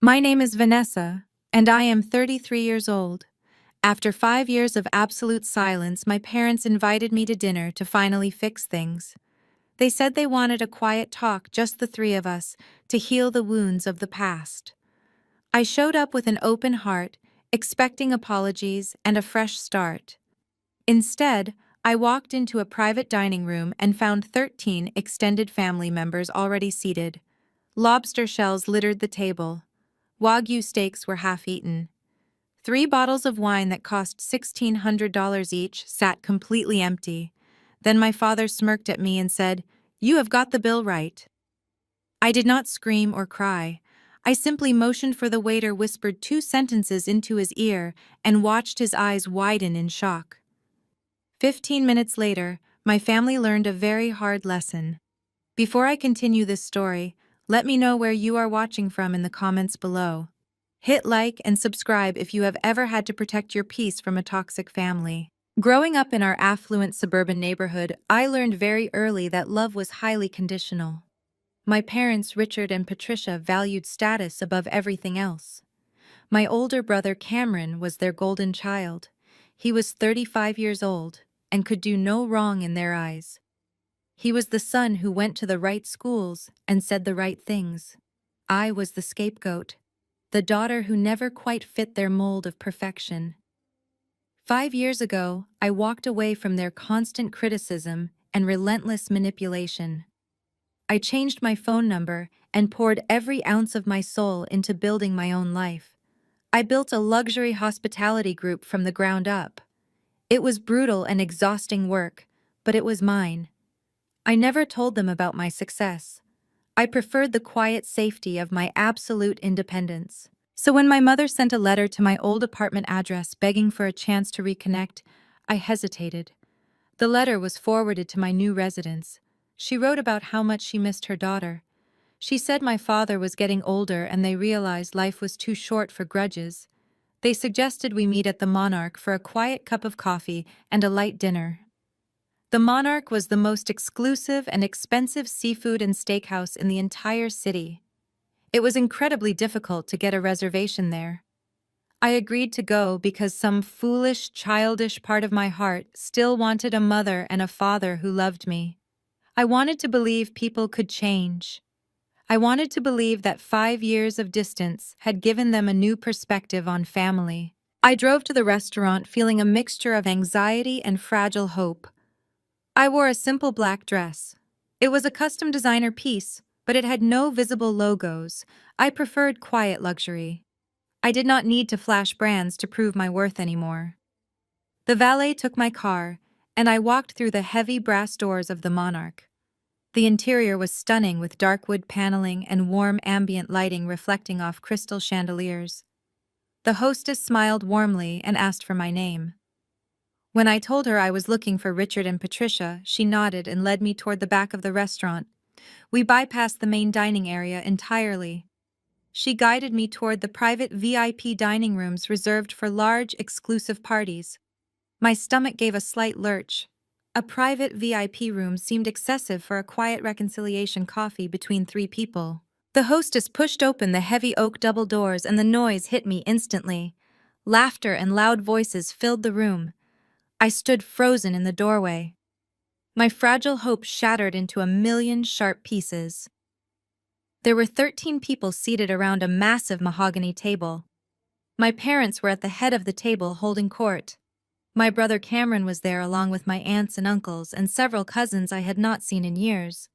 My name is Vanessa, and I am 33 years old. After 5 years of absolute silence, my parents invited me to dinner to finally fix things. They said they wanted a quiet talk, just the three of us, to heal the wounds of the past. I showed up with an open heart, expecting apologies and a fresh start. Instead, I walked into a private dining room and found 13 extended family members already seated. Lobster shells littered the table. Wagyu steaks were half-eaten. 3 bottles of wine that cost $1,600 each sat completely empty. Then my father smirked at me and said, "You have got the bill right." I did not scream or cry. I simply motioned for the waiter, whispered 2 sentences into his ear, and watched his eyes widen in shock. 15 minutes later, my family learned a very hard lesson. Before I continue this story, let me know where you are watching from in the comments below. Hit like and subscribe if you have ever had to protect your peace from a toxic family. Growing up in our affluent suburban neighborhood, I learned very early that love was highly conditional. My parents, Richard and Patricia, valued status above everything else. My older brother, Cameron, was their golden child. He was 35 years old and could do no wrong in their eyes. He was the son who went to the right schools and said the right things. I was the scapegoat, the daughter who never quite fit their mold of perfection. 5 years ago, I walked away from their constant criticism and relentless manipulation. I changed my phone number and poured every ounce of my soul into building my own life. I built a luxury hospitality group from the ground up. It was brutal and exhausting work, but it was mine. I never told them about my success. I preferred the quiet safety of my absolute independence. So when my mother sent a letter to my old apartment address begging for a chance to reconnect, I hesitated. The letter was forwarded to my new residence. She wrote about how much she missed her daughter. She said my father was getting older and they realized life was too short for grudges. They suggested we meet at the Monarch for a quiet cup of coffee and a light dinner. The Monarch was the most exclusive and expensive seafood and steakhouse in the entire city. It was incredibly difficult to get a reservation there. I agreed to go because some foolish, childish part of my heart still wanted a mother and a father who loved me. I wanted to believe people could change. I wanted to believe that 5 years of distance had given them a new perspective on family. I drove to the restaurant feeling a mixture of anxiety and fragile hope. I wore a simple black dress. It was a custom designer piece, but it had no visible logos. I preferred quiet luxury. I did not need to flash brands to prove my worth anymore. The valet took my car, and I walked through the heavy brass doors of the Monarch. The interior was stunning with dark wood paneling and warm ambient lighting reflecting off crystal chandeliers. The hostess smiled warmly and asked for my name. When I told her I was looking for Richard and Patricia, she nodded and led me toward the back of the restaurant. We bypassed the main dining area entirely. She guided me toward the private VIP dining rooms reserved for large, exclusive parties. My stomach gave a slight lurch. A private VIP room seemed excessive for a quiet reconciliation coffee between 3 people. The hostess pushed open the heavy oak double doors and the noise hit me instantly. Laughter and loud voices filled the room. I stood frozen in the doorway. My fragile hope shattered into a million sharp pieces. There were 13 people seated around a massive mahogany table. My parents were at the head of the table holding court. My brother Cameron was there along with my aunts and uncles and several cousins I had not seen in years.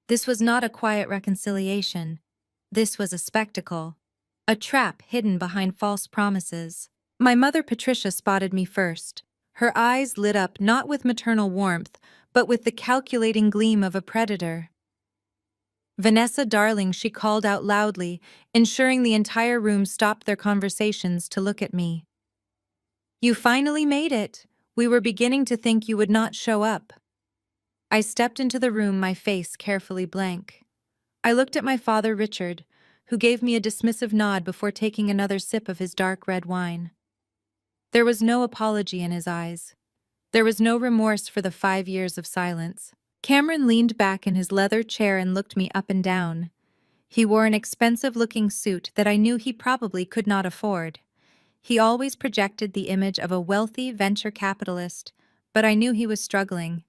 This was not a quiet reconciliation. This was a spectacle. A trap hidden behind false promises. My mother Patricia spotted me first. Her eyes lit up not with maternal warmth, but with the calculating gleam of a predator. "Vanessa, darling," she called out loudly, ensuring the entire room stopped their conversations to look at me. "You finally made it. We were beginning to think you would not show up." I stepped into the room, my face carefully blank. I looked at my father, Richard, who gave me a dismissive nod before taking another sip of his dark red wine. There was no apology in his eyes. There was no remorse for the 5 years of silence. Cameron leaned back in his leather chair and looked me up and down. He wore an expensive-looking suit that I knew he probably could not afford. He always projected the image of a wealthy venture capitalist, but I knew he was struggling.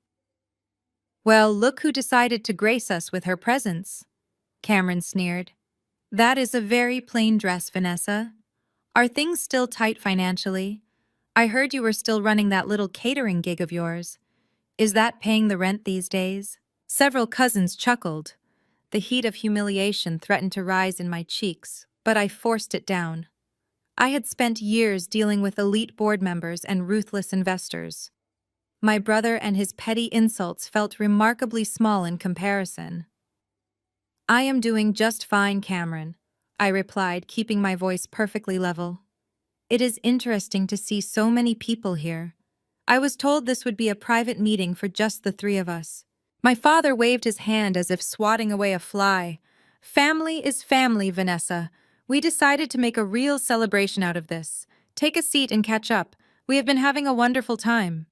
"Well, look who decided to grace us with her presence," Cameron sneered. "That is a very plain dress, Vanessa. Are things still tight financially? I heard you were still running that little catering gig of yours. Is that paying the rent these days?" Several cousins chuckled. The heat of humiliation threatened to rise in my cheeks, but I forced it down. I had spent years dealing with elite board members and ruthless investors. My brother and his petty insults felt remarkably small in comparison. "I am doing just fine, Cameron," I replied, keeping my voice perfectly level. "It is interesting to see so many people here. I was told this would be a private meeting for just the three of us." My father waved his hand as if swatting away a fly. "Family is family, Vanessa. We decided to make a real celebration out of this. Take a seat and catch up. We have been having a wonderful time."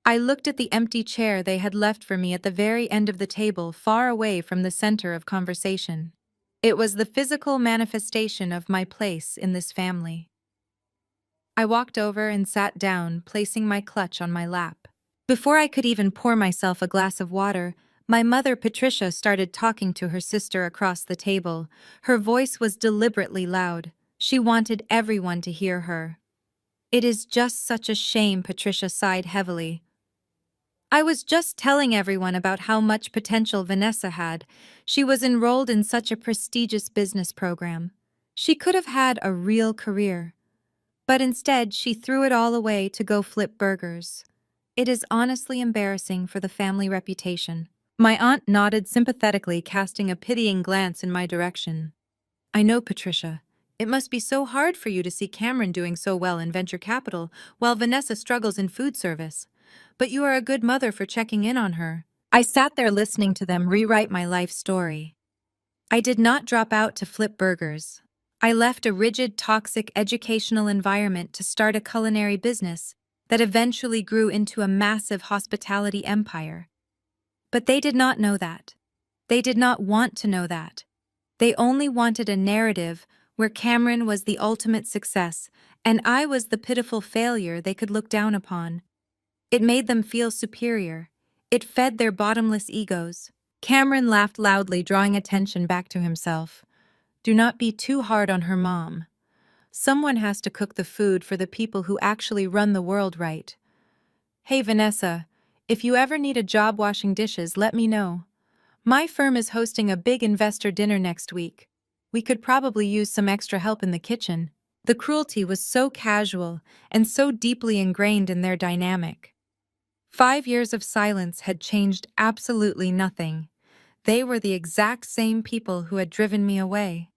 I looked at the empty chair they had left for me at the very end of the table, far away from the center of conversation. It was the physical manifestation of my place in this family. I walked over and sat down, placing my clutch on my lap. Before I could even pour myself a glass of water, my mother, Patricia, started talking to her sister across the table. Her voice was deliberately loud. She wanted everyone to hear her. "It is just such a shame," Patricia sighed heavily. "I was just telling everyone about how much potential Vanessa had. She was enrolled in such a prestigious business program. She could have had a real career. But instead, she threw it all away to go flip burgers. It is honestly embarrassing for the family reputation." My aunt nodded sympathetically, casting a pitying glance in my direction. "I know, Patricia. It must be so hard for you to see Cameron doing so well in venture capital while Vanessa struggles in food service. But you are a good mother for checking in on her." I sat there listening to them rewrite my life story. I did not drop out to flip burgers. I left a rigid, toxic educational environment to start a culinary business that eventually grew into a massive hospitality empire. But they did not know that. They did not want to know that. They only wanted a narrative where Cameron was the ultimate success and I was the pitiful failure they could look down upon. It made them feel superior. It fed their bottomless egos. Cameron laughed loudly, drawing attention back to himself. "Do not be too hard on her, Mom. Someone has to cook the food for the people who actually run the world, right? Hey, Vanessa, if you ever need a job washing dishes, let me know. My firm is hosting a big investor dinner next week. We could probably use some extra help in the kitchen." The cruelty was so casual and so deeply ingrained in their dynamic. 5 years of silence had changed absolutely nothing. They were the exact same people who had driven me away.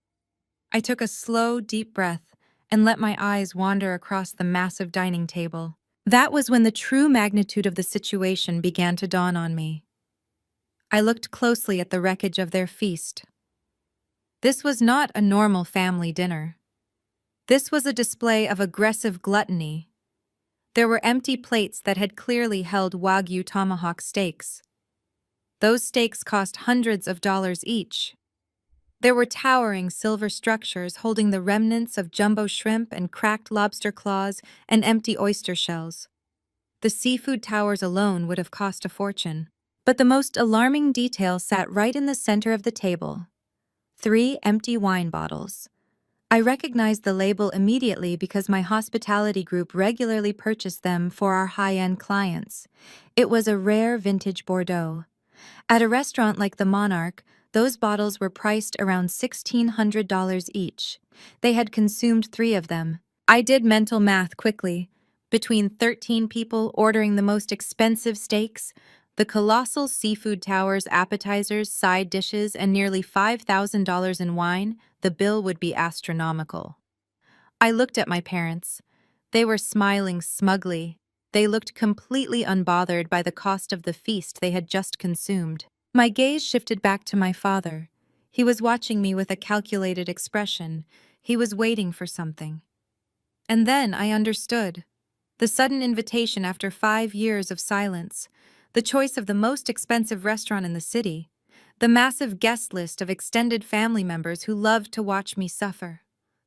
I took a slow, deep breath and let my eyes wander across the massive dining table. That was when the true magnitude of the situation began to dawn on me. I looked closely at the wreckage of their feast. This was not a normal family dinner. This was a display of aggressive gluttony. There were empty plates that had clearly held Wagyu tomahawk steaks. Those steaks cost hundreds of dollars each. There were towering silver structures holding the remnants of jumbo shrimp and cracked lobster claws and empty oyster shells. The seafood towers alone would have cost a fortune. But the most alarming detail sat right in the center of the table. 3 empty wine bottles. I recognized the label immediately because my hospitality group regularly purchased them for our high-end clients. It was a rare vintage Bordeaux. At a restaurant like the Monarch, those bottles were priced around $1,600 each. They had consumed 3 of them. I did mental math quickly. Between 13 people ordering the most expensive steaks, the colossal seafood towers, appetizers, side dishes, and nearly $5,000 in wine, the bill would be astronomical. I looked at my parents. They were smiling smugly. They looked completely unbothered by the cost of the feast they had just consumed. My gaze shifted back to my father. He was watching me with a calculated expression. He was waiting for something. And then I understood. The sudden invitation after 5 years of silence. The choice of the most expensive restaurant in the city. the massive guest list of extended family members who loved to watch me suffer,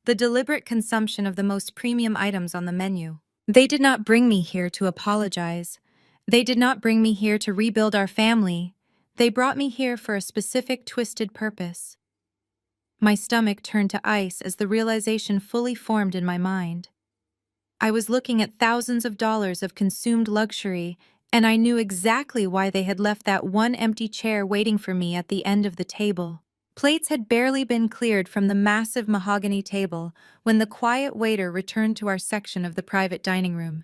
the deliberate consumption of the most premium items on the menu. They did not bring me here to apologize. They did not bring me here to rebuild our family. They brought me here for a specific twisted purpose. My stomach turned to ice as the realization fully formed in my mind. I was looking at thousands of dollars of consumed luxury, and I knew exactly why they had left that one empty chair waiting for me at the end of the table. Plates had barely been cleared from the massive mahogany table when the quiet waiter returned to our section of the private dining room.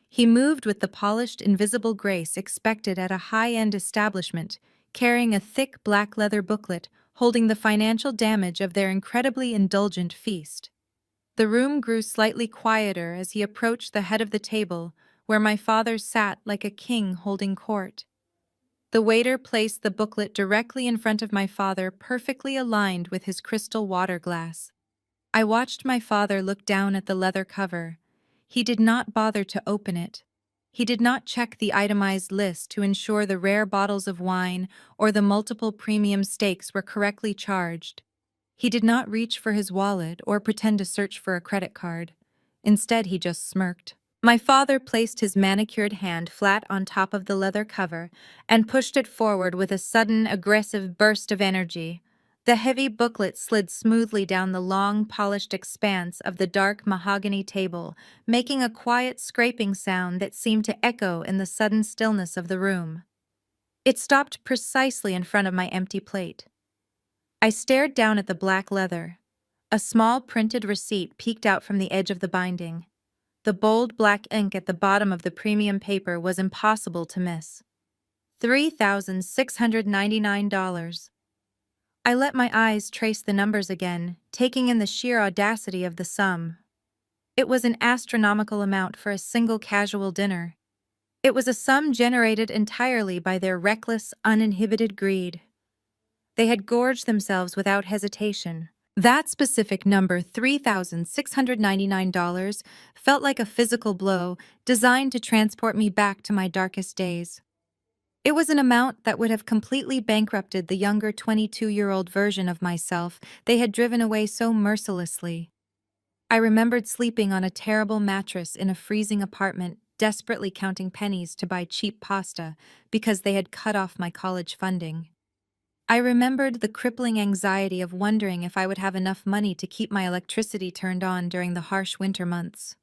He moved with the polished, invisible grace expected at a high-end establishment, carrying a thick black leather booklet holding the financial damage of their incredibly indulgent feast. The room grew slightly quieter as he approached the head of the table, where my father sat like a king holding court. The waiter placed the booklet directly in front of my father, perfectly aligned with his crystal water glass. I watched my father look down at the leather cover. He did not bother to open it. He did not check the itemized list to ensure the rare bottles of wine or the multiple premium steaks were correctly charged. He did not reach for his wallet or pretend to search for a credit card. Instead, he just smirked. My father placed his manicured hand flat on top of the leather cover and pushed it forward with a sudden, aggressive burst of energy. The heavy booklet slid smoothly down the long, polished expanse of the dark mahogany table, making a quiet scraping sound that seemed to echo in the sudden stillness of the room. It stopped precisely in front of my empty plate. I stared down at the black leather. A small printed receipt peeked out from the edge of the binding. The bold black ink at the bottom of the premium paper was impossible to miss. $3,699. I let my eyes trace the numbers again, taking in the sheer audacity of the sum. It was an astronomical amount for a single casual dinner. It was a sum generated entirely by their reckless, uninhibited greed. They had gorged themselves without hesitation. That specific number, $3,699, felt like a physical blow designed to transport me back to my darkest days. It was an amount that would have completely bankrupted the younger 22-year-old version of myself they had driven away so mercilessly. I remembered sleeping on a terrible mattress in a freezing apartment, desperately counting pennies to buy cheap pasta because they had cut off my college funding. I remembered the crippling anxiety of wondering if I would have enough money to keep my electricity turned on during the harsh winter months.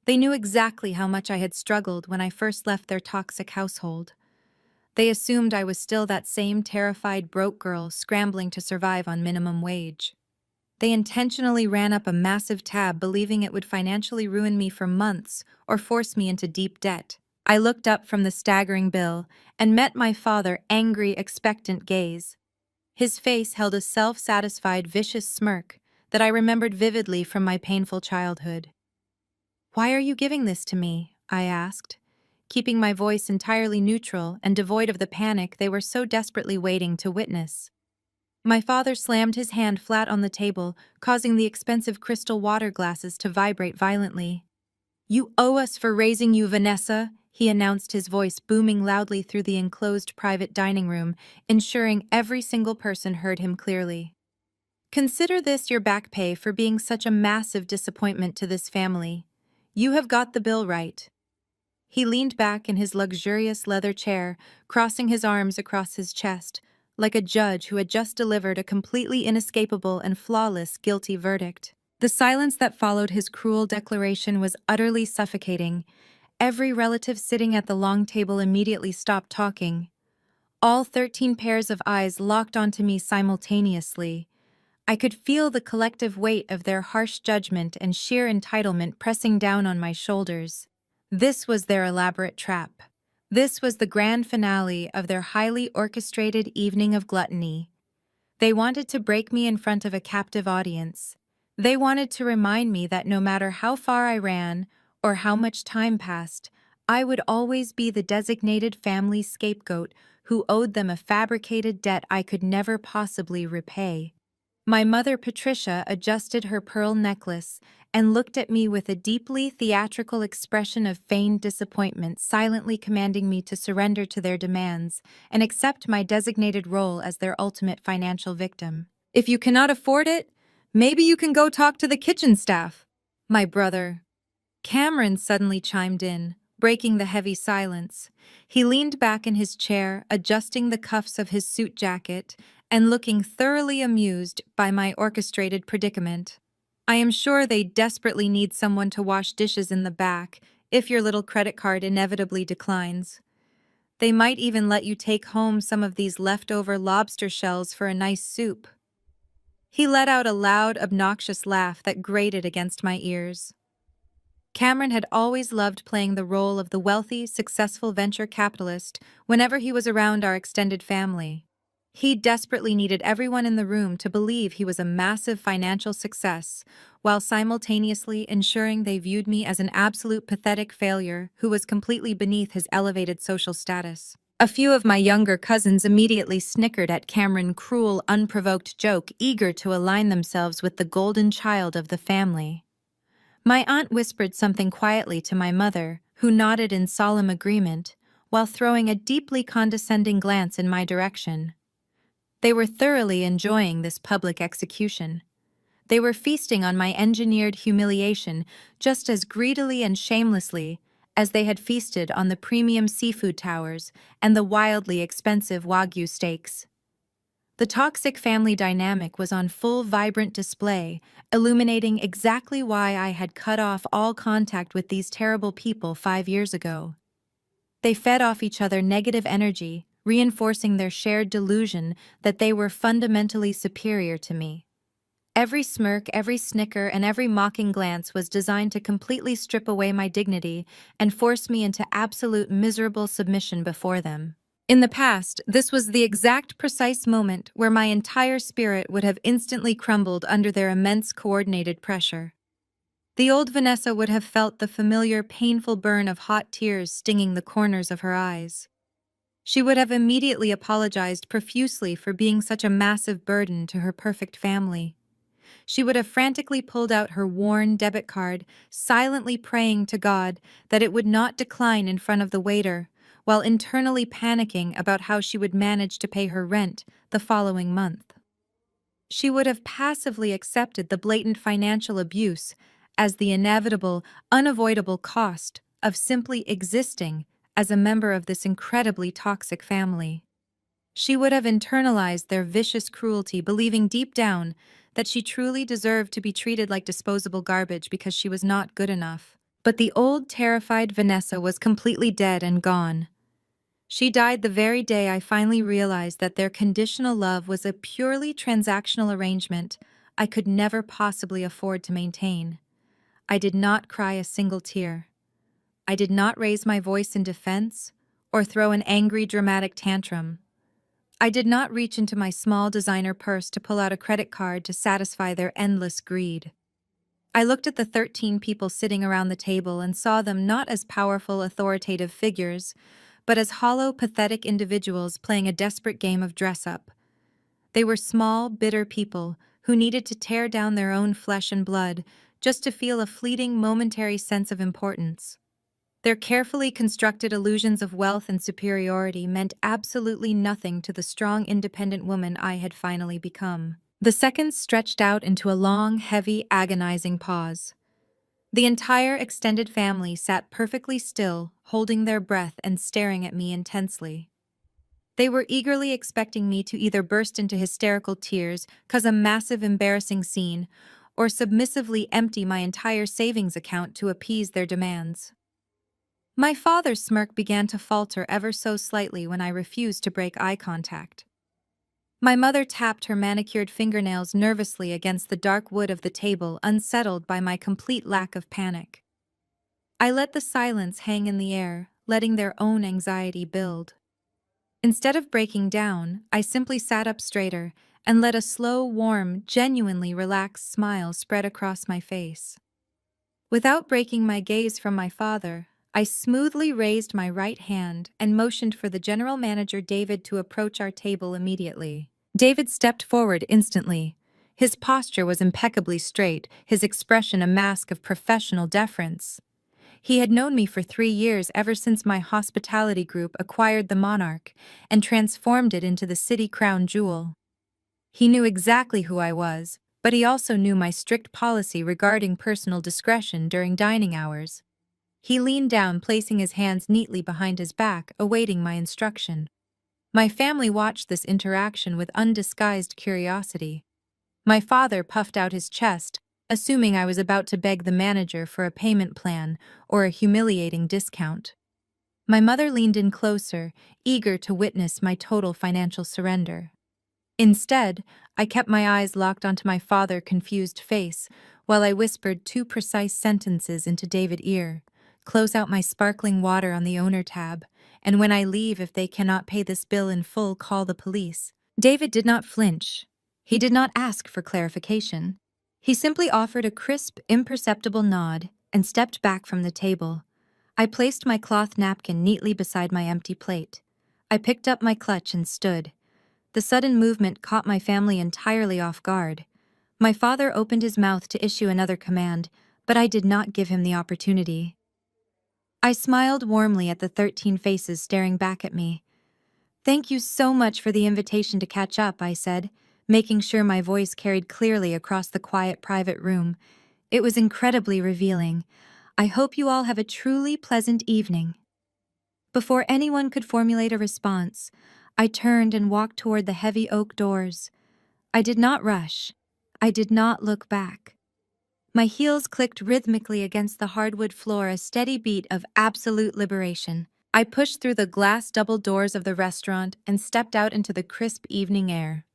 They knew exactly how much I had struggled when I first left their toxic household. They assumed I was still that same terrified broke girl scrambling to survive on minimum wage. They intentionally ran up a massive tab believing it would financially ruin me for months or force me into deep debt. I looked up from the staggering bill and met my father's angry, expectant gaze. His face held a self-satisfied, vicious smirk that I remembered vividly from my painful childhood. "Why are you giving this to me?" I asked, keeping my voice entirely neutral and devoid of the panic they were so desperately waiting to witness. My father slammed his hand flat on the table, causing the expensive crystal water glasses to vibrate violently. "You owe us for raising you, Vanessa," he announced, his voice booming loudly through the enclosed private dining room, ensuring every single person heard him clearly. "Consider this your back pay for being such a massive disappointment to this family. You have got the bill right." He leaned back in his luxurious leather chair, crossing his arms across his chest, like a judge who had just delivered a completely inescapable and flawless guilty verdict. The silence that followed his cruel declaration was utterly suffocating. Every relative sitting at the long table immediately stopped talking. All 13 pairs of eyes locked onto me simultaneously. I could feel the collective weight of their harsh judgment and sheer entitlement pressing down on my shoulders. This was their elaborate trap. This was the grand finale of their highly orchestrated evening of gluttony. They wanted to break me in front of a captive audience. They wanted to remind me that no matter how far I ran or how much time passed, I would always be the designated family scapegoat who owed them a fabricated debt I could never possibly repay. My mother, Patricia, adjusted her pearl necklace and looked at me with a deeply theatrical expression of feigned disappointment, silently commanding me to surrender to their demands and accept my designated role as their ultimate financial victim. If you cannot afford it, maybe you can go talk to the kitchen staff. My brother, Cameron, suddenly chimed in, breaking the heavy silence. He leaned back in his chair, adjusting the cuffs of his suit jacket and looking thoroughly amused by my orchestrated predicament. I am sure they desperately need someone to wash dishes in the back if your little credit card inevitably declines. They might even let you take home some of these leftover lobster shells for a nice soup. He let out a loud, obnoxious laugh that grated against my ears. Cameron had always loved playing the role of the wealthy, successful venture capitalist whenever he was around our extended family. He desperately needed everyone in the room to believe he was a massive financial success, while simultaneously ensuring they viewed me as an absolute pathetic failure who was completely beneath his elevated social status. A few of my younger cousins immediately snickered at Cameron's cruel, unprovoked joke, eager to align themselves with the golden child of the family. My aunt whispered something quietly to my mother, who nodded in solemn agreement, while throwing a deeply condescending glance in my direction. They were thoroughly enjoying this public execution. They were feasting on my engineered humiliation just as greedily and shamelessly as they had feasted on the premium seafood towers and the wildly expensive Wagyu steaks. The toxic family dynamic was on full vibrant display, illuminating exactly why I had cut off all contact with these terrible people 5 years ago. They fed off each other negative energy, reinforcing their shared delusion that they were fundamentally superior to me. Every smirk, every snicker, and every mocking glance was designed to completely strip away my dignity and force me into absolute miserable submission before them. In the past, this was the exact precise moment where my entire spirit would have instantly crumbled under their immense coordinated pressure. The old Vanessa would have felt the familiar painful burn of hot tears stinging the corners of her eyes. She would have immediately apologized profusely for being such a massive burden to her perfect family. She would have frantically pulled out her worn debit card, silently praying to God that it would not decline in front of the waiter, while internally panicking about how she would manage to pay her rent the following month. She would have passively accepted the blatant financial abuse as the inevitable, unavoidable cost of simply existing as a member of this incredibly toxic family. She would have internalized their vicious cruelty, believing deep down that she truly deserved to be treated like disposable garbage because she was not good enough. But the old, terrified Vanessa was completely dead and gone. She died the very day I finally realized that their conditional love was a purely transactional arrangement I could never possibly afford to maintain. I did not cry a single tear. I did not raise my voice in defense or throw an angry, dramatic tantrum. I did not reach into my small designer purse to pull out a credit card to satisfy their endless greed. I looked at the 13 people sitting around the table and saw them not as powerful, authoritative figures, but as hollow, pathetic individuals playing a desperate game of dress-up. They were small, bitter people who needed to tear down their own flesh and blood just to feel a fleeting, momentary sense of importance. Their carefully constructed illusions of wealth and superiority meant absolutely nothing to the strong, independent woman I had finally become. The seconds stretched out into a long, heavy, agonizing pause. The entire extended family sat perfectly still, holding their breath and staring at me intensely. They were eagerly expecting me to either burst into hysterical tears, cause a massive, embarrassing scene, or submissively empty my entire savings account to appease their demands. My father's smirk began to falter ever so slightly when I refused to break eye contact. My mother tapped her manicured fingernails nervously against the dark wood of the table, unsettled by my complete lack of panic. I let the silence hang in the air, letting their own anxiety build. Instead of breaking down, I simply sat up straighter and let a slow, warm, genuinely relaxed smile spread across my face. Without breaking my gaze from my father, I smoothly raised my right hand and motioned for the general manager David to approach our table immediately. David stepped forward instantly, His posture was impeccably straight, his expression a mask of professional deference. He had known me for 3 years, ever since my hospitality group acquired the Monarch and transformed it into the city crown jewel. He knew exactly who I was, but he also knew my strict policy regarding personal discretion during dining hours. He leaned down, placing his hands neatly behind his back, awaiting my instruction. My family watched this interaction with undisguised curiosity. My father puffed out his chest, assuming I was about to beg the manager for a payment plan or a humiliating discount. My mother leaned in closer, eager to witness my total financial surrender. Instead, I kept my eyes locked onto my father's confused face while I whispered 2 precise sentences into David's ear. Close out my sparkling water on the owner tab, and when I leave, if they cannot pay this bill in full, call the police. David did not flinch. He did not ask for clarification. He simply offered a crisp, imperceptible nod and stepped back from the table. I placed my cloth napkin neatly beside my empty plate. I picked up my clutch and stood. The sudden movement caught my family entirely off guard. My father opened his mouth to issue another command, but I did not give him the opportunity. I smiled warmly at the 13 faces staring back at me. "Thank you so much for the invitation to catch up," I said, making sure my voice carried clearly across the quiet private room. It was incredibly revealing. "I hope you all have a truly pleasant evening." Before anyone could formulate a response, I turned and walked toward the heavy oak doors. I did not rush. I did not look back. My heels clicked rhythmically against the hardwood floor, a steady beat of absolute liberation. I pushed through the glass double doors of the restaurant and stepped out into the crisp evening air.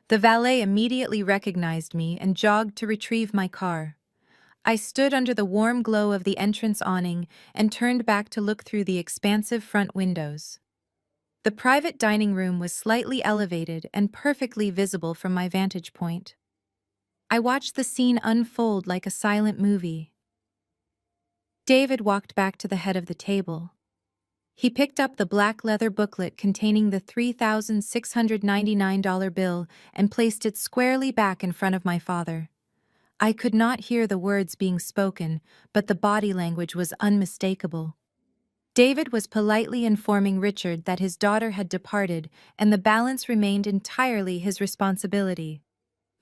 The valet immediately recognized me and jogged to retrieve my car. I stood under the warm glow of the entrance awning and turned back to look through the expansive front windows. The private dining room was slightly elevated and perfectly visible from my vantage point. I watched the scene unfold like a silent movie. David walked back to the head of the table. He picked up the black leather booklet containing the $3,699 bill and placed it squarely back in front of my father. I could not hear the words being spoken, but the body language was unmistakable. David was politely informing Richard that his daughter had departed and the balance remained entirely his responsibility.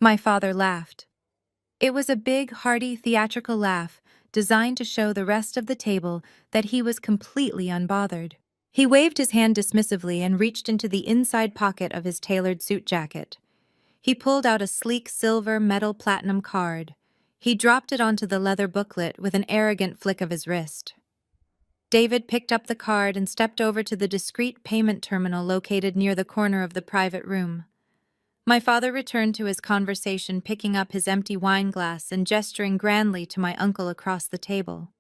My father laughed. It was a big, hearty, theatrical laugh, designed to show the rest of the table that he was completely unbothered. He waved his hand dismissively and reached into the inside pocket of his tailored suit jacket. He pulled out a sleek silver metal platinum card. He dropped it onto the leather booklet with an arrogant flick of his wrist. David picked up the card and stepped over to the discreet payment terminal located near the corner of the private room. My father returned to his conversation, picking up his empty wine glass and gesturing grandly to my uncle across the table.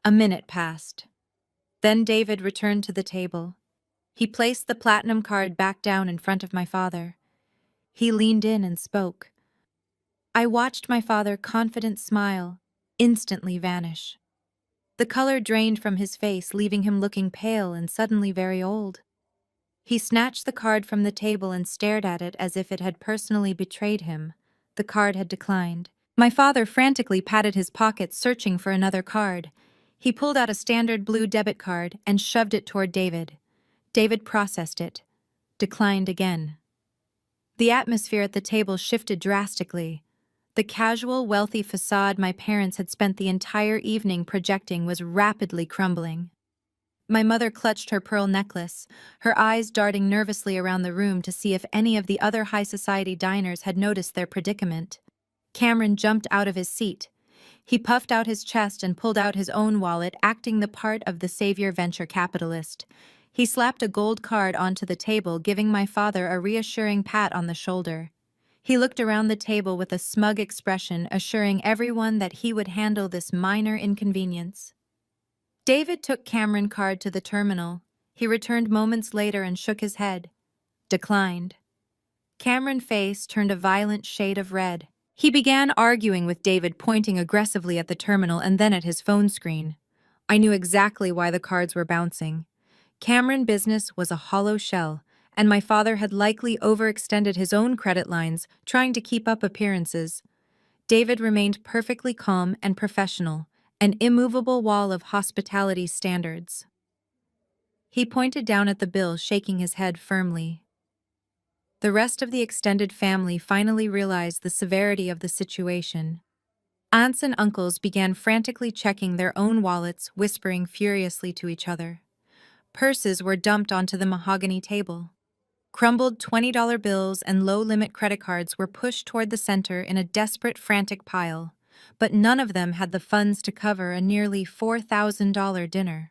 A minute passed. Then David returned to the table. He placed the platinum card back down in front of my father. He leaned in and spoke. I watched my father's confident smile instantly vanish. The color drained from his face, leaving him looking pale and suddenly very old. He snatched the card from the table and stared at it as if it had personally betrayed him. The card had declined. My father frantically patted his pockets, searching for another card. He pulled out a standard blue debit card and shoved it toward David. David processed it. Declined again. The atmosphere at the table shifted drastically. The casual, wealthy facade my parents had spent the entire evening projecting was rapidly crumbling. My mother clutched her pearl necklace, her eyes darting nervously around the room to see if any of the other high society diners had noticed their predicament. Cameron jumped out of his seat. He puffed out his chest and pulled out his own wallet, acting the part of the savior venture capitalist. He slapped a gold card onto the table, giving my father a reassuring pat on the shoulder. He looked around the table with a smug expression, assuring everyone that he would handle this minor inconvenience. David took Cameron's card to the terminal. He returned moments later and shook his head. Declined. Cameron's face turned a violent shade of red. He began arguing with David, pointing aggressively at the terminal and then at his phone screen. I knew exactly why the cards were bouncing. Cameron's business was a hollow shell, and my father had likely overextended his own credit lines, trying to keep up appearances. David remained perfectly calm and professional, an immovable wall of hospitality standards. He pointed down at the bill, shaking his head firmly. The rest of the extended family finally realized the severity of the situation. Aunts and uncles began frantically checking their own wallets, whispering furiously to each other. Purses were dumped onto the mahogany table. Crumbled $20 bills and low-limit credit cards were pushed toward the center in a desperate, frantic pile, but none of them had the funds to cover a nearly $4,000 dinner.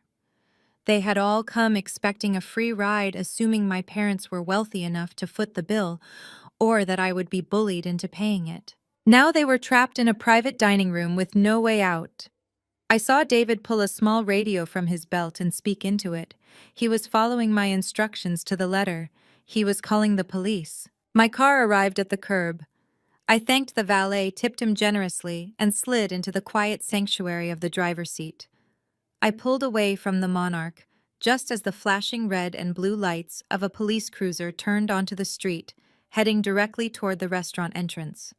They had all come expecting a free ride, assuming my parents were wealthy enough to foot the bill, or that I would be bullied into paying it. Now they were trapped in a private dining room with no way out. I saw David pull a small radio from his belt and speak into it. He was following my instructions to the letter. He was calling the police. My car arrived at the curb. I thanked the valet, tipped him generously, and slid into the quiet sanctuary of the driver's seat. I pulled away from the Monarch, just as the flashing red and blue lights of a police cruiser turned onto the street, heading directly toward the restaurant entrance.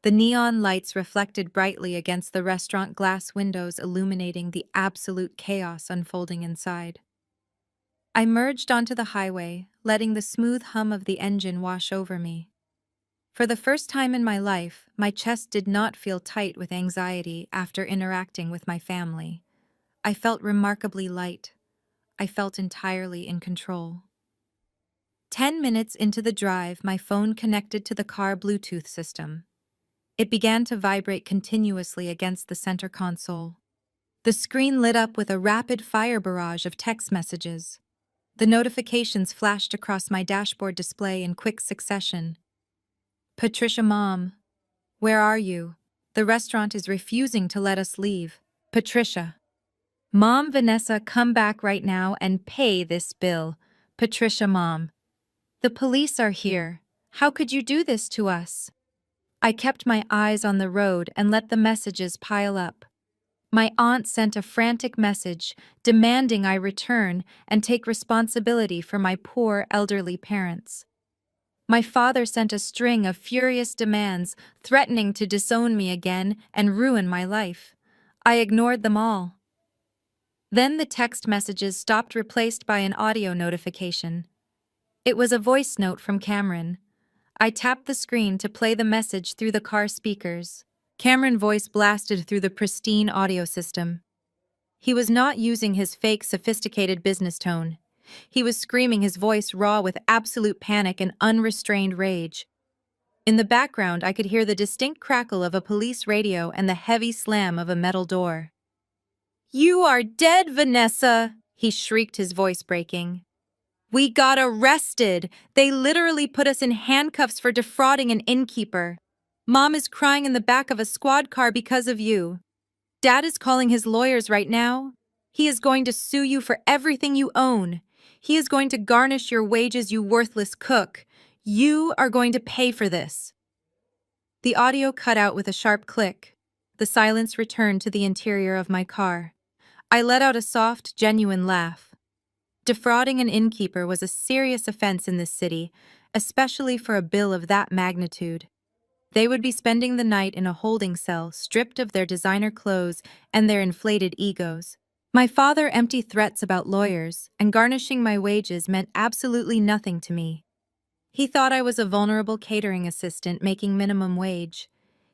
The neon lights reflected brightly against the restaurant glass windows, illuminating the absolute chaos unfolding inside. I merged onto the highway, letting the smooth hum of the engine wash over me. For the first time in my life, my chest did not feel tight with anxiety after interacting with my family. I felt remarkably light. I felt entirely in control. 10 minutes into the drive, my phone connected to the car Bluetooth system. It began to vibrate continuously against the center console. The screen lit up with a rapid-fire barrage of text messages. The notifications flashed across my dashboard display in quick succession. Patricia, Mom, where are you? The restaurant is refusing to let us leave. Patricia. Mom, Vanessa, come back right now and pay this bill. Patricia, Mom. The police are here. How could you do this to us? I kept my eyes on the road and let the messages pile up. My aunt sent a frantic message demanding I return and take responsibility for my poor elderly parents. My father sent a string of furious demands, threatening to disown me again and ruin my life. I ignored them all. Then the text messages stopped, replaced by an audio notification. It was a voice note from Cameron. I tapped the screen to play the message through the car speakers. Cameron's voice blasted through the pristine audio system. He was not using his fake, sophisticated business tone. He was screaming, his voice raw with absolute panic and unrestrained rage. In the background, I could hear the distinct crackle of a police radio and the heavy slam of a metal door. "You are dead, Vanessa!" he shrieked, his voice breaking. "We got arrested! They literally put us in handcuffs for defrauding an innkeeper. Mom is crying in the back of a squad car because of you. Dad is calling his lawyers right now. He is going to sue you for everything you own. He is going to garnish your wages, you worthless cook. You are going to pay for this." The audio cut out with a sharp click. The silence returned to the interior of my car. I let out a soft, genuine laugh. Defrauding an innkeeper was a serious offense in this city, especially for a bill of that magnitude. They would be spending the night in a holding cell, stripped of their designer clothes and their inflated egos. My father's empty threats about lawyers and garnishing my wages meant absolutely nothing to me. He thought I was a vulnerable catering assistant making minimum wage.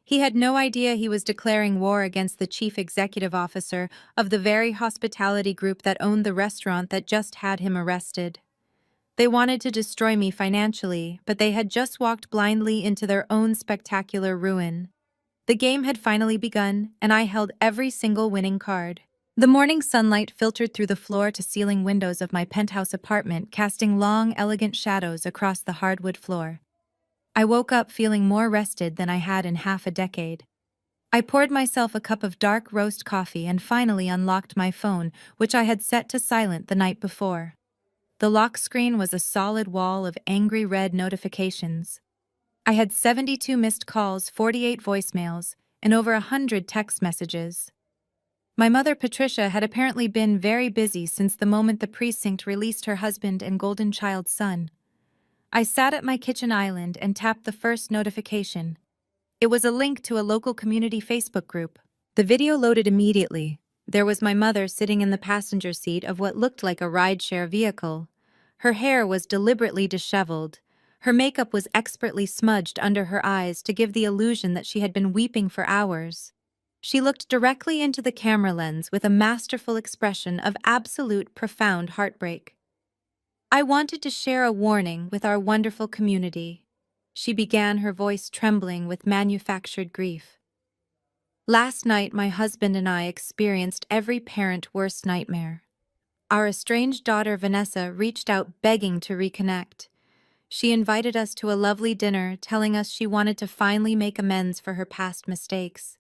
He had no idea he was declaring war against the chief executive officer of the very hospitality group that owned the restaurant that just had him arrested. They wanted to destroy me financially, but they had just walked blindly into their own spectacular ruin. The game had finally begun, and I held every single winning card. The morning sunlight filtered through the floor-to-ceiling windows of my penthouse apartment, casting long, elegant shadows across the hardwood floor. I woke up feeling more rested than I had in half a decade. I poured myself a cup of dark roast coffee and finally unlocked my phone, which I had set to silent the night before. The lock screen was a solid wall of angry red notifications. I had 72 missed calls, 48 voicemails, and over 100 text messages. My mother, Patricia, had apparently been very busy since the moment the precinct released her husband and golden child son. I sat at my kitchen island and tapped the first notification. It was a link to a local community Facebook group. The video loaded immediately. There was my mother sitting in the passenger seat of what looked like a rideshare vehicle. Her hair was deliberately disheveled. Her makeup was expertly smudged under her eyes to give the illusion that she had been weeping for hours. She looked directly into the camera lens with a masterful expression of absolute profound heartbreak. I wanted to share a warning with our wonderful community. She began, her voice trembling with manufactured grief. Last night, my husband and I experienced every parent's worst nightmare. Our estranged daughter Vanessa reached out begging to reconnect. She invited us to a lovely dinner, telling us she wanted to finally make amends for her past mistakes.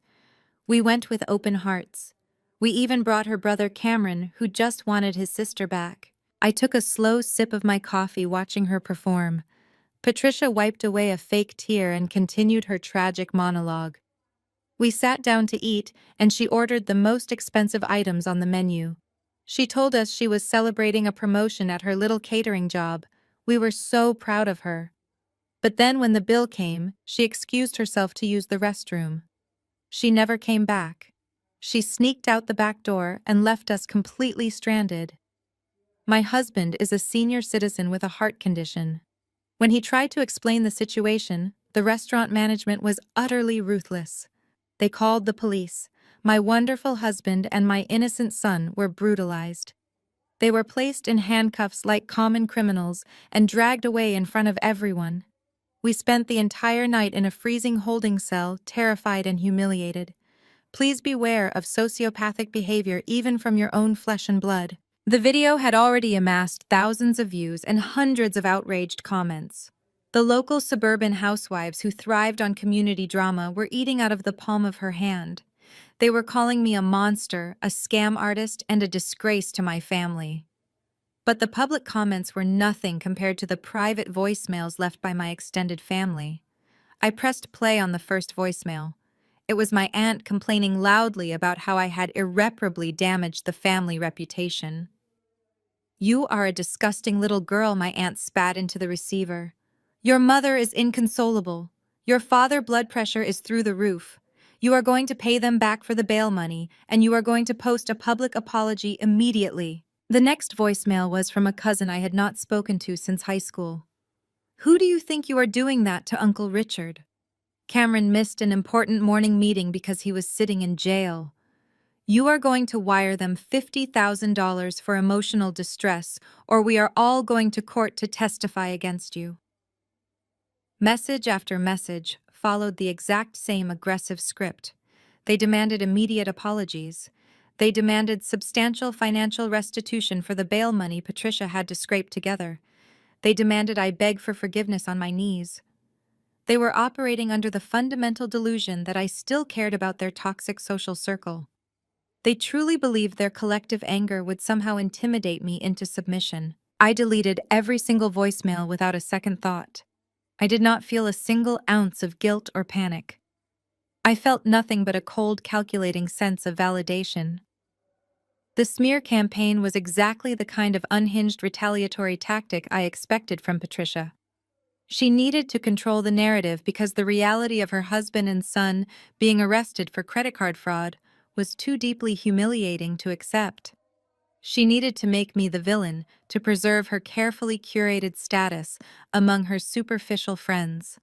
We went with open hearts. We even brought her brother Cameron, who just wanted his sister back. I took a slow sip of my coffee watching her perform. Patricia wiped away a fake tear and continued her tragic monologue. We sat down to eat, and she ordered the most expensive items on the menu. She told us she was celebrating a promotion at her little catering job. We were so proud of her. But then when the bill came, she excused herself to use the restroom. She never came back. She sneaked out the back door and left us completely stranded. My husband is a senior citizen with a heart condition. When he tried to explain the situation, the restaurant management was utterly ruthless. They called the police. My wonderful husband and my innocent son were brutalized. They were placed in handcuffs like common criminals and dragged away in front of everyone. We spent the entire night in a freezing holding cell, terrified and humiliated. Please beware of sociopathic behavior even from your own flesh and blood. The video had already amassed thousands of views and hundreds of outraged comments. The local suburban housewives who thrived on community drama were eating out of the palm of her hand. They were calling me a monster, a scam artist, and a disgrace to my family. But the public comments were nothing compared to the private voicemails left by my extended family. I pressed play on the first voicemail. It was my aunt complaining loudly about how I had irreparably damaged the family reputation. "You are a disgusting little girl," my aunt spat into the receiver. "Your mother is inconsolable. Your father's blood pressure is through the roof. You are going to pay them back for the bail money, and you are going to post a public apology immediately." The next voicemail was from a cousin I had not spoken to since high school. "Who do you think you are doing that to, Uncle Richard? Cameron missed an important morning meeting because he was sitting in jail. You are going to wire them $50,000 for emotional distress, or we are all going to court to testify against you." Message after message followed the exact same aggressive script. They demanded immediate apologies. They demanded substantial financial restitution for the bail money Patricia had to scrape together. They demanded I beg for forgiveness on my knees. They were operating under the fundamental delusion that I still cared about their toxic social circle. They truly believed their collective anger would somehow intimidate me into submission. I deleted every single voicemail without a second thought. I did not feel a single ounce of guilt or panic. I felt nothing but a cold, calculating sense of validation. The smear campaign was exactly the kind of unhinged retaliatory tactic I expected from Patricia. She needed to control the narrative because the reality of her husband and son being arrested for credit card fraud was too deeply humiliating to accept. She needed to make me the villain to preserve her carefully curated status among her superficial friends.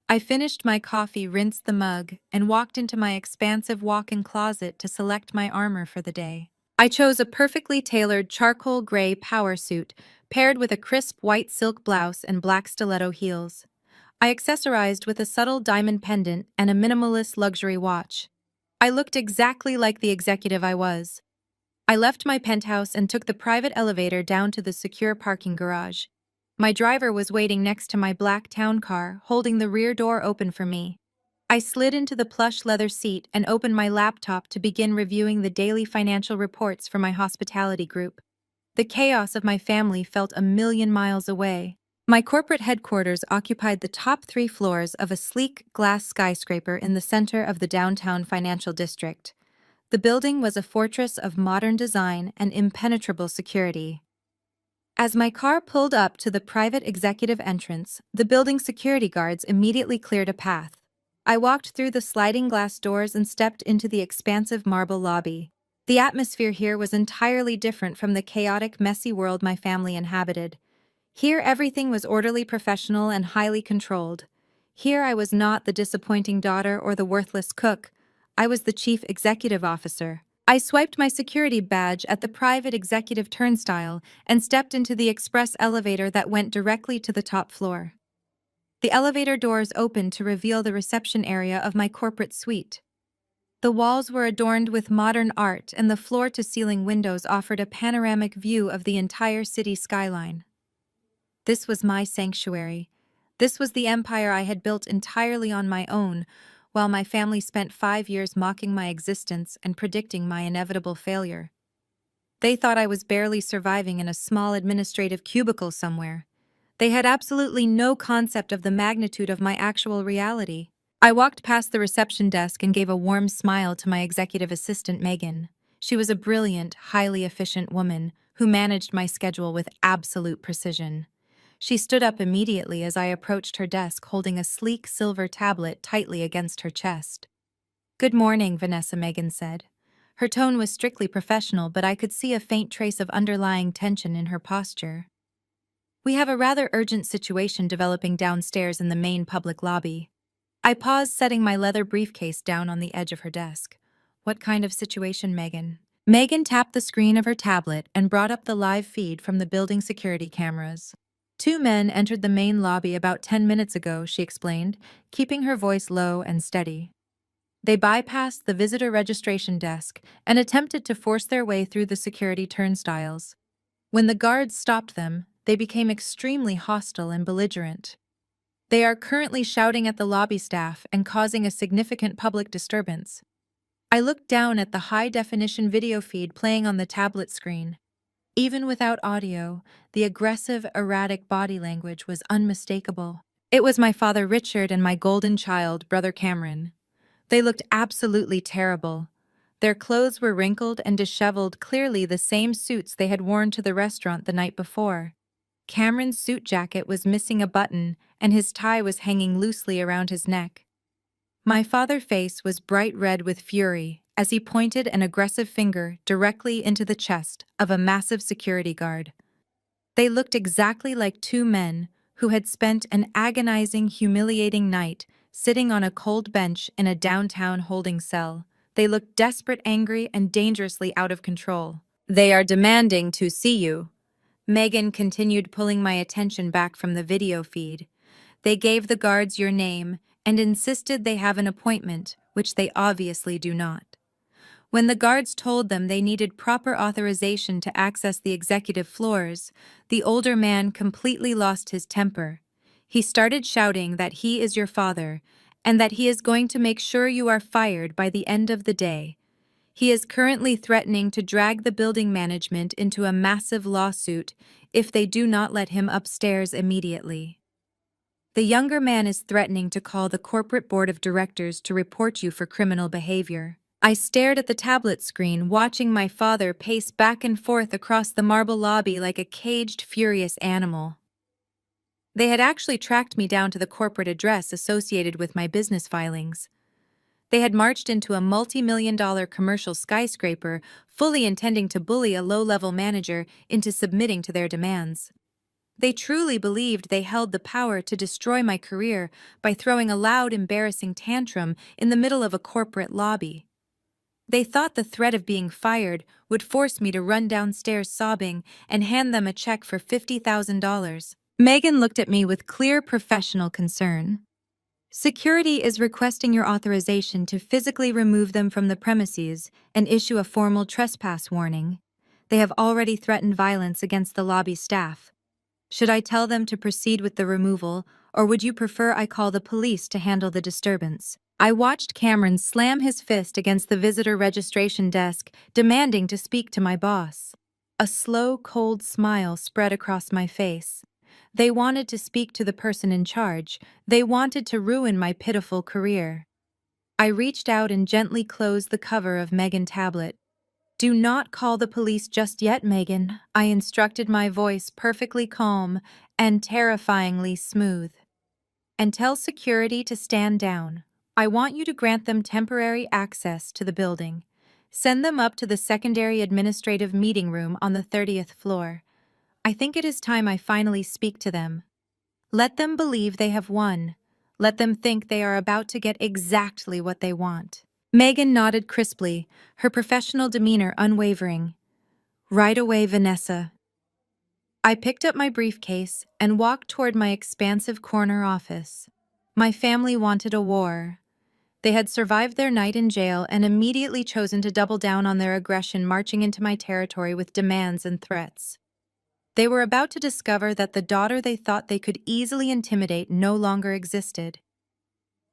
I finished my coffee, rinsed the mug, and walked into my expansive walk-in closet to select my armor for the day. I chose a perfectly tailored charcoal gray power suit paired with a crisp white silk blouse and black stiletto heels. I accessorized with a subtle diamond pendant and a minimalist luxury watch. I looked exactly like the executive I was. I left my penthouse and took the private elevator down to the secure parking garage. My driver was waiting next to my black town car, holding the rear door open for me. I slid into the plush leather seat and opened my laptop to begin reviewing the daily financial reports for my hospitality group. The chaos of my family felt a million miles away. My corporate headquarters occupied the top 3 floors of a sleek glass skyscraper in the center of the downtown financial district. The building was a fortress of modern design and impenetrable security. As my car pulled up to the private executive entrance, the building security guards immediately cleared a path. I walked through the sliding glass doors and stepped into the expansive marble lobby. The atmosphere here was entirely different from the chaotic, messy world my family inhabited. Here everything was orderly, professional, and highly controlled. Here I was not the disappointing daughter or the worthless cook. I was the chief executive officer. I swiped my security badge at the private executive turnstile and stepped into the express elevator that went directly to the top floor. The elevator doors opened to reveal the reception area of my corporate suite. The walls were adorned with modern art, and the floor-to-ceiling windows offered a panoramic view of the entire city skyline. This was my sanctuary. This was the empire I had built entirely on my own, while my family spent 5 years mocking my existence and predicting my inevitable failure. They thought I was barely surviving in a small administrative cubicle somewhere. They had absolutely no concept of the magnitude of my actual reality. I walked past the reception desk and gave a warm smile to my executive assistant, Megan. She was a brilliant, highly efficient woman who managed my schedule with absolute precision. She stood up immediately as I approached her desk, holding a sleek silver tablet tightly against her chest. "Good morning, Vanessa," Megan said. Her tone was strictly professional, but I could see a faint trace of underlying tension in her posture. "We have a rather urgent situation developing downstairs in the main public lobby." I paused, setting my leather briefcase down on the edge of her desk. "What kind of situation, Megan?" Megan tapped the screen of her tablet and brought up the live feed from the building security cameras. "Two men entered the main lobby about 10 minutes ago," she explained, keeping her voice low and steady. "They bypassed the visitor registration desk and attempted to force their way through the security turnstiles. When the guards stopped them, they became extremely hostile and belligerent. They are currently shouting at the lobby staff and causing a significant public disturbance." I looked down at the high-definition video feed playing on the tablet screen. Even without audio, the aggressive, erratic body language was unmistakable. It was my father Richard and my golden child, brother Cameron. They looked absolutely terrible. Their clothes were wrinkled and disheveled, clearly the same suits they had worn to the restaurant the night before. Cameron's suit jacket was missing a button, and his tie was hanging loosely around his neck. My father's face was bright red with fury as he pointed an aggressive finger directly into the chest of a massive security guard. They looked exactly like two men who had spent an agonizing, humiliating night sitting on a cold bench in a downtown holding cell. They looked desperate, angry, and dangerously out of control. "They are demanding to see you." Megan continued, pulling my attention back from the video feed. "They gave the guards your name and insisted they have an appointment, which they obviously do not. When the guards told them they needed proper authorization to access the executive floors, the older man completely lost his temper. He started shouting that he is your father and that he is going to make sure you are fired by the end of the day. He is currently threatening to drag the building management into a massive lawsuit if they do not let him upstairs immediately. The younger man is threatening to call the corporate board of directors to report you for criminal behavior." I stared at the tablet screen, watching my father pace back and forth across the marble lobby like a caged, furious animal. They had actually tracked me down to the corporate address associated with my business filings. They had marched into a multi-million-dollar commercial skyscraper, fully intending to bully a low-level manager into submitting to their demands. They truly believed they held the power to destroy my career by throwing a loud, embarrassing tantrum in the middle of a corporate lobby. They thought the threat of being fired would force me to run downstairs sobbing and hand them a check for $50,000. Megan looked at me with clear professional concern. "Security is requesting your authorization to physically remove them from the premises and issue a formal trespass warning. They have already threatened violence against the lobby staff. Should I tell them to proceed with the removal, or would you prefer I call the police to handle the disturbance?" I watched Cameron slam his fist against the visitor registration desk, demanding to speak to my boss. A slow, cold smile spread across my face. They wanted to speak to the person in charge. They wanted to ruin my pitiful career. I reached out and gently closed the cover of Megan's tablet. Do not call the police just yet, Megan, I instructed, my voice perfectly calm and terrifyingly smooth. And tell security to stand down. I want you to grant them temporary access to the building. Send them up to the secondary administrative meeting room on the 30th floor. I think it is time I finally speak to them. Let them believe they have won. Let them think they are about to get exactly what they want. Megan nodded crisply, her professional demeanor unwavering. Right away, Vanessa. I picked up my briefcase and walked toward my expansive corner office. My family wanted a war. They had survived their night in jail and immediately chosen to double down on their aggression, marching into my territory with demands and threats. They were about to discover that the daughter they thought they could easily intimidate no longer existed.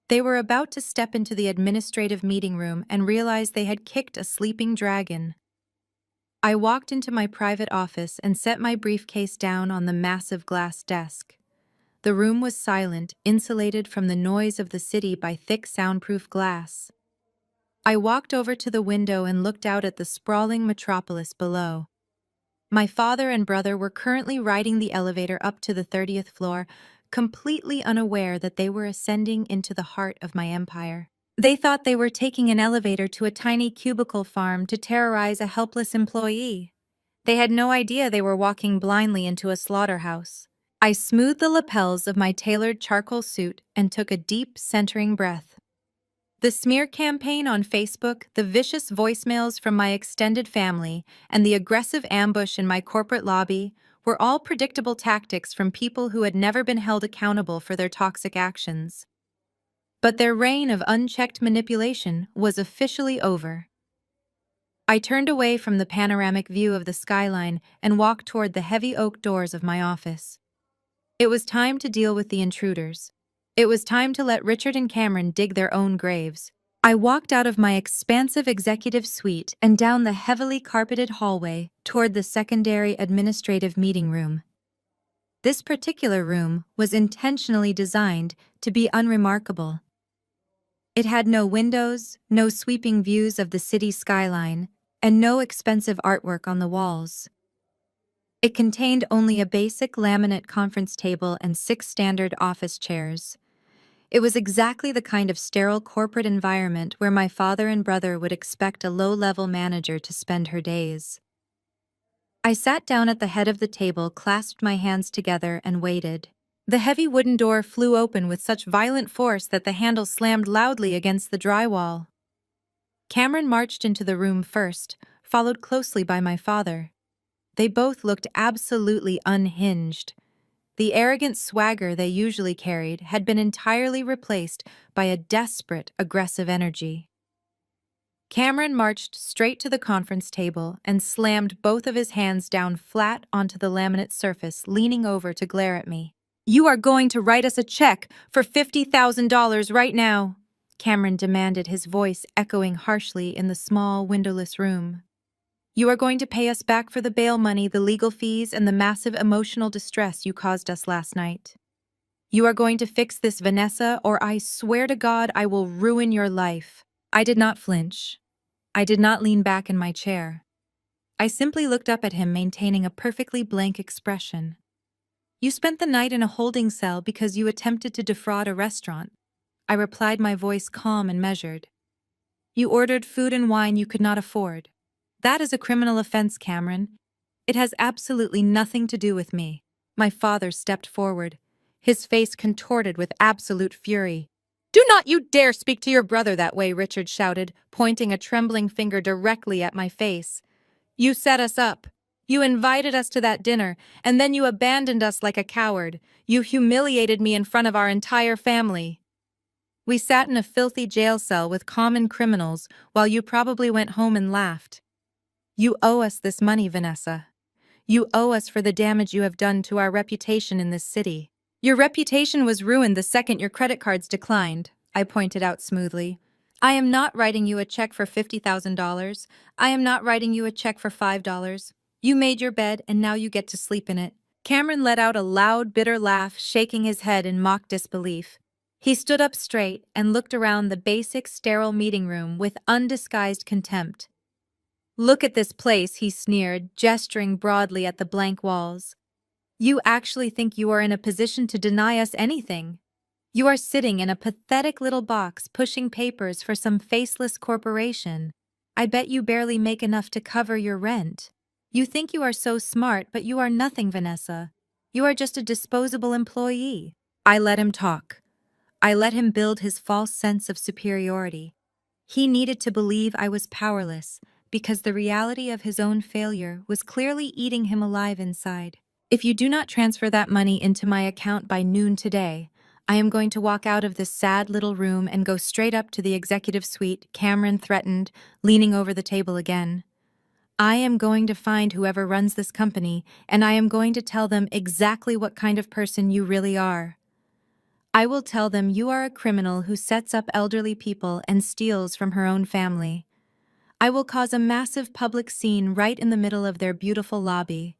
They were about to step into the administrative meeting room and realize they had kicked a sleeping dragon. I walked into my private office and set my briefcase down on the massive glass desk. The room was silent, insulated from the noise of the city by thick soundproof glass. I walked over to the window and looked out at the sprawling metropolis below. My father and brother were currently riding the elevator up to the 30th floor, completely unaware that they were ascending into the heart of my empire. They thought they were taking an elevator to a tiny cubicle farm to terrorize a helpless employee. They had no idea they were walking blindly into a slaughterhouse. I smoothed the lapels of my tailored charcoal suit and took a deep, centering breath. The smear campaign on Facebook, the vicious voicemails from my extended family, and the aggressive ambush in my corporate lobby were all predictable tactics from people who had never been held accountable for their toxic actions. But their reign of unchecked manipulation was officially over. I turned away from the panoramic view of the skyline and walked toward the heavy oak doors of my office. It was time to deal with the intruders. It was time to let Richard and Cameron dig their own graves. I walked out of my expansive executive suite and down the heavily carpeted hallway toward the secondary administrative meeting room. This particular room was intentionally designed to be unremarkable. It had no windows, no sweeping views of the city skyline, and no expensive artwork on the walls. It contained only a basic laminate conference table and 6 standard office chairs. It was exactly the kind of sterile corporate environment where my father and brother would expect a low-level manager to spend her days. I sat down at the head of the table, clasped my hands together, and waited. The heavy wooden door flew open with such violent force that the handle slammed loudly against the drywall. Cameron marched into the room first, followed closely by my father. They both looked absolutely unhinged. The arrogant swagger they usually carried had been entirely replaced by a desperate, aggressive energy. Cameron marched straight to the conference table and slammed both of his hands down flat onto the laminate surface, leaning over to glare at me. "You are going to write us a check for $50,000 right now," Cameron demanded, his voice echoing harshly in the small, windowless room. "You are going to pay us back for the bail money, the legal fees, and the massive emotional distress you caused us last night. You are going to fix this, Vanessa, or I swear to God I will ruin your life." I did not flinch. I did not lean back in my chair. I simply looked up at him, maintaining a perfectly blank expression. "You spent the night in a holding cell because you attempted to defraud a restaurant," I replied, my voice calm and measured. "You ordered food and wine you could not afford. That is a criminal offense, Cameron. It has absolutely nothing to do with me." My father stepped forward, his face contorted with absolute fury. "Do not you dare speak to your brother that way," Richard shouted, pointing a trembling finger directly at my face. "You set us up. You invited us to that dinner, and then you abandoned us like a coward. You humiliated me in front of our entire family. We sat in a filthy jail cell with common criminals while you probably went home and laughed. You owe us this money, Vanessa. You owe us for the damage you have done to our reputation in this city." "Your reputation was ruined the second your credit cards declined," I pointed out smoothly. "I am not writing you a check for $50,000. I am not writing you a check for $5. You made your bed, and now you get to sleep in it." Cameron let out a loud, bitter laugh, shaking his head in mock disbelief. He stood up straight and looked around the basic, sterile meeting room with undisguised contempt. Look at this place, he sneered, gesturing broadly at the blank walls. You actually think you are in a position to deny us anything? You are sitting in a pathetic little box pushing papers for some faceless corporation. I bet you barely make enough to cover your rent. You think you are so smart, but you are nothing, Vanessa. You are just a disposable employee. I let him talk. I let him build his false sense of superiority. He needed to believe I was powerless, because the reality of his own failure was clearly eating him alive inside. If you do not transfer that money into my account by noon today, I am going to walk out of this sad little room and go straight up to the executive suite, Cameron threatened, leaning over the table again. I am going to find whoever runs this company, and I am going to tell them exactly what kind of person you really are. I will tell them you are a criminal who sets up elderly people and steals from her own family. I will cause a massive public scene right in the middle of their beautiful lobby.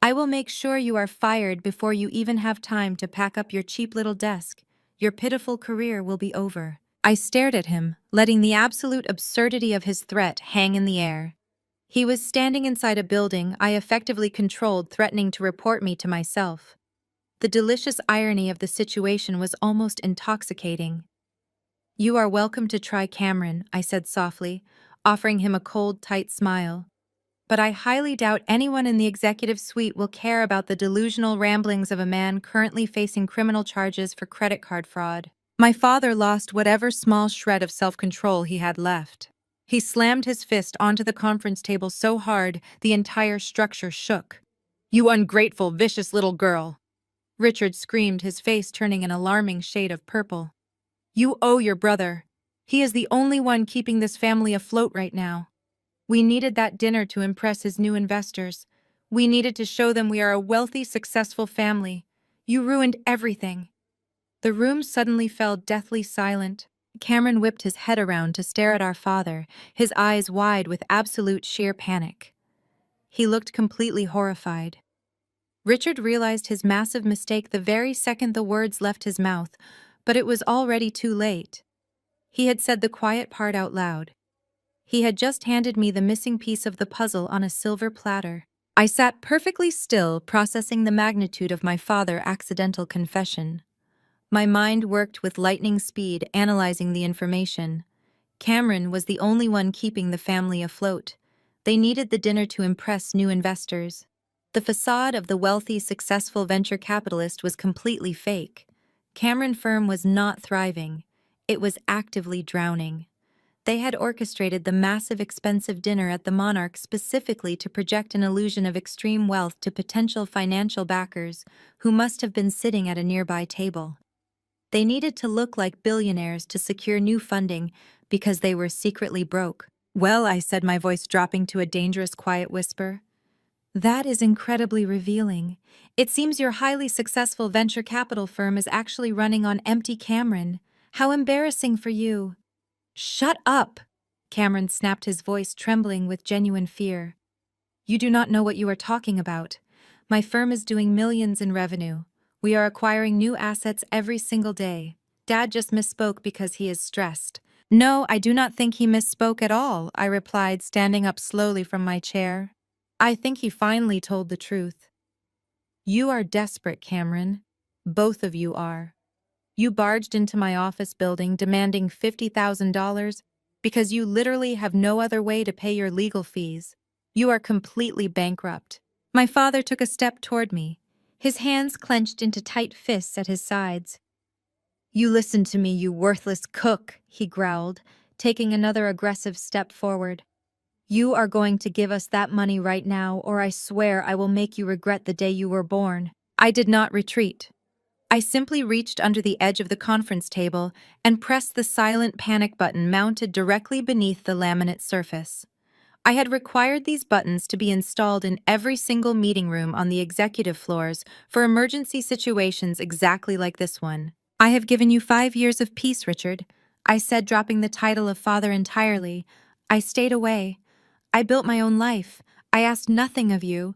I will make sure you are fired before you even have time to pack up your cheap little desk. Your pitiful career will be over. I stared at him, letting the absolute absurdity of his threat hang in the air. He was standing inside a building I effectively controlled, threatening to report me to myself. The delicious irony of the situation was almost intoxicating. You are welcome to try Cameron, I said softly, offering him a cold, tight smile. But I highly doubt anyone in the executive suite will care about the delusional ramblings of a man currently facing criminal charges for credit card fraud. My father lost whatever small shred of self-control he had left. He slammed his fist onto the conference table so hard the entire structure shook. You ungrateful, vicious little girl! Richard screamed, his face turning an alarming shade of purple. You owe your brother. He is the only one keeping this family afloat right now. We needed that dinner to impress his new investors. We needed to show them we are a wealthy, successful family. You ruined everything. The room suddenly fell deathly silent. Cameron whipped his head around to stare at our father, his eyes wide with absolute sheer panic. He looked completely horrified. Richard realized his massive mistake the very second the words left his mouth, but it was already too late. He had said the quiet part out loud. He had just handed me the missing piece of the puzzle on a silver platter. I sat perfectly still, processing the magnitude of my father's accidental confession. My mind worked with lightning speed, analyzing the information. Cameron was the only one keeping the family afloat. They needed the dinner to impress new investors. The facade of the wealthy, successful venture capitalist was completely fake. Cameron firm was not thriving. It was actively drowning. They had orchestrated the massive, expensive dinner at the Monarch specifically to project an illusion of extreme wealth to potential financial backers who must have been sitting at a nearby table. They needed to look like billionaires to secure new funding because they were secretly broke. Well, I said, my voice dropping to a dangerous quiet whisper. That is incredibly revealing. It seems your highly successful venture capital firm is actually running on empty. Cameron. How embarrassing for you. Shut up! Cameron snapped, his voice trembling with genuine fear. You do not know what you are talking about. My firm is doing millions in revenue. We are acquiring new assets every single day. Dad just misspoke because he is stressed. No, I do not think he misspoke at all, I replied, standing up slowly from my chair. I think he finally told the truth. You are desperate, Cameron. Both of you are. You barged into my office building demanding $50,000 because you literally have no other way to pay your legal fees. You are completely bankrupt. My father took a step toward me, his hands clenched into tight fists at his sides. You listen to me, you worthless cook, he growled, taking another aggressive step forward. You are going to give us that money right now, or I swear I will make you regret the day you were born. I did not retreat. I simply reached under the edge of the conference table and pressed the silent panic button mounted directly beneath the laminate surface. I had required these buttons to be installed in every single meeting room on the executive floors for emergency situations exactly like this one. I have given you 5 years of peace, Richard, I said, dropping the title of father entirely. I stayed away. I built my own life. I asked nothing of you.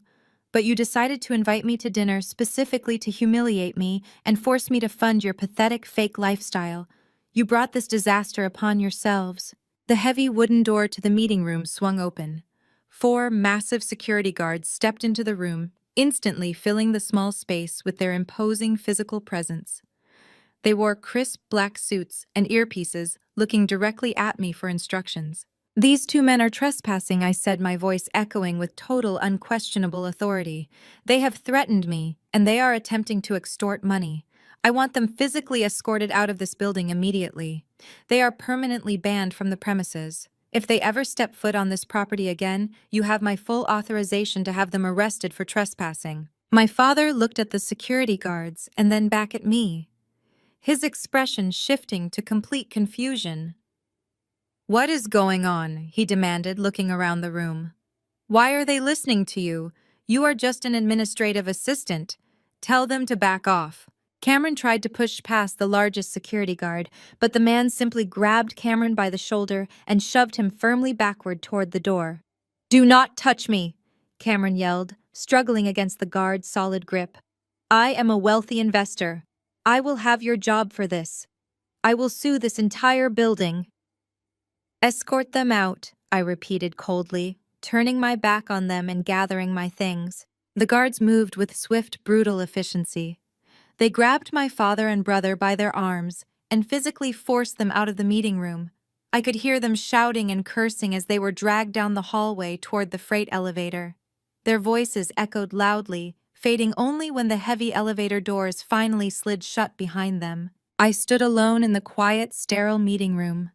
But you decided to invite me to dinner specifically to humiliate me and force me to fund your pathetic fake lifestyle. You brought this disaster upon yourselves. The heavy wooden door to the meeting room swung open. 4 massive security guards stepped into the room, instantly filling the small space with their imposing physical presence. They wore crisp black suits and earpieces, looking directly at me for instructions. "These 2 men are trespassing," I said, my voice echoing with total, unquestionable authority. "They have threatened me, and they are attempting to extort money. I want them physically escorted out of this building immediately. They are permanently banned from the premises. If they ever step foot on this property again, you have my full authorization to have them arrested for trespassing." My father looked at the security guards and then back at me, his expression shifting to complete confusion. "What is going on?" he demanded, looking around the room. "Why are they listening to you? You are just an administrative assistant. Tell them to back off." Cameron tried to push past the largest security guard, but the man simply grabbed Cameron by the shoulder and shoved him firmly backward toward the door. "Do not touch me!" Cameron yelled, struggling against the guard's solid grip. "I am a wealthy investor. I will have your job for this. I will sue this entire building." "Escort them out," I repeated coldly, turning my back on them and gathering my things. The guards moved with swift, brutal efficiency. They grabbed my father and brother by their arms and physically forced them out of the meeting room. I could hear them shouting and cursing as they were dragged down the hallway toward the freight elevator. Their voices echoed loudly, fading only when the heavy elevator doors finally slid shut behind them. I stood alone in the quiet, sterile meeting room.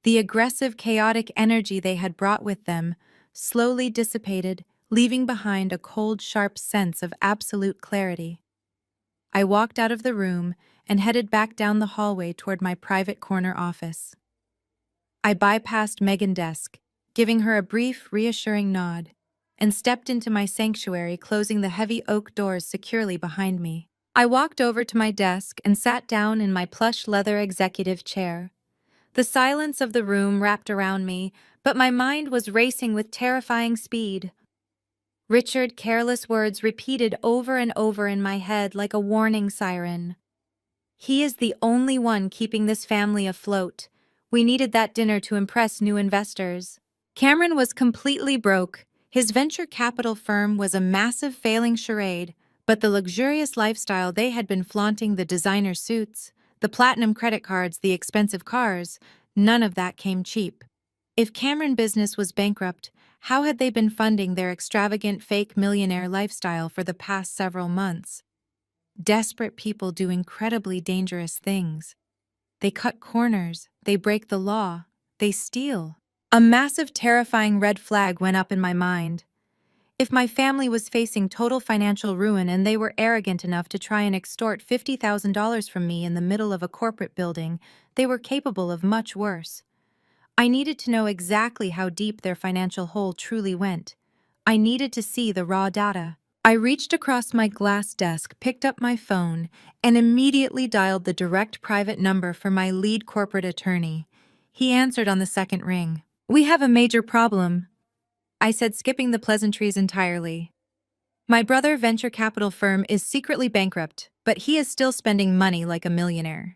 The aggressive, chaotic energy they had brought with them slowly dissipated, leaving behind a cold, sharp sense of absolute clarity. I walked out of the room and headed back down the hallway toward my private corner office. I bypassed Megan's desk, giving her a brief, reassuring nod, and stepped into my sanctuary, closing the heavy oak doors securely behind me. I walked over to my desk and sat down in my plush leather executive chair. The silence of the room wrapped around me, but my mind was racing with terrifying speed. Richard's careless words repeated over and over in my head like a warning siren. "He is the only one keeping this family afloat. We needed that dinner to impress new investors." Cameron was completely broke. His venture capital firm was a massive failing charade, but the luxurious lifestyle they had been flaunting, the designer suits, the platinum credit cards, the expensive cars, none of that came cheap. If Cameron business was bankrupt, how had they been funding their extravagant fake millionaire lifestyle for the past several months? Desperate people do incredibly dangerous things. They cut corners, they break the law, they steal. A massive, terrifying red flag went up in my mind. If my family was facing total financial ruin and they were arrogant enough to try and extort $50,000 from me in the middle of a corporate building, they were capable of much worse. I needed to know exactly how deep their financial hole truly went. I needed to see the raw data. I reached across my glass desk, picked up my phone, and immediately dialed the direct private number for my lead corporate attorney. He answered on the second ring. "We have a major problem," I said, skipping the pleasantries entirely. "My brother venture capital firm is secretly bankrupt, but he is still spending money like a millionaire.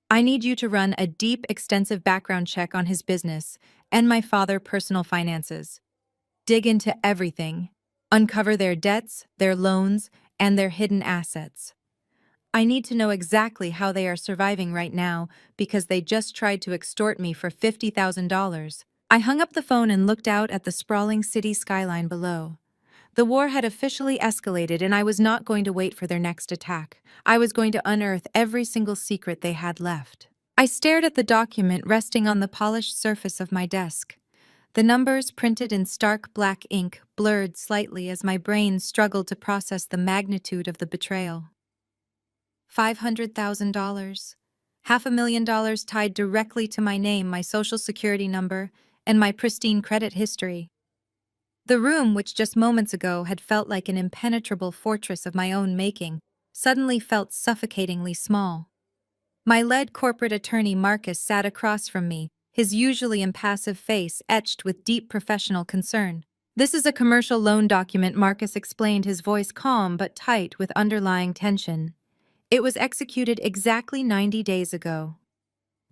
I need you to run a deep, extensive background check on his business and my father's personal finances. Dig into everything. Uncover their debts, their loans, and their hidden assets. I need to know exactly how they are surviving right now because they just tried to extort me for $50,000. I hung up the phone and looked out at the sprawling city skyline below. The war had officially escalated, and I was not going to wait for their next attack. I was going to unearth every single secret they had left. I stared at the document resting on the polished surface of my desk. The numbers, printed in stark black ink, blurred slightly as my brain struggled to process the magnitude of the betrayal. $500,000. $500,000 tied directly to my name, my social security number, and my pristine credit history. The room, which just moments ago had felt like an impenetrable fortress of my own making, suddenly felt suffocatingly small. My lead corporate attorney Marcus sat across from me, his usually impassive face etched with deep professional concern. "This is a commercial loan document," Marcus explained, his voice calm but tight with underlying tension. "It was executed exactly 90 days ago."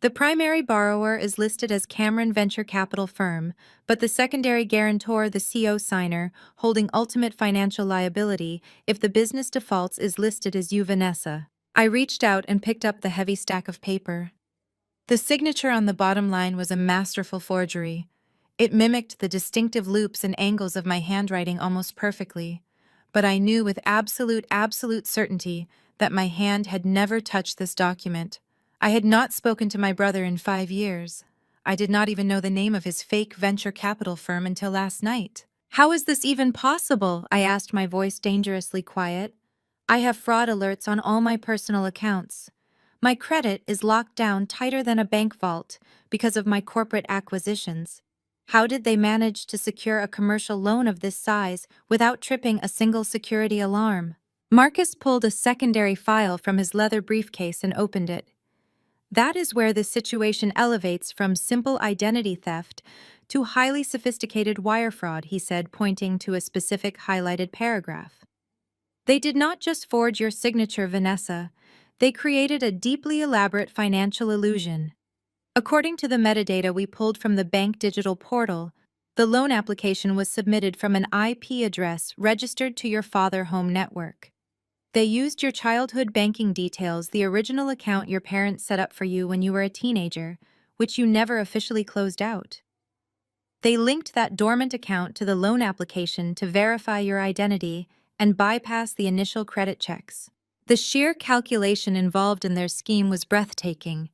The primary borrower is listed as Cameron Venture Capital Firm, but the secondary guarantor, the CO signer, holding ultimate financial liability if the business defaults, is listed as you, Vanessa. I reached out and picked up the heavy stack of paper. The signature on the bottom line was a masterful forgery. It mimicked the distinctive loops and angles of my handwriting almost perfectly, but I knew with absolute certainty that my hand had never touched this document. I had not spoken to my brother in 5 years. I did not even know the name of his fake venture capital firm until last night. How is this even possible? I asked, my voice dangerously quiet. I have fraud alerts on all my personal accounts. My credit is locked down tighter than a bank vault because of my corporate acquisitions. How did they manage to secure a commercial loan of this size without tripping a single security alarm? Marcus pulled a secondary file from his leather briefcase and opened it. That is where this situation elevates from simple identity theft to highly sophisticated wire fraud, he said, pointing to a specific highlighted paragraph. They did not just forge your signature, Vanessa. They created a deeply elaborate financial illusion. According to the metadata we pulled from the bank digital portal, the loan application was submitted from an IP address registered to your father home network. They used your childhood banking details, the original account your parents set up for you when you were a teenager, which you never officially closed out. They linked that dormant account to the loan application to verify your identity and bypass the initial credit checks. The sheer calculation involved in their scheme was breathtaking.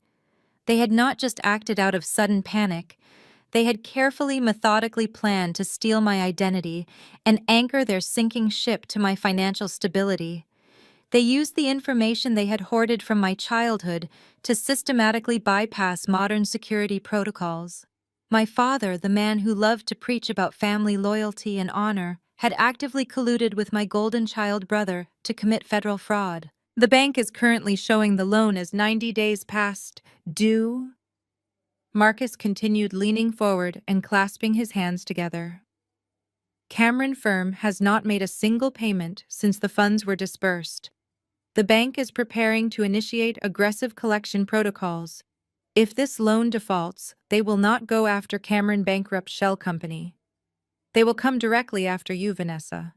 They had not just acted out of sudden panic. They had carefully, methodically planned to steal my identity and anchor their sinking ship to my financial stability. They used the information they had hoarded from my childhood to systematically bypass modern security protocols. My father, the man who loved to preach about family loyalty and honor, had actively colluded with my golden child brother to commit federal fraud. The bank is currently showing the loan as 90 days past due. Marcus continued, leaning forward and clasping his hands together. Cameron Firm has not made a single payment since the funds were disbursed. The bank is preparing to initiate aggressive collection protocols. If this loan defaults, they will not go after Cameron Bankrupt Shell Company. They will come directly after you, Vanessa.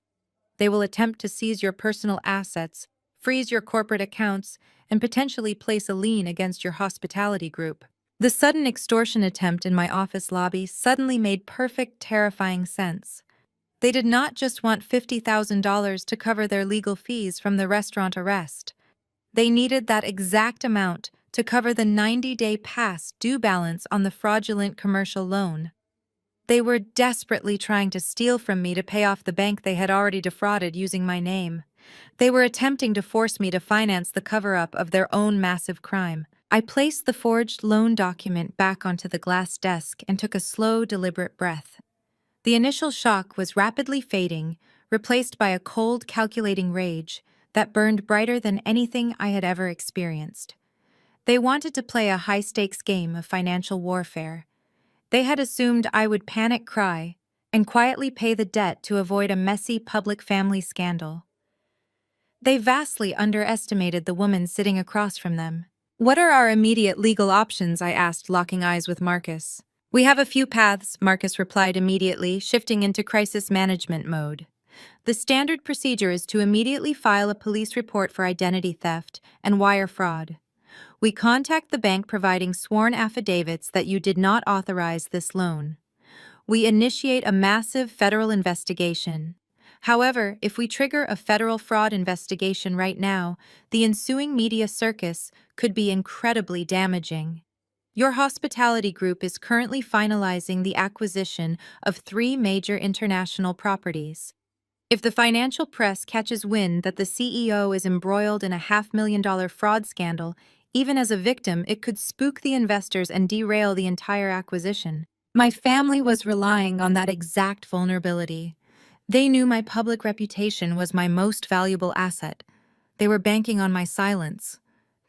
They will attempt to seize your personal assets, freeze your corporate accounts, and potentially place a lien against your hospitality group. The sudden extortion attempt in my office lobby suddenly made perfect, terrifying sense. They did not just want $50,000 to cover their legal fees from the restaurant arrest. They needed that exact amount to cover the 90-day past due balance on the fraudulent commercial loan. They were desperately trying to steal from me to pay off the bank they had already defrauded using my name. They were attempting to force me to finance the cover-up of their own massive crime. I placed the forged loan document back onto the glass desk and took a slow, deliberate breath. The initial shock was rapidly fading, replaced by a cold, calculating rage that burned brighter than anything I had ever experienced. They wanted to play a high-stakes game of financial warfare. They had assumed I would panic cry and quietly pay the debt to avoid a messy public family scandal. They vastly underestimated the woman sitting across from them. "What are our immediate legal options?" I asked, locking eyes with Marcus. "We have a few paths," Marcus replied immediately, shifting into crisis management mode. "The standard procedure is to immediately file a police report for identity theft and wire fraud. We contact the bank providing sworn affidavits that you did not authorize this loan. We initiate a massive federal investigation. However, if we trigger a federal fraud investigation right now, the ensuing media circus could be incredibly damaging. Your hospitality group is currently finalizing the acquisition of 3 major international properties. If the financial press catches wind that the CEO is embroiled in a $500,000 fraud scandal, even as a victim, it could spook the investors and derail the entire acquisition." My family was relying on that exact vulnerability. They knew my public reputation was my most valuable asset. They were banking on my silence.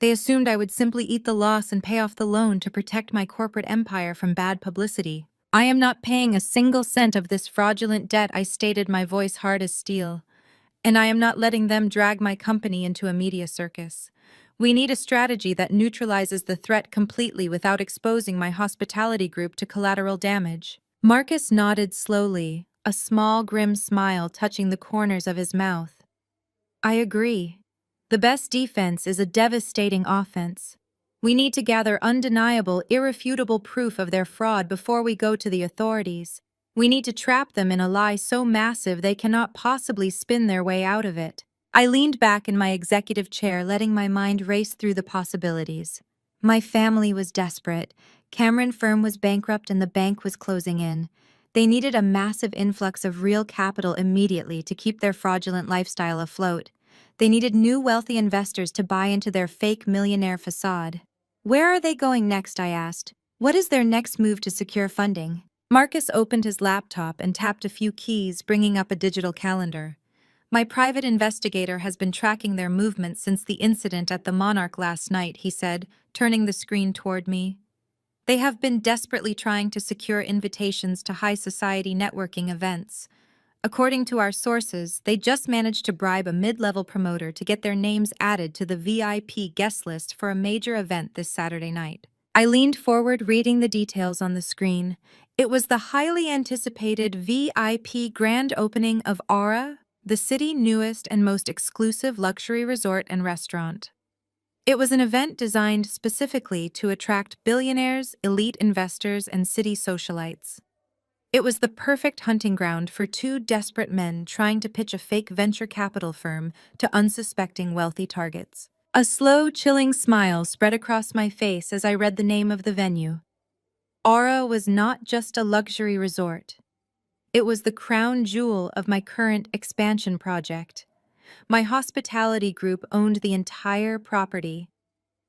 They assumed I would simply eat the loss and pay off the loan to protect my corporate empire from bad publicity. "I am not paying a single cent of this fraudulent debt," I stated, my voice hard as steel. "And I am not letting them drag my company into a media circus. We need a strategy that neutralizes the threat completely without exposing my hospitality group to collateral damage. Marcus nodded slowly, a small grim smile touching the corners of his mouth. I agree. The best defense is a devastating offense. We need to gather undeniable, irrefutable proof of their fraud before we go to the authorities. We need to trap them in a lie so massive they cannot possibly spin their way out of it. I leaned back in my executive chair, letting my mind race through the possibilities. My family was desperate. Cameron Firm was bankrupt and the bank was closing in. They needed a massive influx of real capital immediately to keep their fraudulent lifestyle afloat. They needed new wealthy investors to buy into their fake millionaire facade. Where are they going next, I asked. What is their next move to secure funding? Marcus opened his laptop and tapped a few keys, bringing up a digital calendar. My private investigator has been tracking their movements since the incident at the Monarch last night, he said, turning the screen toward me. They have been desperately trying to secure invitations to high society networking events. According to our sources, they just managed to bribe a mid-level promoter to get their names added to the VIP guest list for a major event this Saturday night. I leaned forward, reading the details on the screen. It was the highly anticipated VIP grand opening of Aura, the city's newest and most exclusive luxury resort and restaurant. It was an event designed specifically to attract billionaires, elite investors, and city socialites. It was the perfect hunting ground for two desperate men trying to pitch a fake venture capital firm to unsuspecting wealthy targets. A slow, chilling smile spread across my face as I read the name of the venue. Aura was not just a luxury resort. It was the crown jewel of my current expansion project. My hospitality group owned the entire property.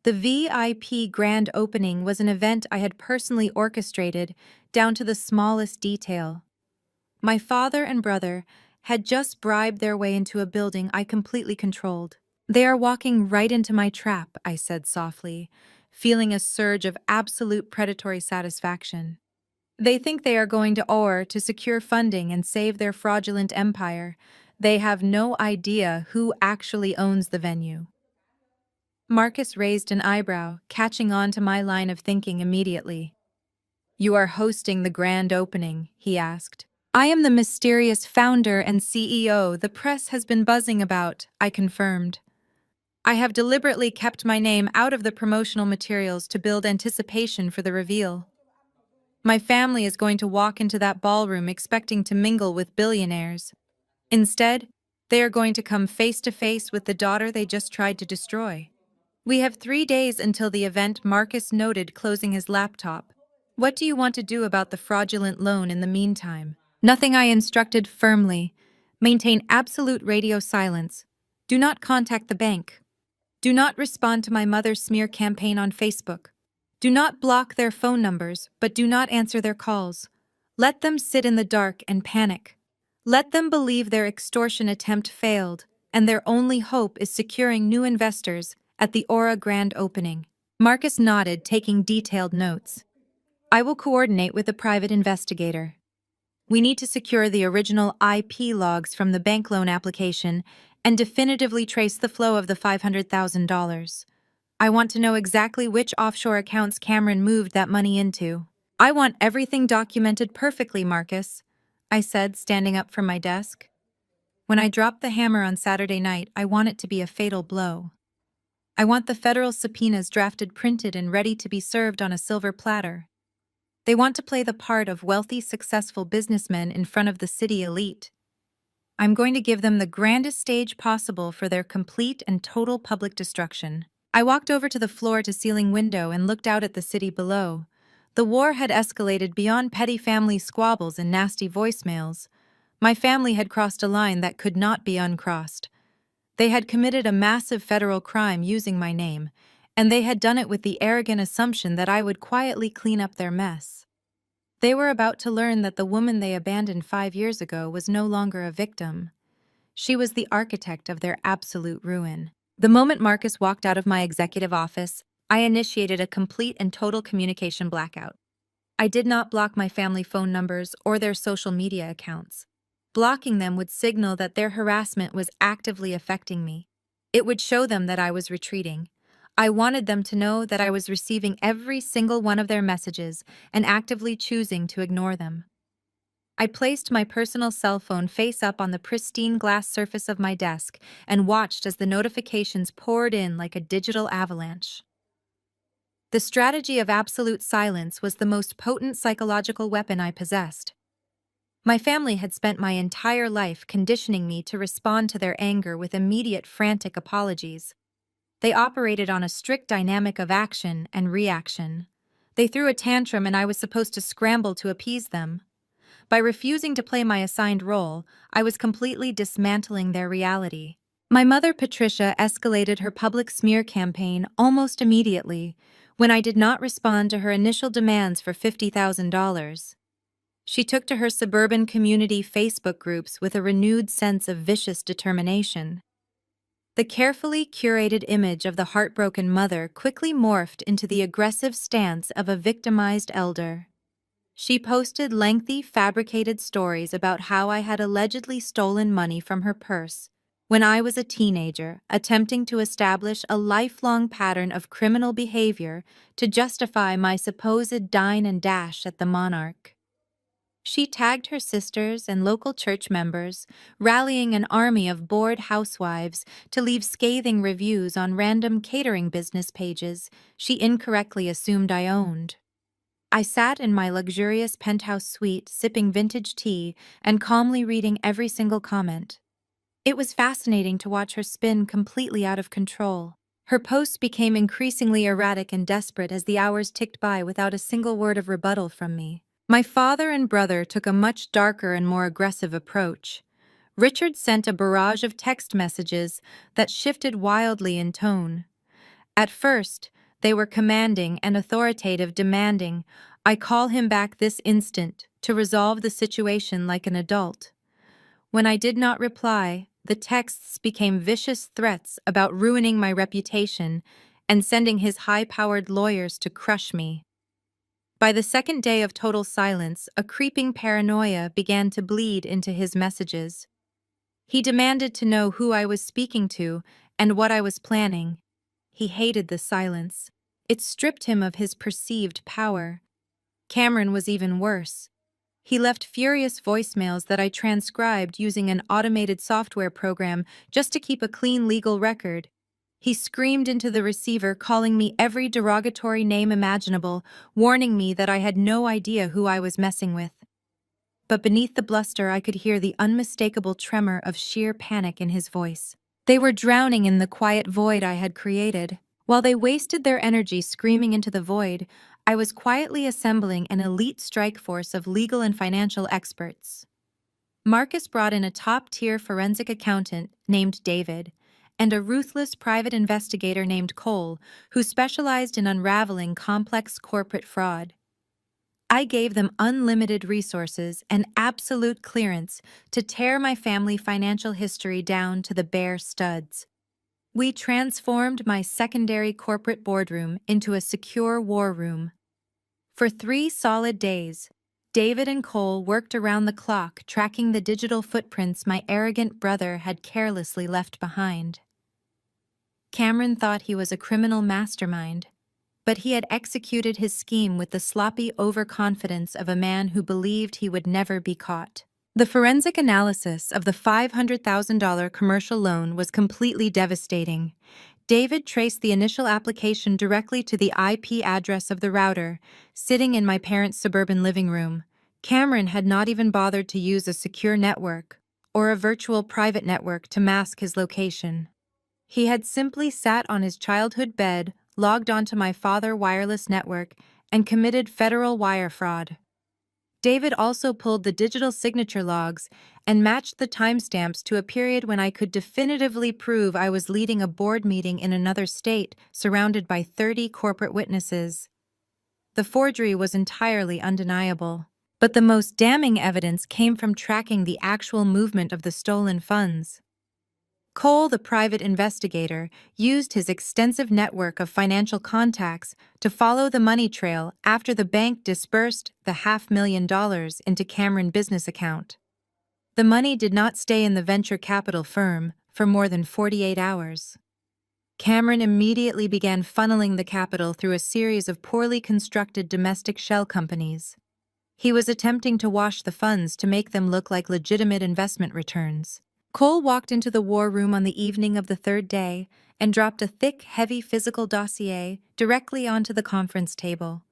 The VIP grand opening was an event I had personally orchestrated down to the smallest detail. My father and brother had just bribed their way into a building I completely controlled. They are walking right into my trap, I said softly, feeling a surge of absolute predatory satisfaction. They think they are going to Ur to secure funding and save their fraudulent empire. They have no idea who actually owns the venue. Marcus raised an eyebrow, catching on to my line of thinking immediately. You are hosting the grand opening, he asked. I am the mysterious founder and CEO the press has been buzzing about, I confirmed. I have deliberately kept my name out of the promotional materials to build anticipation for the reveal. My family is going to walk into that ballroom expecting to mingle with billionaires. Instead, they are going to come face to face with the daughter they just tried to destroy. We have 3 days until the event, Marcus noted, closing his laptop. What do you want to do about the fraudulent loan in the meantime? Nothing, I instructed firmly. Maintain absolute radio silence. Do not contact the bank. Do not respond to my mother's smear campaign on Facebook. Do not block their phone numbers, but do not answer their calls. Let them sit in the dark and panic. Let them believe their extortion attempt failed, and their only hope is securing new investors at the Aura grand opening. Marcus nodded, taking detailed notes. I will coordinate with a private investigator. We need to secure the original IP logs from the bank loan application and definitively trace the flow of the $500,000. I want to know exactly which offshore accounts Cameron moved that money into. I want everything documented perfectly, Marcus, I said, standing up from my desk. When I drop the hammer on Saturday night, I want it to be a fatal blow. I want the federal subpoenas drafted, printed, and ready to be served on a silver platter. They want to play the part of wealthy, successful businessmen in front of the city elite. I'm going to give them the grandest stage possible for their complete and total public destruction. I walked over to the floor-to-ceiling window and looked out at the city below. The war had escalated beyond petty family squabbles and nasty voicemails. My family had crossed a line that could not be uncrossed. They had committed a massive federal crime using my name, and they had done it with the arrogant assumption that I would quietly clean up their mess. They were about to learn that the woman they abandoned 5 years ago was no longer a victim. She was the architect of their absolute ruin. The moment Marcus walked out of my executive office, I initiated a complete and total communication blackout. I did not block my family phone numbers or their social media accounts. Blocking them would signal that their harassment was actively affecting me. It would show them that I was retreating. I wanted them to know that I was receiving every single one of their messages and actively choosing to ignore them. I placed my personal cell phone face up on the pristine glass surface of my desk and watched as the notifications poured in like a digital avalanche. The strategy of absolute silence was the most potent psychological weapon I possessed. My family had spent my entire life conditioning me to respond to their anger with immediate frantic apologies. They operated on a strict dynamic of action and reaction. They threw a tantrum and I was supposed to scramble to appease them. By refusing to play my assigned role, I was completely dismantling their reality. My mother, Patricia, escalated her public smear campaign almost immediately when I did not respond to her initial demands for $50,000. She took to her suburban community Facebook groups with a renewed sense of vicious determination. The carefully curated image of the heartbroken mother quickly morphed into the aggressive stance of a victimized elder. She posted lengthy, fabricated stories about how I had allegedly stolen money from her purse when I was a teenager, attempting to establish a lifelong pattern of criminal behavior to justify my supposed dine and dash at the monarch. She tagged her sisters and local church members, rallying an army of bored housewives to leave scathing reviews on random catering business pages she incorrectly assumed I owned. I sat in my luxurious penthouse suite sipping vintage tea and calmly reading every single comment. It was fascinating to watch her spin completely out of control. Her posts became increasingly erratic and desperate as the hours ticked by without a single word of rebuttal from me. My father and brother took a much darker and more aggressive approach. Richard sent a barrage of text messages that shifted wildly in tone. At first, they were commanding and authoritative, demanding, "I call him back this instant to resolve the situation like an adult." When I did not reply, the texts became vicious threats about ruining my reputation and sending his high-powered lawyers to crush me. By the second day of total silence, a creeping paranoia began to bleed into his messages. He demanded to know who I was speaking to and what I was planning. He hated the silence. It stripped him of his perceived power. Cameron was even worse. He left furious voicemails that I transcribed using an automated software program just to keep a clean legal record. He screamed into the receiver, calling me every derogatory name imaginable, warning me that I had no idea who I was messing with. But beneath the bluster, I could hear the unmistakable tremor of sheer panic in his voice. They were drowning in the quiet void I had created. While they wasted their energy screaming into the void, I was quietly assembling an elite strike force of legal and financial experts. Marcus brought in a top-tier forensic accountant named David, and a ruthless private investigator named Cole, who specialized in unraveling complex corporate fraud. I gave them unlimited resources and absolute clearance to tear my family financial history down to the bare studs. We transformed my secondary corporate boardroom into a secure war room. For 3 solid days, David and Cole worked around the clock tracking the digital footprints my arrogant brother had carelessly left behind. Cameron thought he was a criminal mastermind, but he had executed his scheme with the sloppy overconfidence of a man who believed he would never be caught. The forensic analysis of the $500,000 commercial loan was completely devastating. David traced the initial application directly to the IP address of the router, sitting in my parents' suburban living room. Cameron had not even bothered to use a secure network or a virtual private network to mask his location. He had simply sat on his childhood bed, logged onto my father's wireless network, and committed federal wire fraud. David also pulled the digital signature logs and matched the timestamps to a period when I could definitively prove I was leading a board meeting in another state, surrounded by 30 corporate witnesses. The forgery was entirely undeniable, but the most damning evidence came from tracking the actual movement of the stolen funds. Cole, the private investigator, used his extensive network of financial contacts to follow the money trail after the bank disbursed the $500,000 into Cameron's business account. The money did not stay in the venture capital firm for more than 48 hours. Cameron immediately began funneling the capital through a series of poorly constructed domestic shell companies. He was attempting to wash the funds to make them look like legitimate investment returns. Cole walked into the war room on the evening of the third day and dropped a thick, heavy physical dossier directly onto the conference table.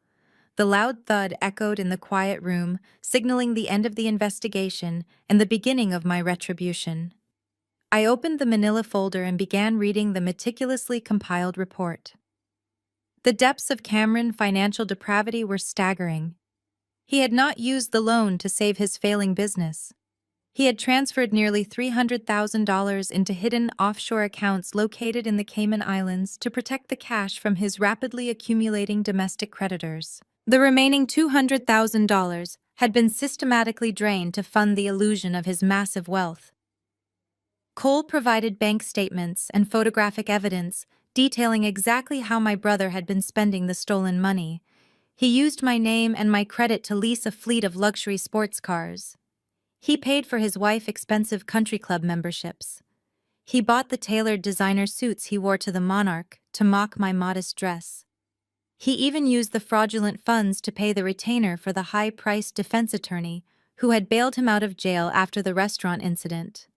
The loud thud echoed in the quiet room, signaling the end of the investigation and the beginning of my retribution. I opened the manila folder and began reading the meticulously compiled report. The depths of Cameron's financial depravity were staggering. He had not used the loan to save his failing business. He had transferred nearly $300,000 into hidden offshore accounts located in the Cayman Islands to protect the cash from his rapidly accumulating domestic creditors. The remaining $200,000 had been systematically drained to fund the illusion of his massive wealth. Cole provided bank statements and photographic evidence detailing exactly how my brother had been spending the stolen money. He used my name and my credit to lease a fleet of luxury sports cars. He paid for his wife's expensive country club memberships. He bought the tailored designer suits he wore to the Monarch to mock my modest dress. He even used the fraudulent funds to pay the retainer for the high-priced defense attorney who had bailed him out of jail after the restaurant incident.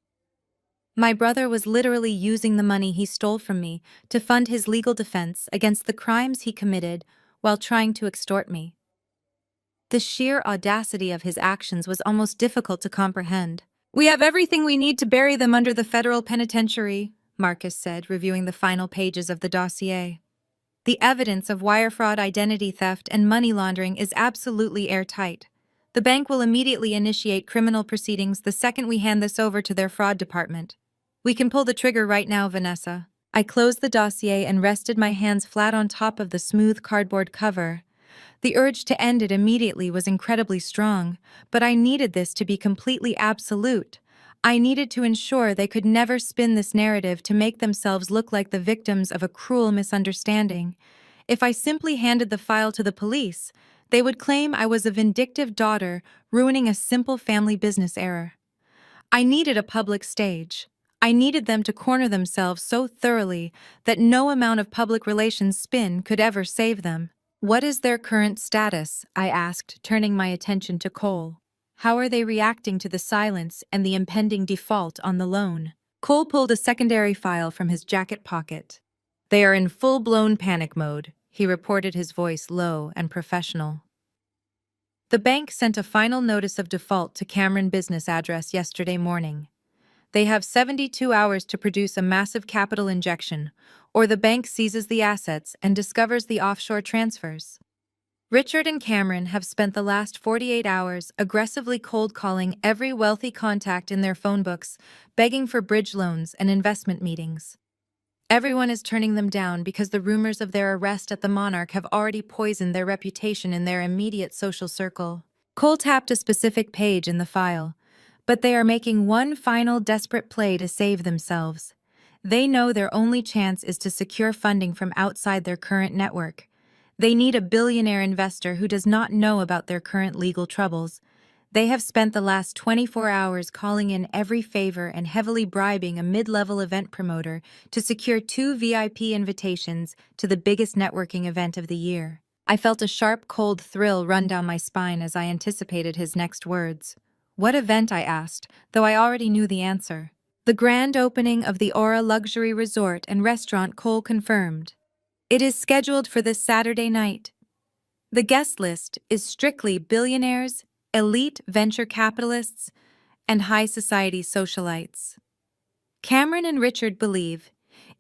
My brother was literally using the money he stole from me to fund his legal defense against the crimes he committed while trying to extort me. The sheer audacity of his actions was almost difficult to comprehend. "We have everything we need to bury them under the federal penitentiary," Marcus said, reviewing the final pages of the dossier. "The evidence of wire fraud, identity theft, and money laundering is absolutely airtight. The bank will immediately initiate criminal proceedings the second we hand this over to their fraud department. We can pull the trigger right now, Vanessa." I closed the dossier and rested my hands flat on top of the smooth cardboard cover. The urge to end it immediately was incredibly strong, but I needed this to be completely absolute. I needed to ensure they could never spin this narrative to make themselves look like the victims of a cruel misunderstanding. If I simply handed the file to the police, they would claim I was a vindictive daughter ruining a simple family business error. I needed a public stage. I needed them to corner themselves so thoroughly that no amount of public relations spin could ever save them. "What is their current status?" I asked, turning my attention to Cole. "How are they reacting to the silence and the impending default on the loan?" Cole pulled a secondary file from his jacket pocket. "They are in full-blown panic mode," he reported, his voice low and professional. "The bank sent a final notice of default to Cameron business address yesterday morning. They have 72 hours to produce a massive capital injection, or the bank seizes the assets and discovers the offshore transfers. Richard and Cameron have spent the last 48 hours aggressively cold-calling every wealthy contact in their phone books, begging for bridge loans and investment meetings. Everyone is turning them down because the rumors of their arrest at the Monarch have already poisoned their reputation in their immediate social circle." Cole tapped a specific page in the file. "But they are making one final desperate play to save themselves. They know their only chance is to secure funding from outside their current network. They need a billionaire investor who does not know about their current legal troubles. They have spent the last 24 hours calling in every favor and heavily bribing a mid-level event promoter to secure 2 VIP invitations to the biggest networking event of the year." I felt a sharp, cold thrill run down my spine as I anticipated his next words. "What event?" I asked, though I already knew the answer. "The grand opening of the Aura Luxury Resort and Restaurant," Cole confirmed. "It is scheduled for this Saturday night. The guest list is strictly billionaires, elite venture capitalists, and high society socialites. Cameron and Richard believe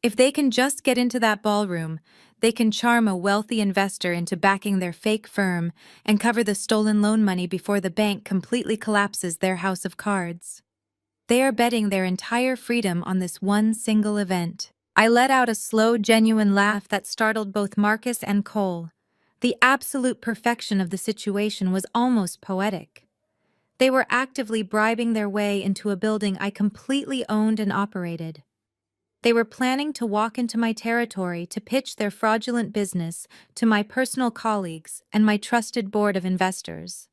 if they can just get into that ballroom, they can charm a wealthy investor into backing their fake firm and cover the stolen loan money before the bank completely collapses their house of cards. They are betting their entire freedom on this one single event." I let out a slow, genuine laugh that startled both Marcus and Cole. The absolute perfection of the situation was almost poetic. They were actively bribing their way into a building I completely owned and operated. They were planning to walk into my territory to pitch their fraudulent business to my personal colleagues and my trusted board of investors.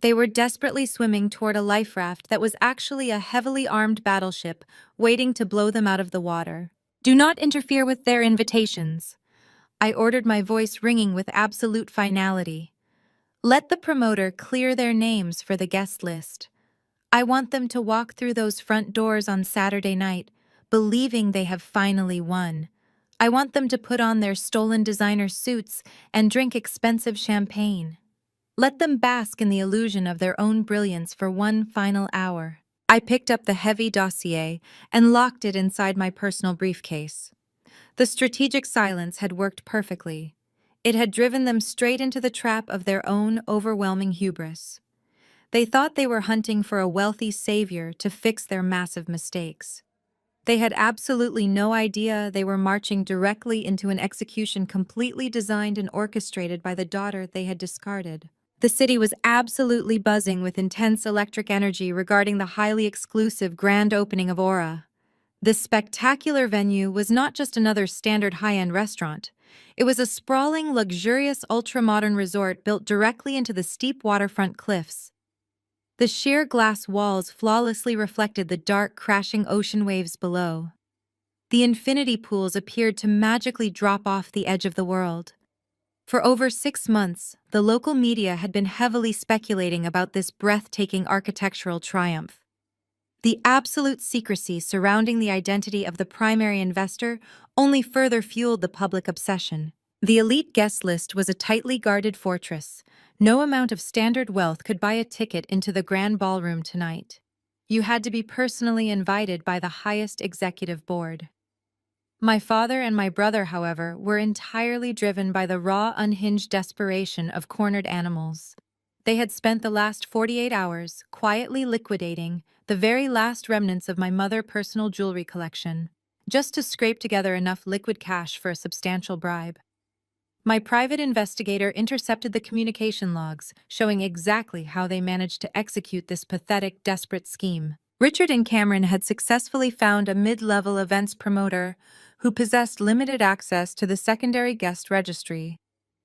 They were desperately swimming toward a life raft that was actually a heavily armed battleship waiting to blow them out of the water. Do not interfere with their invitations. I ordered, my voice ringing with absolute finality. Let the promoter clear their names for the guest list. I want them to walk through those front doors on Saturday night, believing they have finally won. I want them to put on their stolen designer suits and drink expensive champagne. Let them bask in the illusion of their own brilliance for one final hour. I picked up the heavy dossier and locked it inside my personal briefcase. The strategic silence had worked perfectly. It had driven them straight into the trap of their own overwhelming hubris. They thought they were hunting for a wealthy savior to fix their massive mistakes. They had absolutely no idea they were marching directly into an execution completely designed and orchestrated by the daughter they had discarded. The city was absolutely buzzing with intense electric energy regarding the highly exclusive grand opening of Aura. This spectacular venue was not just another standard high-end restaurant. It was a sprawling, luxurious, ultra-modern resort built directly into the steep waterfront cliffs. The sheer glass walls flawlessly reflected the dark, crashing ocean waves below. The infinity pools appeared to magically drop off the edge of the world. For over 6 months, the local media had been heavily speculating about this breathtaking architectural triumph. The absolute secrecy surrounding the identity of the primary investor only further fueled the public obsession. The elite guest list was a tightly guarded fortress. No amount of standard wealth could buy a ticket into the grand ballroom tonight. You had to be personally invited by the highest executive board. My father and my brother, however, were entirely driven by the raw, unhinged desperation of cornered animals. They had spent the last 48 hours quietly liquidating the very last remnants of my mother's personal jewelry collection, just to scrape together enough liquid cash for a substantial bribe. My private investigator intercepted the communication logs, showing exactly how they managed to execute this pathetic, desperate scheme. Richard and Cameron had successfully found a mid-level events promoter who possessed limited access to the secondary guest registry.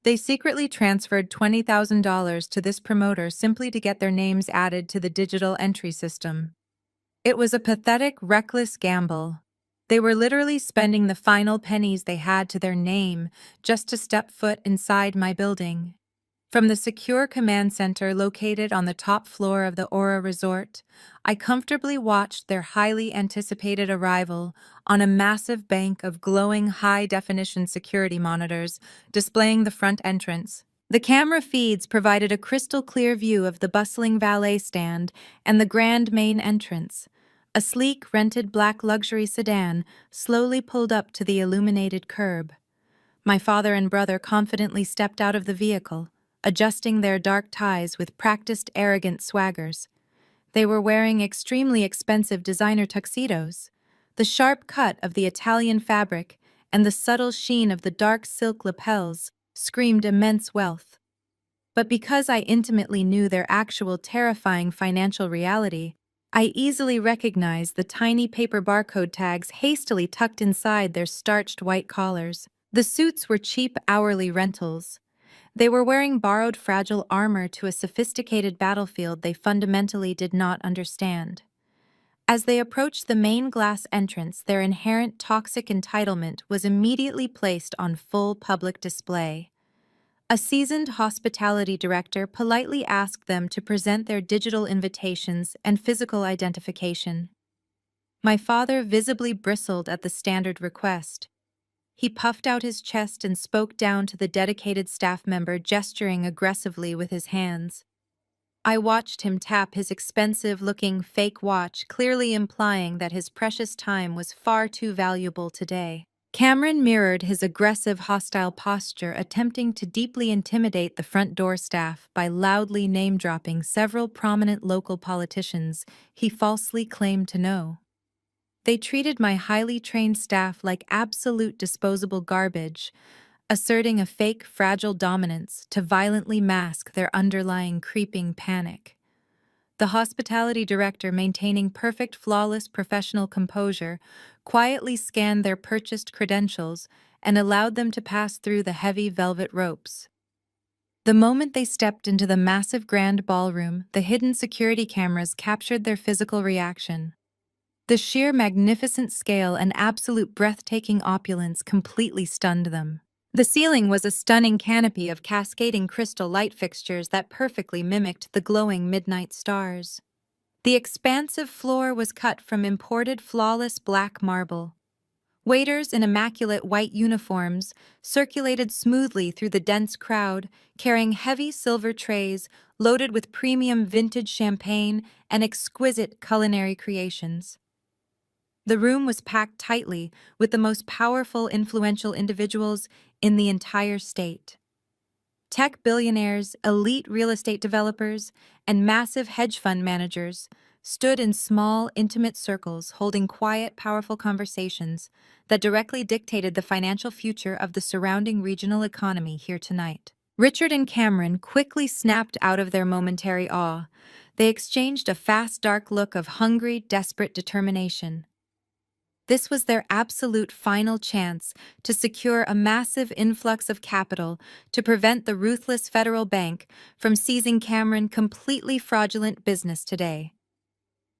They secretly transferred $20,000 to this promoter simply to get their names added to the digital entry system. It was a pathetic, reckless gamble. They were literally spending the final pennies they had to their name just to step foot inside my building. From the secure command center located on the top floor of the Aura Resort, I comfortably watched their highly anticipated arrival on a massive bank of glowing high-definition security monitors displaying the front entrance. The camera feeds provided a crystal-clear view of the bustling valet stand and the grand main entrance. A sleek, rented black luxury sedan slowly pulled up to the illuminated curb. My father and brother confidently stepped out of the vehicle, adjusting their dark ties with practiced, arrogant swaggers. They were wearing extremely expensive designer tuxedos. The sharp cut of the Italian fabric and the subtle sheen of the dark silk lapels screamed immense wealth. But because I intimately knew their actual terrifying financial reality, I easily recognized the tiny paper barcode tags hastily tucked inside their starched white collars. The suits were cheap hourly rentals. They were wearing borrowed fragile armor to a sophisticated battlefield they fundamentally did not understand. As they approached the main glass entrance, their inherent toxic entitlement was immediately placed on full public display. A seasoned hospitality director politely asked them to present their digital invitations and physical identification. My father visibly bristled at the standard request. He puffed out his chest and spoke down to the dedicated staff member, gesturing aggressively with his hands. I watched him tap his expensive-looking fake watch, clearly implying that his precious time was far too valuable today. Cameron mirrored his aggressive, hostile posture, attempting to deeply intimidate the front door staff by loudly name-dropping several prominent local politicians he falsely claimed to know. They treated my highly trained staff like absolute disposable garbage, asserting a fake, fragile dominance to violently mask their underlying creeping panic. The hospitality director, maintaining perfect, flawless professional composure, quietly scanned their purchased credentials and allowed them to pass through the heavy velvet ropes. The moment they stepped into the massive grand ballroom, the hidden security cameras captured their physical reaction. The sheer magnificent scale and absolute breathtaking opulence completely stunned them. The ceiling was a stunning canopy of cascading crystal light fixtures that perfectly mimicked the glowing midnight stars. The expansive floor was cut from imported flawless black marble. Waiters in immaculate white uniforms circulated smoothly through the dense crowd, carrying heavy silver trays loaded with premium vintage champagne and exquisite culinary creations. The room was packed tightly with the most powerful, influential individuals in the entire state. Tech billionaires, elite real estate developers, and massive hedge fund managers stood in small, intimate circles holding quiet, powerful conversations that directly dictated the financial future of the surrounding regional economy here tonight. Richard and Cameron quickly snapped out of their momentary awe. They exchanged a fast, dark look of hungry, desperate determination. This was their absolute final chance to secure a massive influx of capital to prevent the ruthless federal bank from seizing Cameron's completely fraudulent business today.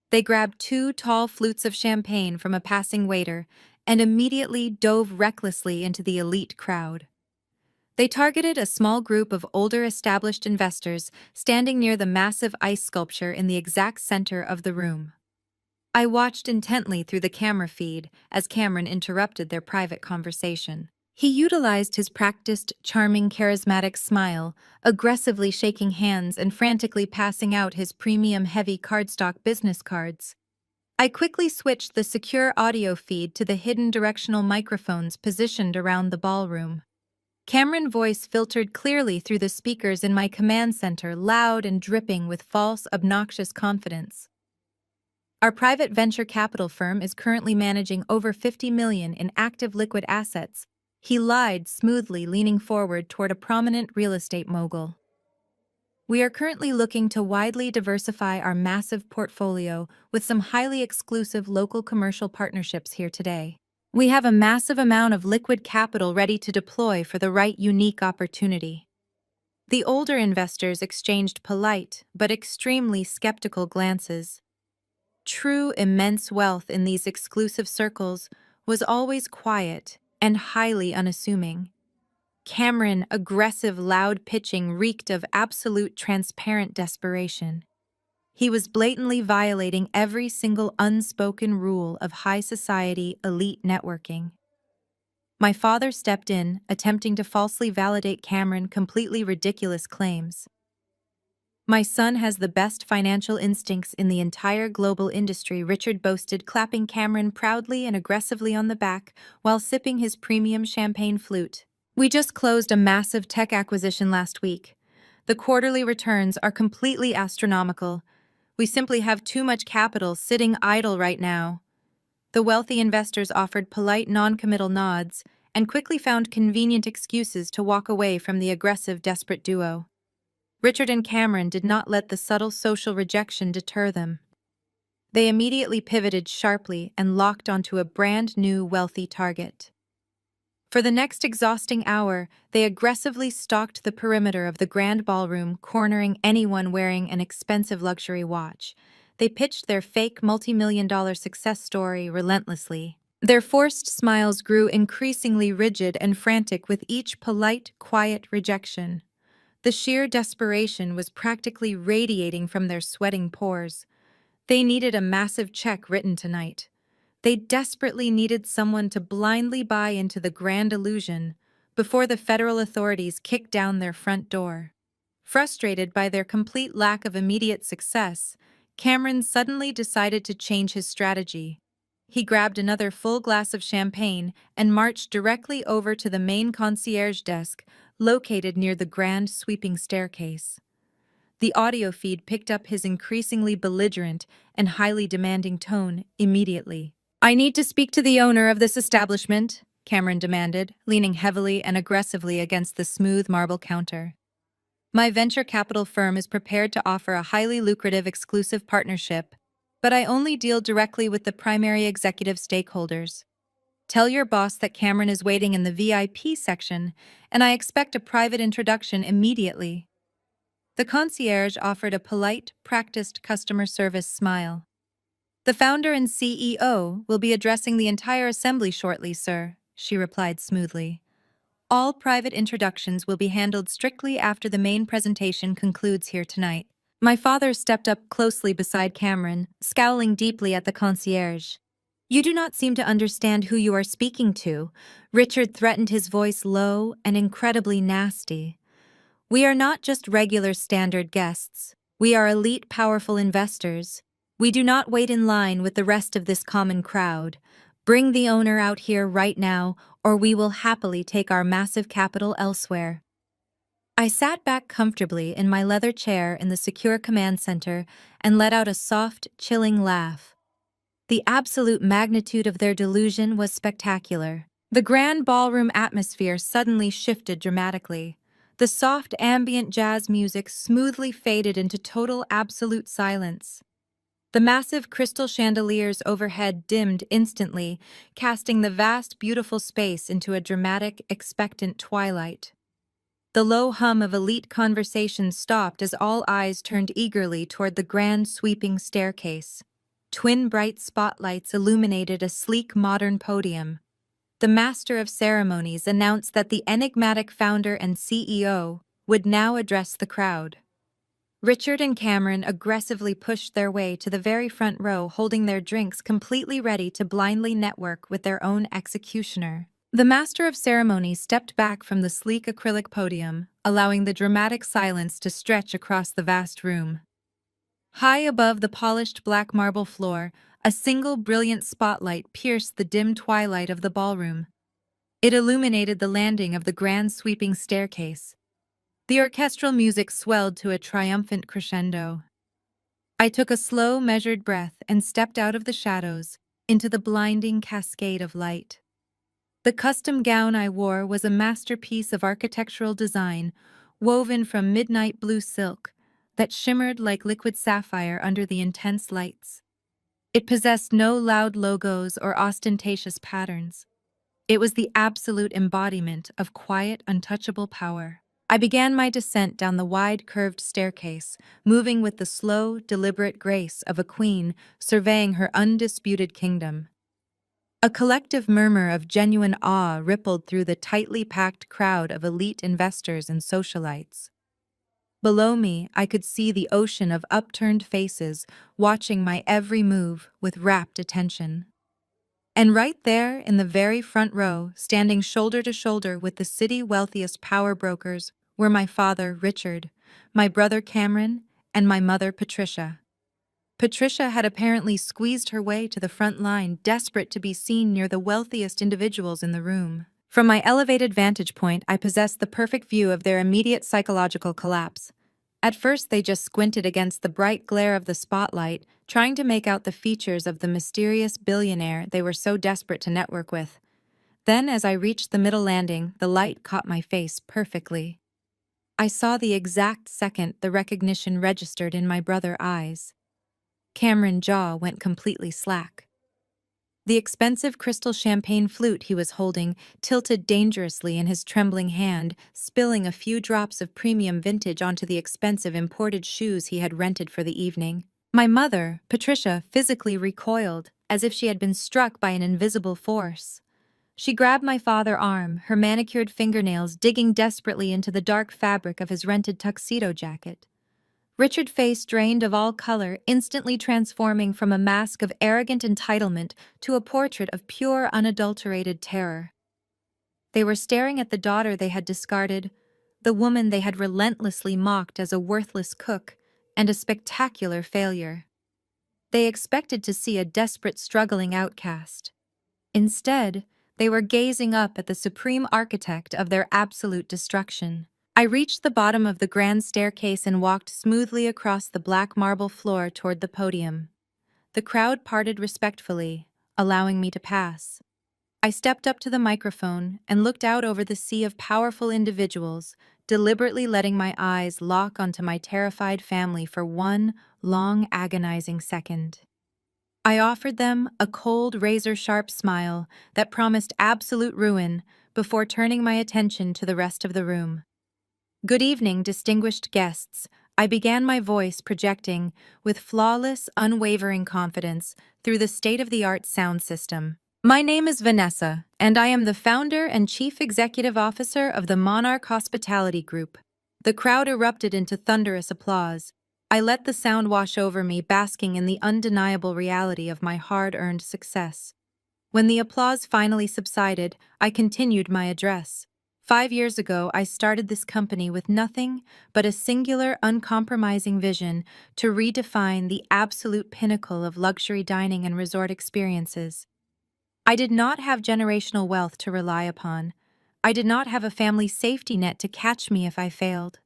They grabbed two tall flutes of champagne from a passing waiter and immediately dove recklessly into the elite crowd. They targeted a small group of older established investors standing near the massive ice sculpture in the exact center of the room. I watched intently through the camera feed as Cameron interrupted their private conversation. He utilized his practiced, charming, charismatic smile, aggressively shaking hands and frantically passing out his premium heavy cardstock business cards. I quickly switched the secure audio feed to the hidden directional microphones positioned around the ballroom. Cameron's voice filtered clearly through the speakers in my command center, loud and dripping with false, obnoxious confidence. Our private venture capital firm is currently managing over $50 million in active liquid assets. He lied smoothly, leaning forward toward a prominent real estate mogul. We are currently looking to widely diversify our massive portfolio with some highly exclusive local commercial partnerships here today. We have a massive amount of liquid capital ready to deploy for the right unique opportunity. The older investors exchanged polite but extremely skeptical glances. True immense wealth in these exclusive circles was always quiet and highly unassuming. Cameron, aggressive, loud pitching reeked of absolute transparent desperation. He was blatantly violating every single unspoken rule of high society elite networking. My father stepped in, attempting to falsely validate Cameron's completely ridiculous claims. My son has the best financial instincts in the entire global industry, Richard boasted, clapping Cameron proudly and aggressively on the back while sipping his premium champagne flute. We just closed a massive tech acquisition last week. The quarterly returns are completely astronomical. We simply have too much capital sitting idle right now. The wealthy investors offered polite, non-committal nods and quickly found convenient excuses to walk away from the aggressive, desperate duo. Richard and Cameron did not let the subtle social rejection deter them. They immediately pivoted sharply and locked onto a brand new wealthy target. For the next exhausting hour, they aggressively stalked the perimeter of the grand ballroom, cornering anyone wearing an expensive luxury watch. They pitched their fake multi-million-dollar success story relentlessly. Their forced smiles grew increasingly rigid and frantic with each polite, quiet rejection. The sheer desperation was practically radiating from their sweating pores. They needed a massive check written tonight. They desperately needed someone to blindly buy into the grand illusion before the federal authorities kicked down their front door. Frustrated by their complete lack of immediate success, Cameron suddenly decided to change his strategy. He grabbed another full glass of champagne and marched directly over to the main concierge desk located near the grand sweeping staircase. The audio feed picked up his increasingly belligerent and highly demanding tone immediately. "I need to speak to the owner of this establishment," Cameron demanded, leaning heavily and aggressively against the smooth marble counter. "My venture capital firm is prepared to offer a highly lucrative exclusive partnership, but I only deal directly with the primary executive stakeholders. Tell your boss that Cameron is waiting in the VIP section, and I expect a private introduction immediately." The concierge offered a polite, practiced customer service smile. "The founder and CEO will be addressing the entire assembly shortly, sir," she replied smoothly. "All private introductions will be handled strictly after the main presentation concludes here tonight." My father stepped up closely beside Cameron, scowling deeply at the concierge. "You do not seem to understand who you are speaking to," Richard threatened, his voice low and incredibly nasty. "We are not just regular standard guests. We are elite, powerful investors. We do not wait in line with the rest of this common crowd. Bring the owner out here right now, or we will happily take our massive capital elsewhere." I sat back comfortably in my leather chair in the secure command center and let out a soft, chilling laugh. The absolute magnitude of their delusion was spectacular. The grand ballroom atmosphere suddenly shifted dramatically. The soft ambient jazz music smoothly faded into total absolute silence. The massive crystal chandeliers overhead dimmed instantly, casting the vast, beautiful space into a dramatic, expectant twilight. The low hum of elite conversation stopped as all eyes turned eagerly toward the grand, sweeping staircase. Twin bright spotlights illuminated a sleek, modern podium. The master of ceremonies announced that the enigmatic founder and CEO would now address the crowd. Richard and Cameron aggressively pushed their way to the very front row, holding their drinks completely ready to blindly network with their own executioner. The master of ceremonies stepped back from the sleek acrylic podium, allowing the dramatic silence to stretch across the vast room. High above the polished black marble floor, a single brilliant spotlight pierced the dim twilight of the ballroom. It illuminated the landing of the grand sweeping staircase. The orchestral music swelled to a triumphant crescendo. I took a slow, measured breath and stepped out of the shadows into the blinding cascade of light. The custom gown I wore was a masterpiece of architectural design, woven from midnight blue silk that shimmered like liquid sapphire under the intense lights. It possessed no loud logos or ostentatious patterns. It was the absolute embodiment of quiet, untouchable power. I began my descent down the wide, curved staircase, moving with the slow, deliberate grace of a queen surveying her undisputed kingdom. A collective murmur of genuine awe rippled through the tightly packed crowd of elite investors and socialites. Below me, I could see the ocean of upturned faces watching my every move with rapt attention. And right there, in the very front row, standing shoulder to shoulder with the city's wealthiest power brokers, were my father, Richard, my brother, Cameron, and my mother, Patricia. Patricia had apparently squeezed her way to the front line, desperate to be seen near the wealthiest individuals in the room. From my elevated vantage point, I possessed the perfect view of their immediate psychological collapse. At first, they just squinted against the bright glare of the spotlight, trying to make out the features of the mysterious billionaire they were so desperate to network with. Then, as I reached the middle landing, the light caught my face perfectly. I saw the exact second the recognition registered in my brother's eyes. Cameron's jaw went completely slack. The expensive crystal champagne flute he was holding tilted dangerously in his trembling hand, spilling a few drops of premium vintage onto the expensive imported shoes he had rented for the evening. My mother, Patricia, physically recoiled, as if she had been struck by an invisible force. She grabbed my father's arm, her manicured fingernails digging desperately into the dark fabric of his rented tuxedo jacket. Richard's face drained of all color, instantly transforming from a mask of arrogant entitlement to a portrait of pure, unadulterated terror. They were staring at the daughter they had discarded, the woman they had relentlessly mocked as a worthless cook and a spectacular failure. They expected to see a desperate, struggling outcast. Instead, they were gazing up at the supreme architect of their absolute destruction. I reached the bottom of the grand staircase and walked smoothly across the black marble floor toward the podium. The crowd parted respectfully, allowing me to pass. I stepped up to the microphone and looked out over the sea of powerful individuals, deliberately letting my eyes lock onto my terrified family for one long, agonizing second. I offered them a cold, razor-sharp smile that promised absolute ruin before turning my attention to the rest of the room. "Good evening, distinguished guests. I began my voice projecting with flawless, unwavering confidence through the state-of-the-art sound system. My name is Vanessa, and I am the founder and chief executive officer of the Monarch Hospitality Group. The crowd erupted into thunderous applause. I let the sound wash over me, basking in the undeniable reality of my hard-earned success. When the applause finally subsided, I continued my address. 5 years ago, I started this company with nothing but a singular, uncompromising vision to redefine the absolute pinnacle of luxury dining and resort experiences. I did not have generational wealth to rely upon. I did not have a family safety net to catch me if I failed.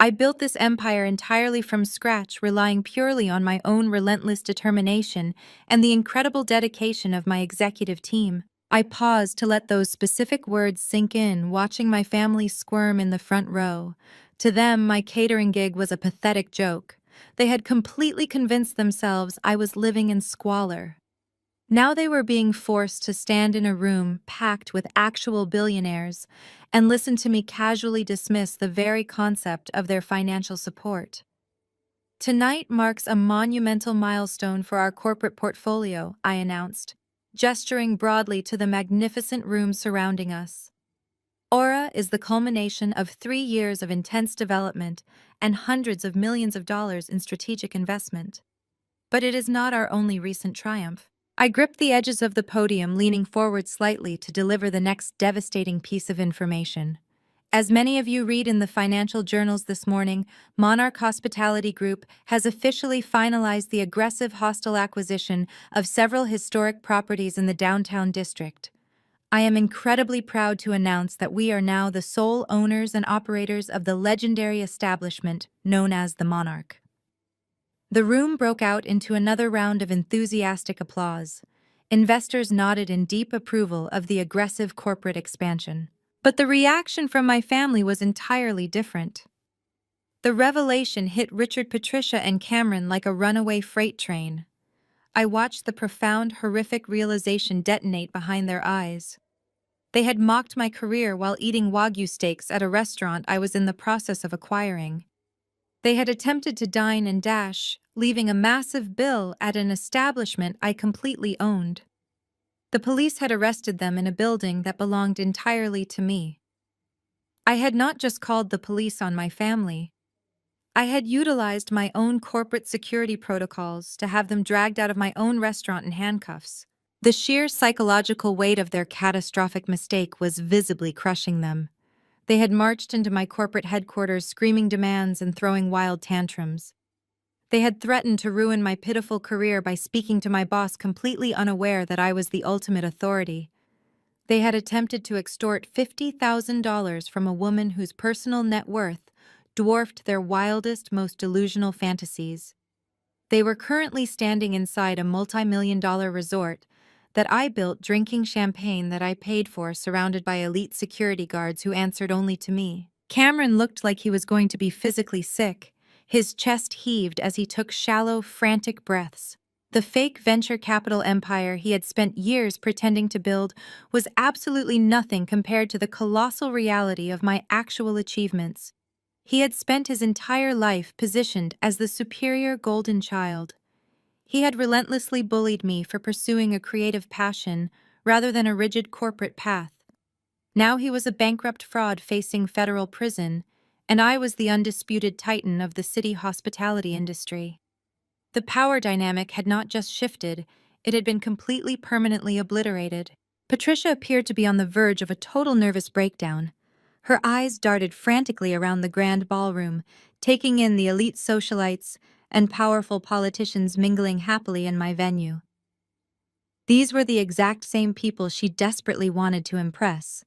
I built this empire entirely from scratch, relying purely on my own relentless determination and the incredible dedication of my executive team. I paused to let those specific words sink in, watching my family squirm in the front row. To them, my catering gig was a pathetic joke. They had completely convinced themselves I was living in squalor. Now they were being forced to stand in a room packed with actual billionaires and listen to me casually dismiss the very concept of their financial support. Tonight marks a monumental milestone for our corporate portfolio, I announced, gesturing broadly to the magnificent room surrounding us. Aura is the culmination of 3 years of intense development and hundreds of millions of dollars in strategic investment. But it is not our only recent triumph. I gripped the edges of the podium, leaning forward slightly to deliver the next devastating piece of information. As many of you read in the financial journals this morning, Monarch Hospitality Group has officially finalized the aggressive hostile acquisition of several historic properties in the downtown district. I am incredibly proud to announce that we are now the sole owners and operators of the legendary establishment known as the Monarch. The room broke out into another round of enthusiastic applause. Investors nodded in deep approval of the aggressive corporate expansion. But the reaction from my family was entirely different. The revelation hit Richard, Patricia, and Cameron like a runaway freight train. I watched the profound, horrific realization detonate behind their eyes. They had mocked my career while eating Wagyu steaks at a restaurant I was in the process of acquiring. They had attempted to dine and dash, leaving a massive bill at an establishment I completely owned. The police had arrested them in a building that belonged entirely to me. I had not just called the police on my family. I had utilized my own corporate security protocols to have them dragged out of my own restaurant in handcuffs. The sheer psychological weight of their catastrophic mistake was visibly crushing them. They had marched into my corporate headquarters screaming demands and throwing wild tantrums. They had threatened to ruin my pitiful career by speaking to my boss completely unaware that I was the ultimate authority. They had attempted to extort $50,000 from a woman whose personal net worth dwarfed their wildest, most delusional fantasies. They were currently standing inside a multi-million-dollar resort that I built, drinking champagne that I paid for, surrounded by elite security guards who answered only to me. Cameron looked like he was going to be physically sick. His chest heaved as he took shallow, frantic breaths. The fake venture capital empire he had spent years pretending to build was absolutely nothing compared to the colossal reality of my actual achievements. He had spent his entire life positioned as the superior golden child. He had relentlessly bullied me for pursuing a creative passion rather than a rigid corporate path. Now he was a bankrupt fraud facing federal prison, and I was the undisputed titan of the city hospitality industry. The power dynamic had not just shifted, it had been completely permanently obliterated. Patricia appeared to be on the verge of a total nervous breakdown. Her eyes darted frantically around the grand ballroom, taking in the elite socialites and powerful politicians mingling happily in my venue. These were the exact same people she desperately wanted to impress.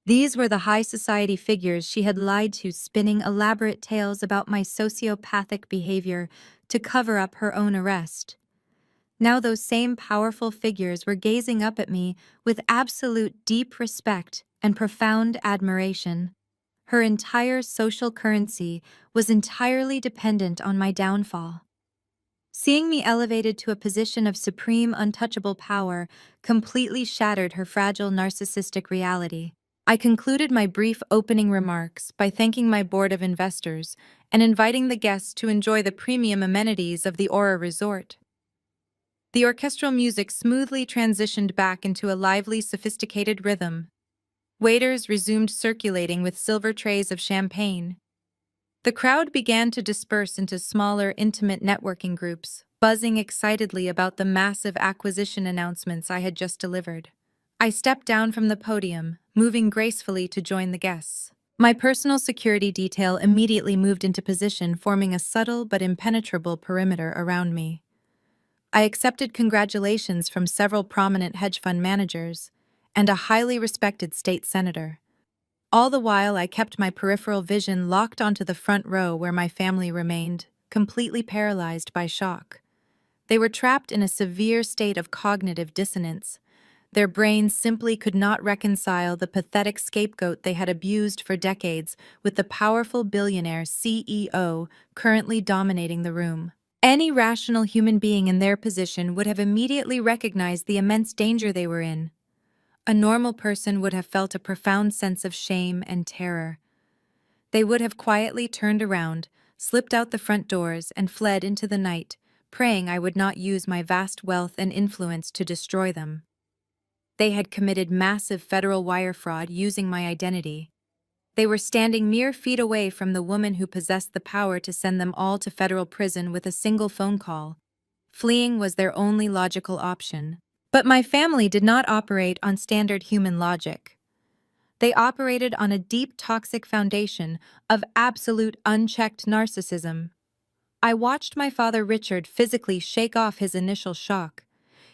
These were the high society figures she had lied to, spinning elaborate tales about my sociopathic behavior to cover up her own arrest. Now those same powerful figures were gazing up at me with absolute deep respect and profound admiration. Her entire social currency was entirely dependent on my downfall. Seeing me elevated to a position of supreme, untouchable power completely shattered her fragile narcissistic reality. I concluded my brief opening remarks by thanking my board of investors and inviting the guests to enjoy the premium amenities of the Aura Resort. The orchestral music smoothly transitioned back into a lively, sophisticated rhythm. Waiters resumed circulating with silver trays of champagne. The crowd began to disperse into smaller, intimate networking groups, buzzing excitedly about the massive acquisition announcements I had just delivered. I stepped down from the podium, moving gracefully to join the guests. My personal security detail immediately moved into position, forming a subtle but impenetrable perimeter around me. I accepted congratulations from several prominent hedge fund managers and a highly respected state senator. All the while, I kept my peripheral vision locked onto the front row where my family remained, completely paralyzed by shock. They were trapped in a severe state of cognitive dissonance. Their brains simply could not reconcile the pathetic scapegoat they had abused for decades with the powerful billionaire CEO currently dominating the room. Any rational human being in their position would have immediately recognized the immense danger they were in. A normal person would have felt a profound sense of shame and terror. They would have quietly turned around, slipped out the front doors, and fled into the night, praying I would not use my vast wealth and influence to destroy them. They had committed massive federal wire fraud using my identity. They were standing mere feet away from the woman who possessed the power to send them all to federal prison with a single phone call. Fleeing was their only logical option. But my family did not operate on standard human logic. They operated on a deep toxic foundation of absolute unchecked narcissism. I watched my father Richard physically shake off his initial shock.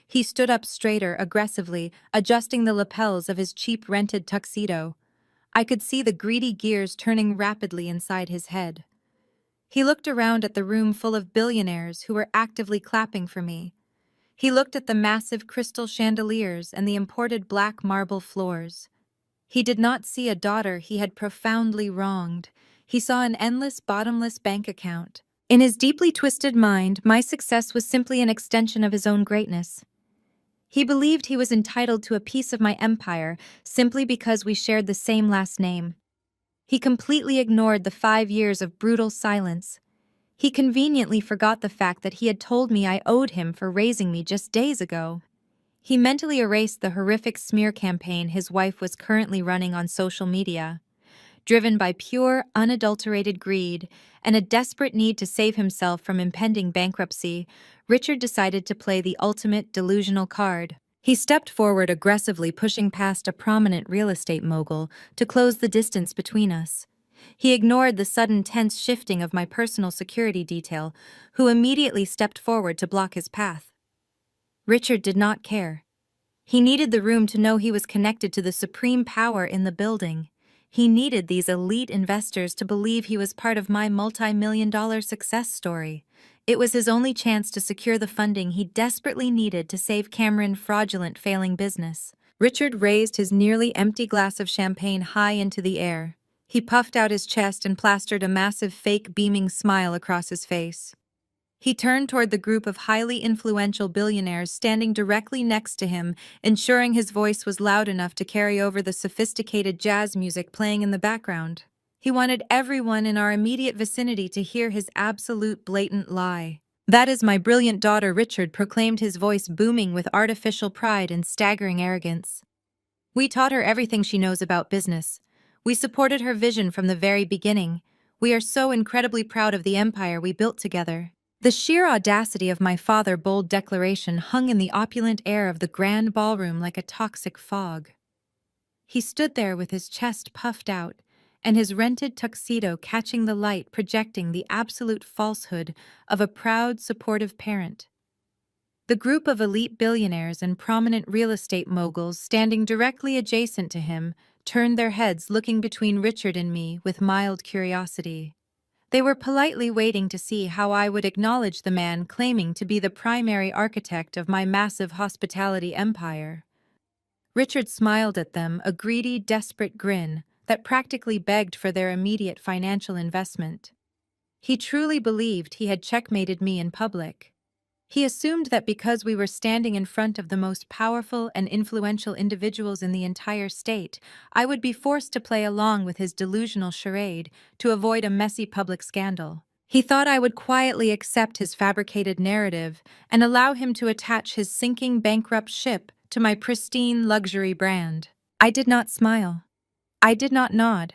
He stood up straighter, aggressively, adjusting the lapels of his cheap rented tuxedo. I could see the greedy gears turning rapidly inside his head. He looked around at the room full of billionaires who were actively clapping for me. He looked at the massive crystal chandeliers and the imported black marble floors. He did not see a daughter he had profoundly wronged. He saw an endless, bottomless bank account. In his deeply twisted mind, my success was simply an extension of his own greatness. He believed he was entitled to a piece of my empire simply because we shared the same last name. He completely ignored the 5 years of brutal silence. He conveniently forgot the fact that he had told me I owed him for raising me just days ago. He mentally erased the horrific smear campaign his wife was currently running on social media. Driven by pure, unadulterated greed and a desperate need to save himself from impending bankruptcy, Richard decided to play the ultimate delusional card. He stepped forward aggressively, pushing past a prominent real estate mogul to close the distance between us. He ignored the sudden tense shifting of my personal security detail, who immediately stepped forward to block his path. Richard did not care. He needed the room to know he was connected to the supreme power in the building. He needed these elite investors to believe he was part of my multi-million-dollar success story. It was his only chance to secure the funding he desperately needed to save Cameron's fraudulent failing business. Richard raised his nearly empty glass of champagne high into the air. He puffed out his chest and plastered a massive fake beaming smile across his face. He turned toward the group of highly influential billionaires standing directly next to him, ensuring his voice was loud enough to carry over the sophisticated jazz music playing in the background. He wanted everyone in our immediate vicinity to hear his absolute blatant lie. "That is my brilliant daughter," Richard proclaimed, his voice booming with artificial pride and staggering arrogance. "We taught her everything she knows about business. We supported her vision from the very beginning. We are so incredibly proud of the empire we built together." The sheer audacity of my father's bold declaration hung in the opulent air of the grand ballroom like a toxic fog. He stood there with his chest puffed out, and his rented tuxedo catching the light, projecting the absolute falsehood of a proud, supportive parent. The group of elite billionaires and prominent real estate moguls standing directly adjacent to him turned their heads, looking between Richard and me with mild curiosity. They were politely waiting to see how I would acknowledge the man claiming to be the primary architect of my massive hospitality empire. Richard smiled at them, a greedy, desperate grin that practically begged for their immediate financial investment. He truly believed he had checkmated me in public. He assumed that because we were standing in front of the most powerful and influential individuals in the entire state, I would be forced to play along with his delusional charade to avoid a messy public scandal. He thought I would quietly accept his fabricated narrative and allow him to attach his sinking bankrupt ship to my pristine luxury brand. I did not smile. I did not nod.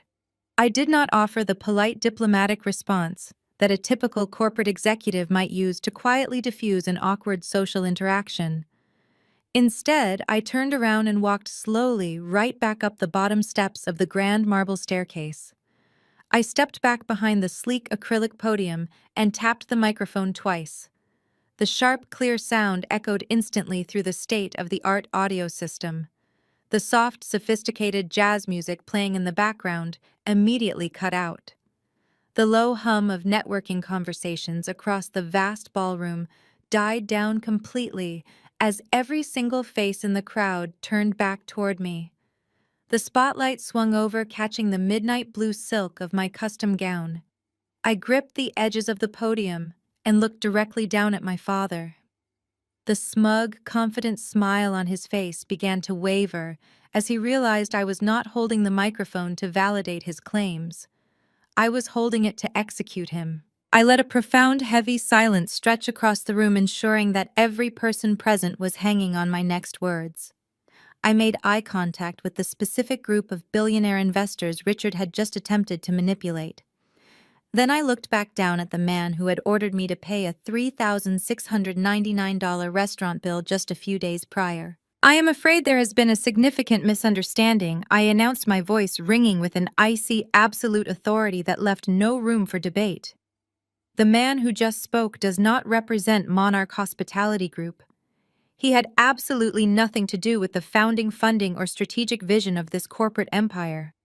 I did not offer the polite diplomatic response that a typical corporate executive might use to quietly diffuse an awkward social interaction. Instead, I turned around and walked slowly right back up the bottom steps of the grand marble staircase. I stepped back behind the sleek acrylic podium and tapped the microphone twice. The sharp, clear sound echoed instantly through the state-of-the-art audio system. The soft, sophisticated jazz music playing in the background immediately cut out. The low hum of networking conversations across the vast ballroom died down completely as every single face in the crowd turned back toward me. The spotlight swung over, catching the midnight blue silk of my custom gown. I gripped the edges of the podium and looked directly down at my father. The smug, confident smile on his face began to waver as he realized I was not holding the microphone to validate his claims. I was holding it to execute him. I let a profound, heavy silence stretch across the room, ensuring that every person present was hanging on my next words. I made eye contact with the specific group of billionaire investors Richard had just attempted to manipulate. Then I looked back down at the man who had ordered me to pay a $3,699 restaurant bill just a few days prior. "I am afraid there has been a significant misunderstanding," I announced, my voice ringing with an icy, absolute authority that left no room for debate. "The man who just spoke does not represent Monarch Hospitality Group. He had absolutely nothing to do with the founding, funding, or strategic vision of this corporate empire.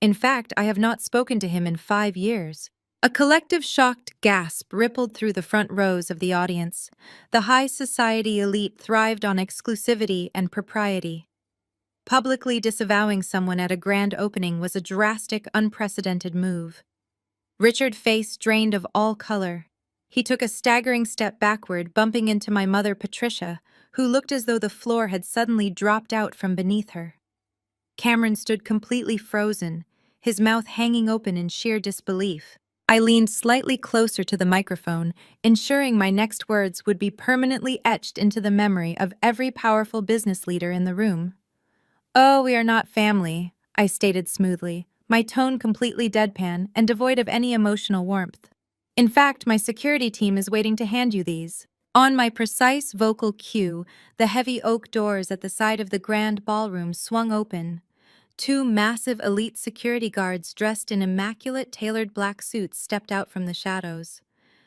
In fact, I have not spoken to him in 5 years." A collective shocked gasp rippled through the front rows of the audience. The high society elite thrived on exclusivity and propriety. Publicly disavowing someone at a grand opening was a drastic, unprecedented move. Richard's face drained of all color. He took a staggering step backward, bumping into my mother, Patricia, who looked as though the floor had suddenly dropped out from beneath her. Cameron stood completely frozen, his mouth hanging open in sheer disbelief. I leaned slightly closer to the microphone, ensuring my next words would be permanently etched into the memory of every powerful business leader in the room. "Oh, we are not family," I stated smoothly, my tone completely deadpan and devoid of any emotional warmth. "In fact, my security team is waiting to hand you these." On my precise vocal cue, the heavy oak doors at the side of the grand ballroom swung open. 2 massive elite security guards dressed in immaculate tailored black suits stepped out from the shadows.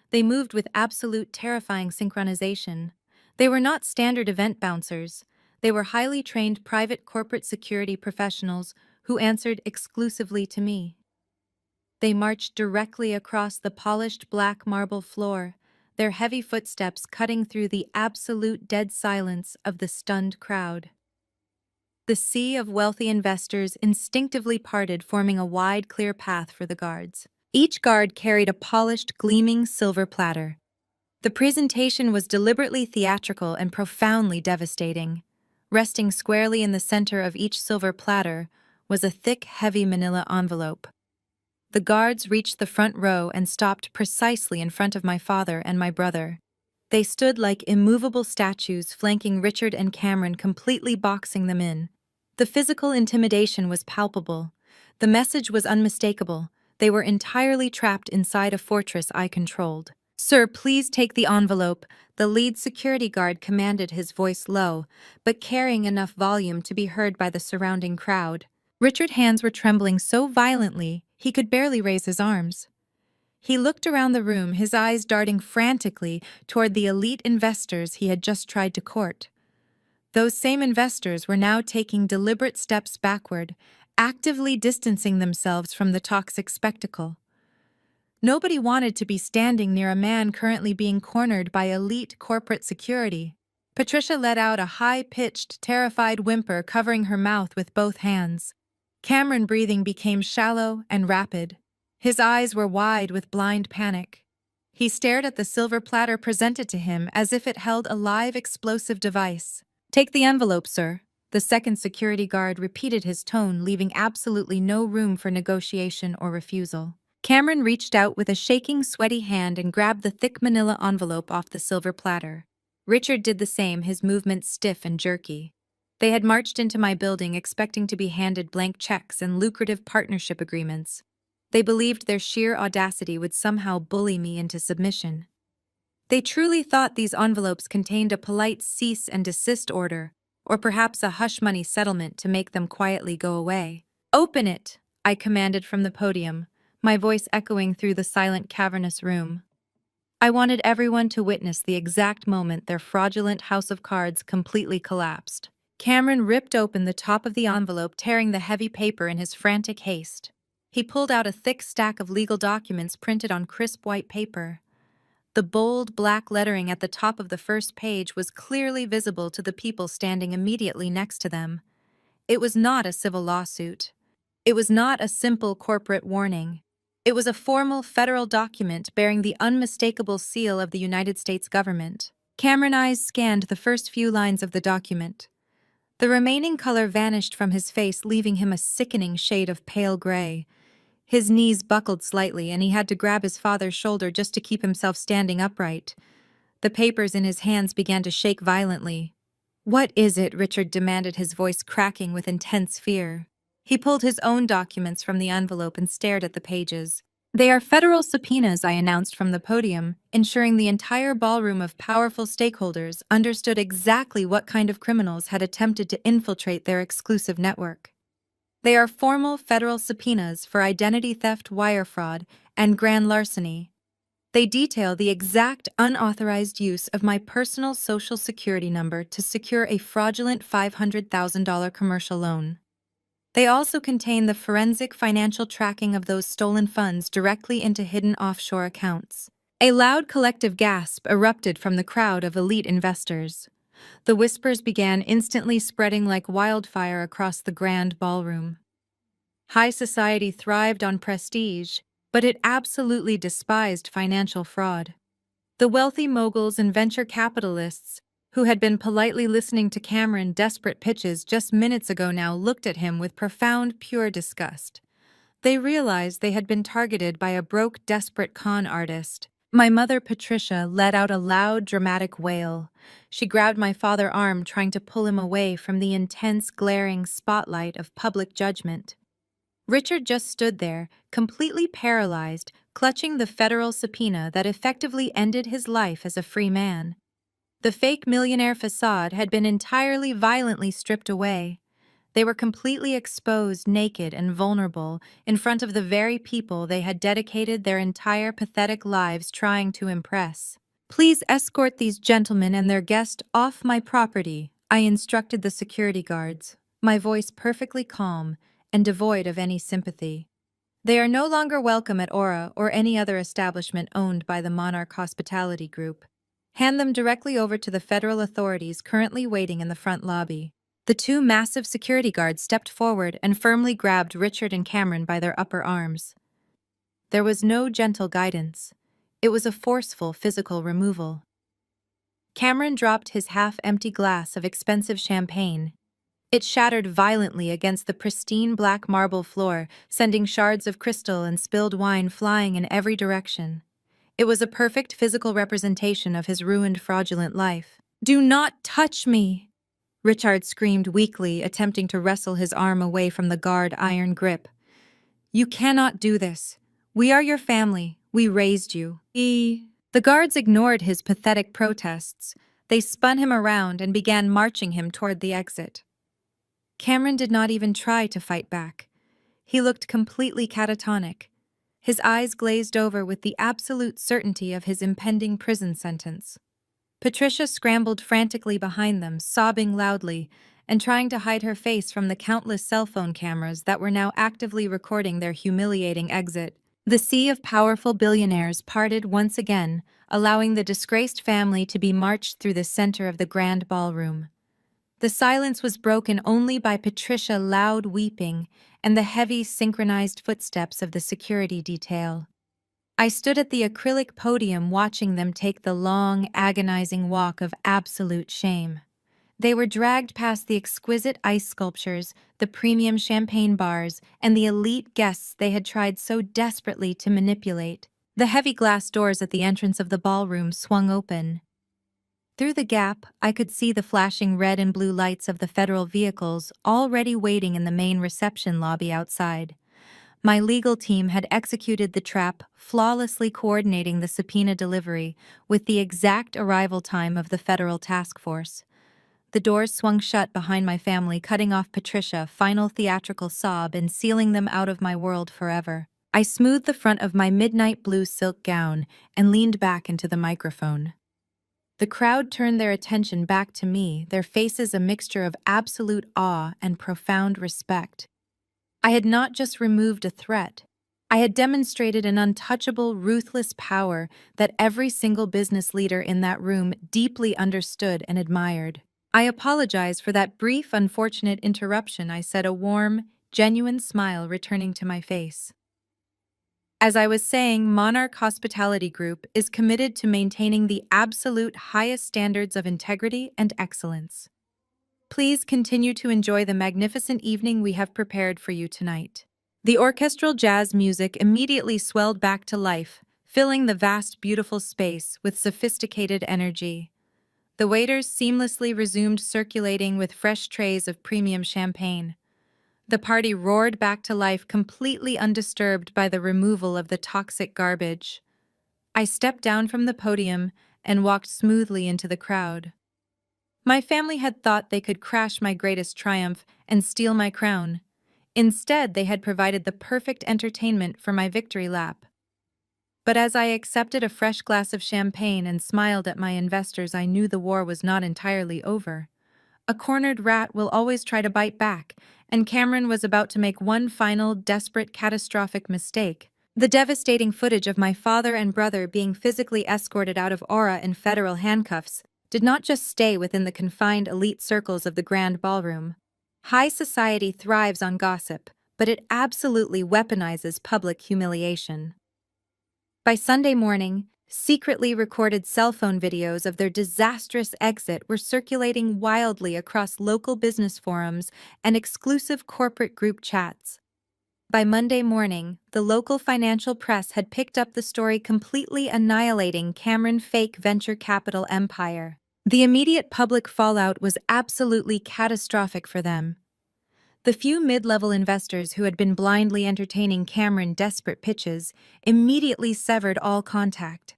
They moved with absolute terrifying synchronization. They were not standard event bouncers. They were highly trained private corporate security professionals who answered exclusively to me. They marched directly across the polished black marble floor, their heavy footsteps cutting through the absolute dead silence of the stunned crowd. The sea of wealthy investors instinctively parted, forming a wide, clear path for the guards. Each guard carried a polished, gleaming silver platter. The presentation was deliberately theatrical and profoundly devastating. Resting squarely in the center of each silver platter was a thick, heavy manila envelope. The guards reached the front row and stopped precisely in front of my father and my brother. They stood like immovable statues, flanking Richard and Cameron, completely boxing them in. The physical intimidation was palpable. The message was unmistakable. They were entirely trapped inside a fortress I controlled. "Sir, please take the envelope," the lead security guard commanded, his voice low, but carrying enough volume to be heard by the surrounding crowd. Richard's hands were trembling so violently he could barely raise his arms. He looked around the room, his eyes darting frantically toward the elite investors he had just tried to court. Those same investors were now taking deliberate steps backward, actively distancing themselves from the toxic spectacle. Nobody wanted to be standing near a man currently being cornered by elite corporate security. Patricia let out a high-pitched, terrified whimper, covering her mouth with both hands. Cameron's breathing became shallow and rapid. His eyes were wide with blind panic. He stared at the silver platter presented to him as if it held a live explosive device. "Take the envelope, sir." The second security guard repeated his tone, leaving absolutely no room for negotiation or refusal. Cameron reached out with a shaking, sweaty hand and grabbed the thick manila envelope off the silver platter. Richard did the same, his movements stiff and jerky. They had marched into my building expecting to be handed blank checks and lucrative partnership agreements. They believed their sheer audacity would somehow bully me into submission. They truly thought these envelopes contained a polite cease and desist order, or perhaps a hush-money settlement to make them quietly go away. "Open it," I commanded from the podium, my voice echoing through the silent, cavernous room. I wanted everyone to witness the exact moment their fraudulent house of cards completely collapsed. Cameron ripped open the top of the envelope, tearing the heavy paper in his frantic haste. He pulled out a thick stack of legal documents printed on crisp white paper. The bold black lettering at the top of the first page was clearly visible to the people standing immediately next to them. It was not a civil lawsuit. It was not a simple corporate warning. It was a formal federal document bearing the unmistakable seal of the United States government. Cameron's eyes scanned the first few lines of the document. The remaining color vanished from his face, leaving him a sickening shade of pale gray. His knees buckled slightly, and he had to grab his father's shoulder just to keep himself standing upright. The papers in his hands began to shake violently. "What is it?" Richard demanded, his voice cracking with intense fear. He pulled his own documents from the envelope and stared at the pages. "They are federal subpoenas," I announced from the podium, ensuring the entire ballroom of powerful stakeholders understood exactly what kind of criminals had attempted to infiltrate their exclusive network. "They are formal federal subpoenas for identity theft, wire fraud, and grand larceny. They detail the exact unauthorized use of my personal Social Security number to secure a fraudulent $500,000 commercial loan. They also contain the forensic financial tracking of those stolen funds directly into hidden offshore accounts." A loud collective gasp erupted from the crowd of elite investors. The whispers began instantly spreading like wildfire across the grand ballroom. High society thrived on prestige, but it absolutely despised financial fraud. The wealthy moguls and venture capitalists, who had been politely listening to Cameron's desperate pitches just minutes ago, now looked at him with profound, pure disgust. They realized they had been targeted by a broke, desperate con artist. My mother, Patricia, let out a loud, dramatic wail. She grabbed my father's arm, trying to pull him away from the intense, glaring spotlight of public judgment. Richard just stood there, completely paralyzed, clutching the federal subpoena that effectively ended his life as a free man. The fake millionaire facade had been entirely violently stripped away. They were completely exposed, naked and vulnerable, in front of the very people they had dedicated their entire pathetic lives trying to impress. "Please escort these gentlemen and their guest off my property," I instructed the security guards, my voice perfectly calm and devoid of any sympathy. "They are no longer welcome at Aura or any other establishment owned by the Monarch Hospitality Group. Hand them directly over to the federal authorities currently waiting in the front lobby." The two massive security guards stepped forward and firmly grabbed Richard and Cameron by their upper arms. There was no gentle guidance. It was a forceful physical removal. Cameron dropped his half-empty glass of expensive champagne. It shattered violently against the pristine black marble floor, sending shards of crystal and spilled wine flying in every direction. It was a perfect physical representation of his ruined, fraudulent life. "Do not touch me!" Richard screamed weakly, attempting to wrestle his arm away from the guard's iron grip. "You cannot do this. We are your family. We raised you." The guards ignored his pathetic protests. They spun him around and began marching him toward the exit. Cameron did not even try to fight back. He looked completely catatonic, his eyes glazed over with the absolute certainty of his impending prison sentence. Patricia scrambled frantically behind them, sobbing loudly and trying to hide her face from the countless cell phone cameras that were now actively recording their humiliating exit. The sea of powerful billionaires parted once again, allowing the disgraced family to be marched through the center of the grand ballroom. The silence was broken only by Patricia's loud weeping and the heavy, synchronized footsteps of the security detail. I stood at the acrylic podium watching them take the long, agonizing walk of absolute shame. They were dragged past the exquisite ice sculptures, the premium champagne bars, and the elite guests they had tried so desperately to manipulate. The heavy glass doors at the entrance of the ballroom swung open. Through the gap, I could see the flashing red and blue lights of the federal vehicles already waiting in the main reception lobby outside. My legal team had executed the trap, flawlessly coordinating the subpoena delivery with the exact arrival time of the federal task force. The doors swung shut behind my family, cutting off Patricia's final theatrical sob and sealing them out of my world forever. I smoothed the front of my midnight blue silk gown and leaned back into the microphone. The crowd turned their attention back to me, their faces a mixture of absolute awe and profound respect. I had not just removed a threat. I had demonstrated an untouchable, ruthless power that every single business leader in that room deeply understood and admired. I apologize for that brief, unfortunate interruption, I said, a warm, genuine smile returning to my face. As I was saying, Monarch Hospitality Group is committed to maintaining the absolute highest standards of integrity and excellence. Please continue to enjoy the magnificent evening we have prepared for you tonight. The orchestral jazz music immediately swelled back to life, filling the vast, beautiful space with sophisticated energy. The waiters seamlessly resumed circulating with fresh trays of premium champagne. The party roared back to life, completely undisturbed by the removal of the toxic garbage. I stepped down from the podium and walked smoothly into the crowd. My family had thought they could crash my greatest triumph and steal my crown. Instead, they had provided the perfect entertainment for my victory lap. But as I accepted a fresh glass of champagne and smiled at my investors, I knew the war was not entirely over. A cornered rat will always try to bite back, and Cameron was about to make one final, desperate, catastrophic mistake. The devastating footage of my father and brother being physically escorted out of Aura in federal handcuffs did not just stay within the confined elite circles of the grand ballroom. High society thrives on gossip, but it absolutely weaponizes public humiliation. By Sunday morning, secretly recorded cell phone videos of their disastrous exit were circulating wildly across local business forums and exclusive corporate group chats. By Monday morning, the local financial press had picked up the story, completely annihilating Cameron's fake venture capital empire. The immediate public fallout was absolutely catastrophic for them. The few mid-level investors who had been blindly entertaining Cameron's desperate pitches immediately severed all contact.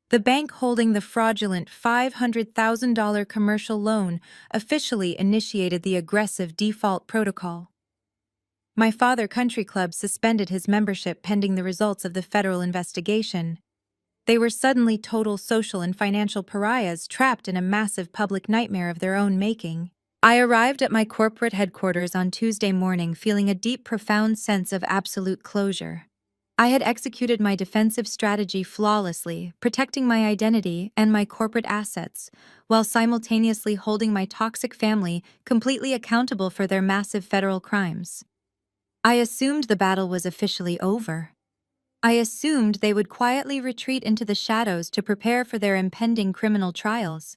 The bank holding the fraudulent $500,000 commercial loan officially initiated the aggressive default protocol. My father country club suspended his membership pending the results of the federal investigation. They were suddenly total social and financial pariahs trapped in a massive public nightmare of their own making. I arrived at my corporate headquarters on Tuesday morning feeling a deep, profound sense of absolute closure. I had executed my defensive strategy flawlessly, protecting my identity and my corporate assets, while simultaneously holding my toxic family completely accountable for their massive federal crimes. I assumed the battle was officially over. I assumed they would quietly retreat into the shadows to prepare for their impending criminal trials.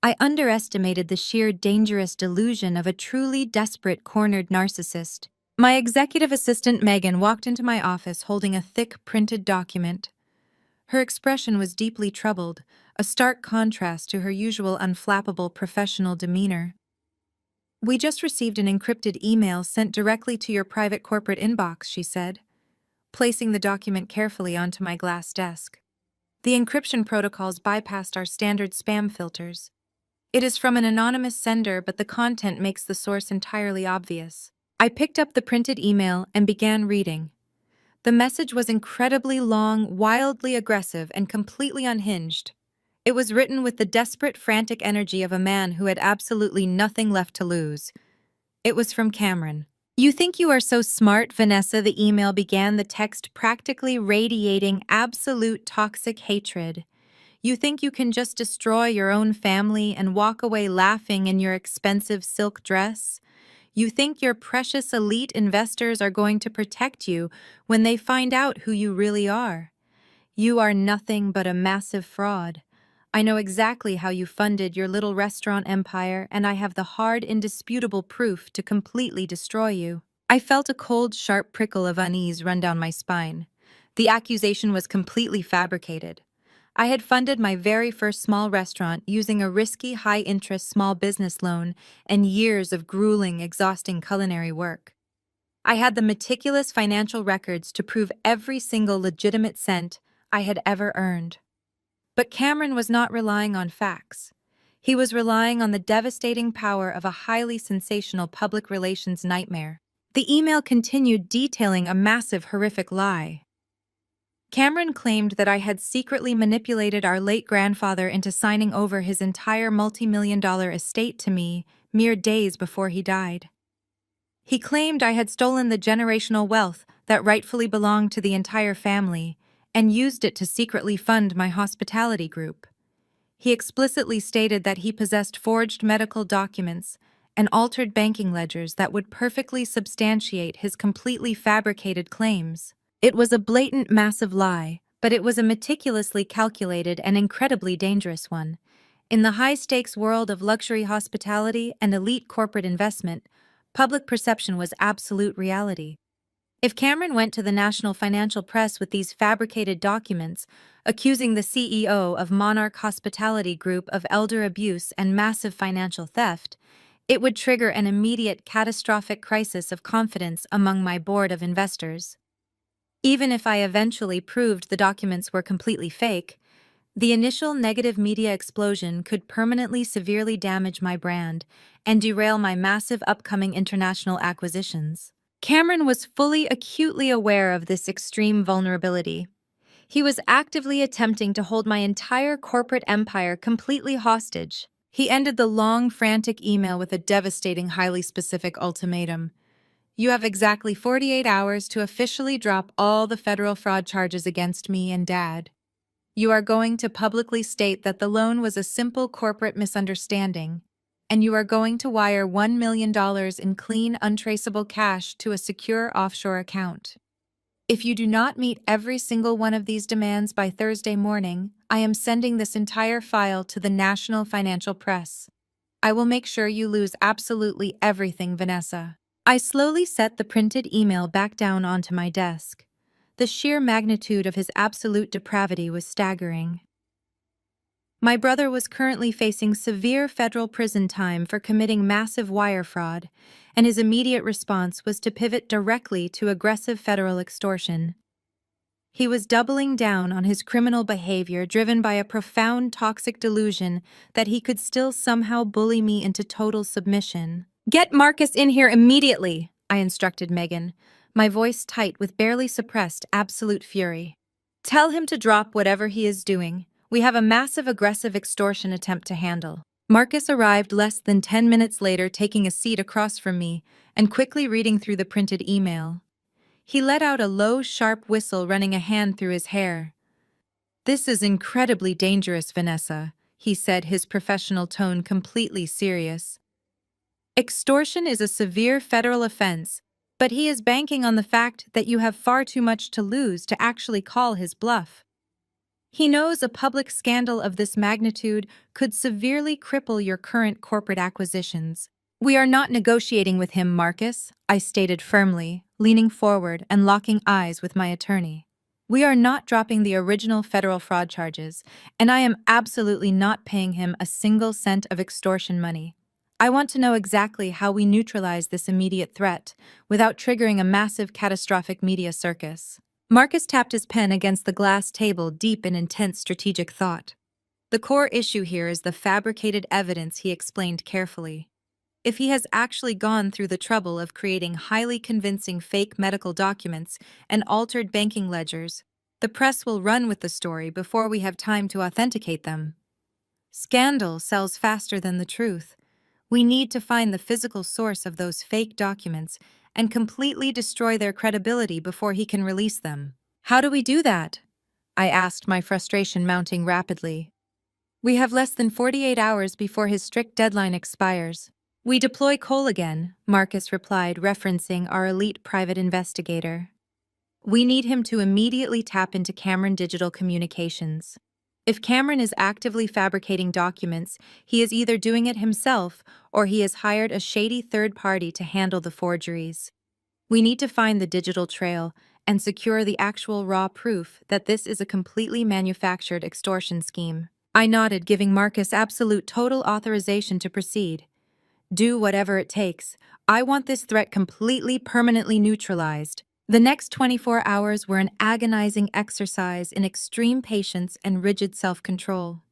I underestimated the sheer dangerous delusion of a truly desperate, cornered narcissist. My executive assistant Megan walked into my office holding a thick, printed document. Her expression was deeply troubled, a stark contrast to her usual unflappable professional demeanor. "We just received an encrypted email sent directly to your private corporate inbox," she said, placing the document carefully onto my glass desk. "The encryption protocols bypassed our standard spam filters. It is from an anonymous sender, but the content makes the source entirely obvious." I picked up the printed email and began reading. The message was incredibly long, wildly aggressive, and completely unhinged. It was written with the desperate, frantic energy of a man who had absolutely nothing left to lose. It was from Cameron. "You think you are so smart, Vanessa," the email began, the text practically radiating absolute toxic hatred. "You think you can just destroy your own family and walk away laughing in your expensive silk dress? You think your precious elite investors are going to protect you when they find out who you really are. You are nothing but a massive fraud. I know exactly how you funded your little restaurant empire, and I have the hard, indisputable proof to completely destroy you. I felt a cold, sharp prickle of unease run down my spine. The accusation was completely fabricated. I had funded my very first small restaurant using a risky, high-interest small business loan and years of grueling, exhausting culinary work. I had the meticulous financial records to prove every single legitimate cent I had ever earned. But Cameron was not relying on facts. He was relying on the devastating power of a highly sensational public relations nightmare. The email continued detailing a massive, horrific lie. Cameron claimed that I had secretly manipulated our late grandfather into signing over his entire multi-million-dollar estate to me mere days before he died. He claimed I had stolen the generational wealth that rightfully belonged to the entire family and used it to secretly fund my hospitality group. He explicitly stated that he possessed forged medical documents and altered banking ledgers that would perfectly substantiate his completely fabricated claims. It was a blatant, massive lie, but it was a meticulously calculated and incredibly dangerous one. In the high-stakes world of luxury hospitality and elite corporate investment, public perception was absolute reality. If Cameron went to the national financial press with these fabricated documents, accusing the CEO of Monarch Hospitality Group of elder abuse and massive financial theft, it would trigger an immediate catastrophic crisis of confidence among my board of investors. Even if I eventually proved the documents were completely fake, the initial negative media explosion could permanently severely damage my brand and derail my massive upcoming international acquisitions. Cameron was fully, acutely aware of this extreme vulnerability. He was actively attempting to hold my entire corporate empire completely hostage. He ended the long, frantic email with a devastating, highly specific ultimatum. You have exactly 48 hours to officially drop all the federal fraud charges against me and Dad. You are going to publicly state that the loan was a simple corporate misunderstanding, and you are going to wire $1 million in clean, untraceable cash to a secure offshore account. If you do not meet every single one of these demands by Thursday morning, I am sending this entire file to the national financial press. I will make sure you lose absolutely everything, Vanessa. I slowly set the printed email back down onto my desk. The sheer magnitude of his absolute depravity was staggering. My brother was currently facing severe federal prison time for committing massive wire fraud, and his immediate response was to pivot directly to aggressive federal extortion. He was doubling down on his criminal behavior driven by a profound toxic delusion that he could still somehow bully me into total submission. "Get Marcus in here immediately," I instructed Megan, my voice tight with barely suppressed absolute fury. "Tell him to drop whatever he is doing. We have a massive aggressive extortion attempt to handle." Marcus arrived less than 10 minutes later, taking a seat across from me and quickly reading through the printed email. He let out a low, sharp whistle, running a hand through his hair. "This is incredibly dangerous, Vanessa," he said, his professional tone completely serious. "Extortion is a severe federal offense, but he is banking on the fact that you have far too much to lose to actually call his bluff. He knows a public scandal of this magnitude could severely cripple your current corporate acquisitions." "We are not negotiating with him, Marcus," I stated firmly, leaning forward and locking eyes with my attorney. "We are not dropping the original federal fraud charges, and I am absolutely not paying him a single cent of extortion money. I want to know exactly how we neutralize this immediate threat without triggering a massive catastrophic media circus." Marcus tapped his pen against the glass table, deep in intense strategic thought. "The core issue here is the fabricated evidence," he explained carefully. "If he has actually gone through the trouble of creating highly convincing fake medical documents and altered banking ledgers, the press will run with the story before we have time to authenticate them. Scandal sells faster than the truth. We need to find the physical source of those fake documents and completely destroy their credibility before he can release them." "How do we do that?" I asked, my frustration mounting rapidly. "We have less than 48 hours before his strict deadline expires. We deploy Cole again, Marcus replied, referencing our elite private investigator. We need him to immediately tap into Cameron Digital Communications. If Cameron is actively fabricating documents, he is either doing it himself or he has hired a shady third party to handle the forgeries. We need to find the digital trail and secure the actual raw proof that this is a completely manufactured extortion scheme. I nodded, giving Marcus absolute total authorization to proceed. Do whatever it takes. I want this threat completely permanently neutralized. The next 24 hours were an agonizing exercise in extreme patience and rigid self-control.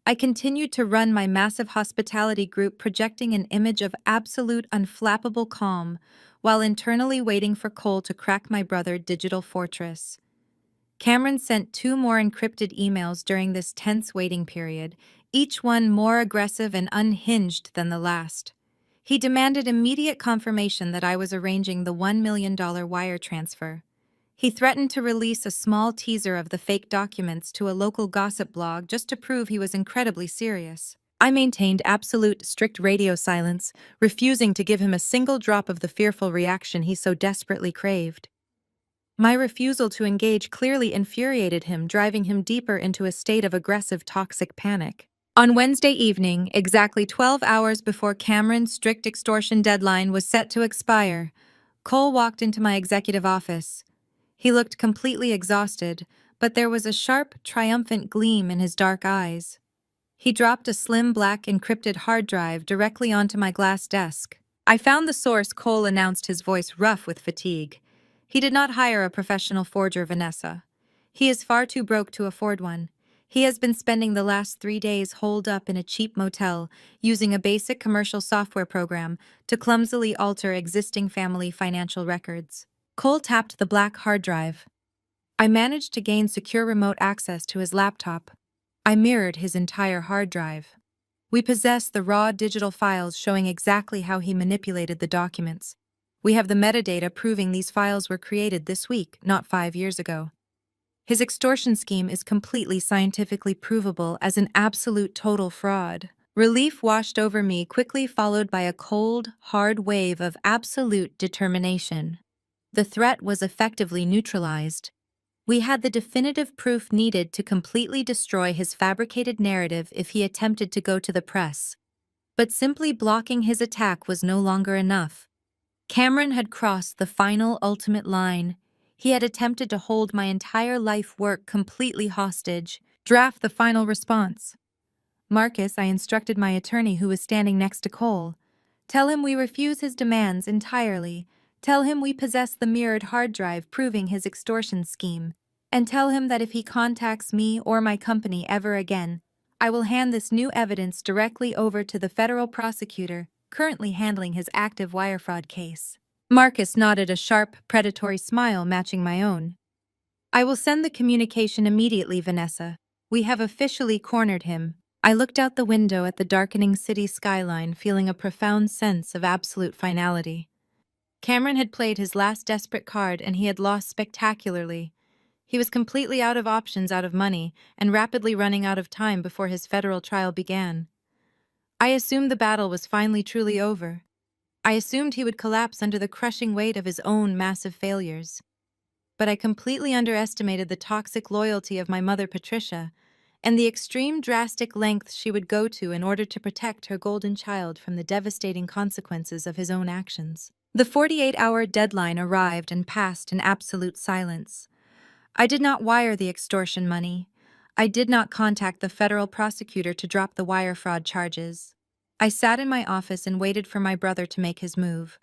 I continued to run my massive hospitality group, projecting an image of absolute unflappable calm, while internally waiting for Cole to crack my brother digital fortress. Cameron sent 2 more encrypted emails during this tense waiting period, each one more aggressive and unhinged than the last. He demanded immediate confirmation that I was arranging the $1 million wire transfer. He threatened to release a small teaser of the fake documents to a local gossip blog just to prove he was incredibly serious. I maintained absolute, strict radio silence, refusing to give him a single drop of the fearful reaction he so desperately craved. My refusal to engage clearly infuriated him, driving him deeper into a state of aggressive, toxic panic. On Wednesday evening, exactly 12 hours before Cameron's strict extortion deadline was set to expire, Cole walked into my executive office. He looked completely exhausted, but there was a sharp, triumphant gleam in his dark eyes. He dropped a slim black encrypted hard drive directly onto my glass desk. I found the source, Cole announced, his voice rough with fatigue. He did not hire a professional forger, Vanessa. He is far too broke to afford one. He has been spending the last 3 days holed up in a cheap motel, using a basic commercial software program to clumsily alter existing family financial records. Cole tapped the black hard drive. I managed to gain secure remote access to his laptop. I mirrored his entire hard drive. We possess the raw digital files showing exactly how he manipulated the documents. We have the metadata proving these files were created this week, not 5 years ago. His extortion scheme is completely scientifically provable as an absolute total fraud. Relief washed over me, quickly followed by a cold, hard wave of absolute determination. The threat was effectively neutralized. We had the definitive proof needed to completely destroy his fabricated narrative if he attempted to go to the press. But simply blocking his attack was no longer enough. Cameron had crossed the final ultimate line. He had attempted to hold my entire life work completely hostage. Draft the final response. Marcus, I instructed my attorney, who was standing next to Cole. Tell him we refuse his demands entirely. Tell him we possess the mirrored hard drive proving his extortion scheme. And tell him that if he contacts me or my company ever again, I will hand this new evidence directly over to the federal prosecutor currently handling his active wire fraud case. Marcus nodded, a sharp, predatory smile matching my own. I will send the communication immediately, Vanessa. We have officially cornered him. I looked out the window at the darkening city skyline, feeling a profound sense of absolute finality. Cameron had played his last desperate card, and he had lost spectacularly. He was completely out of options, out of money, and rapidly running out of time before his federal trial began. I assumed the battle was finally truly over. I assumed he would collapse under the crushing weight of his own massive failures. But I completely underestimated the toxic loyalty of my mother, Patricia, and the extreme drastic lengths she would go to in order to protect her golden child from the devastating consequences of his own actions. The 48-hour deadline arrived and passed in absolute silence. I did not wire the extortion money. I did not contact the federal prosecutor to drop the wire fraud charges. I sat in my office and waited for my brother to make his move.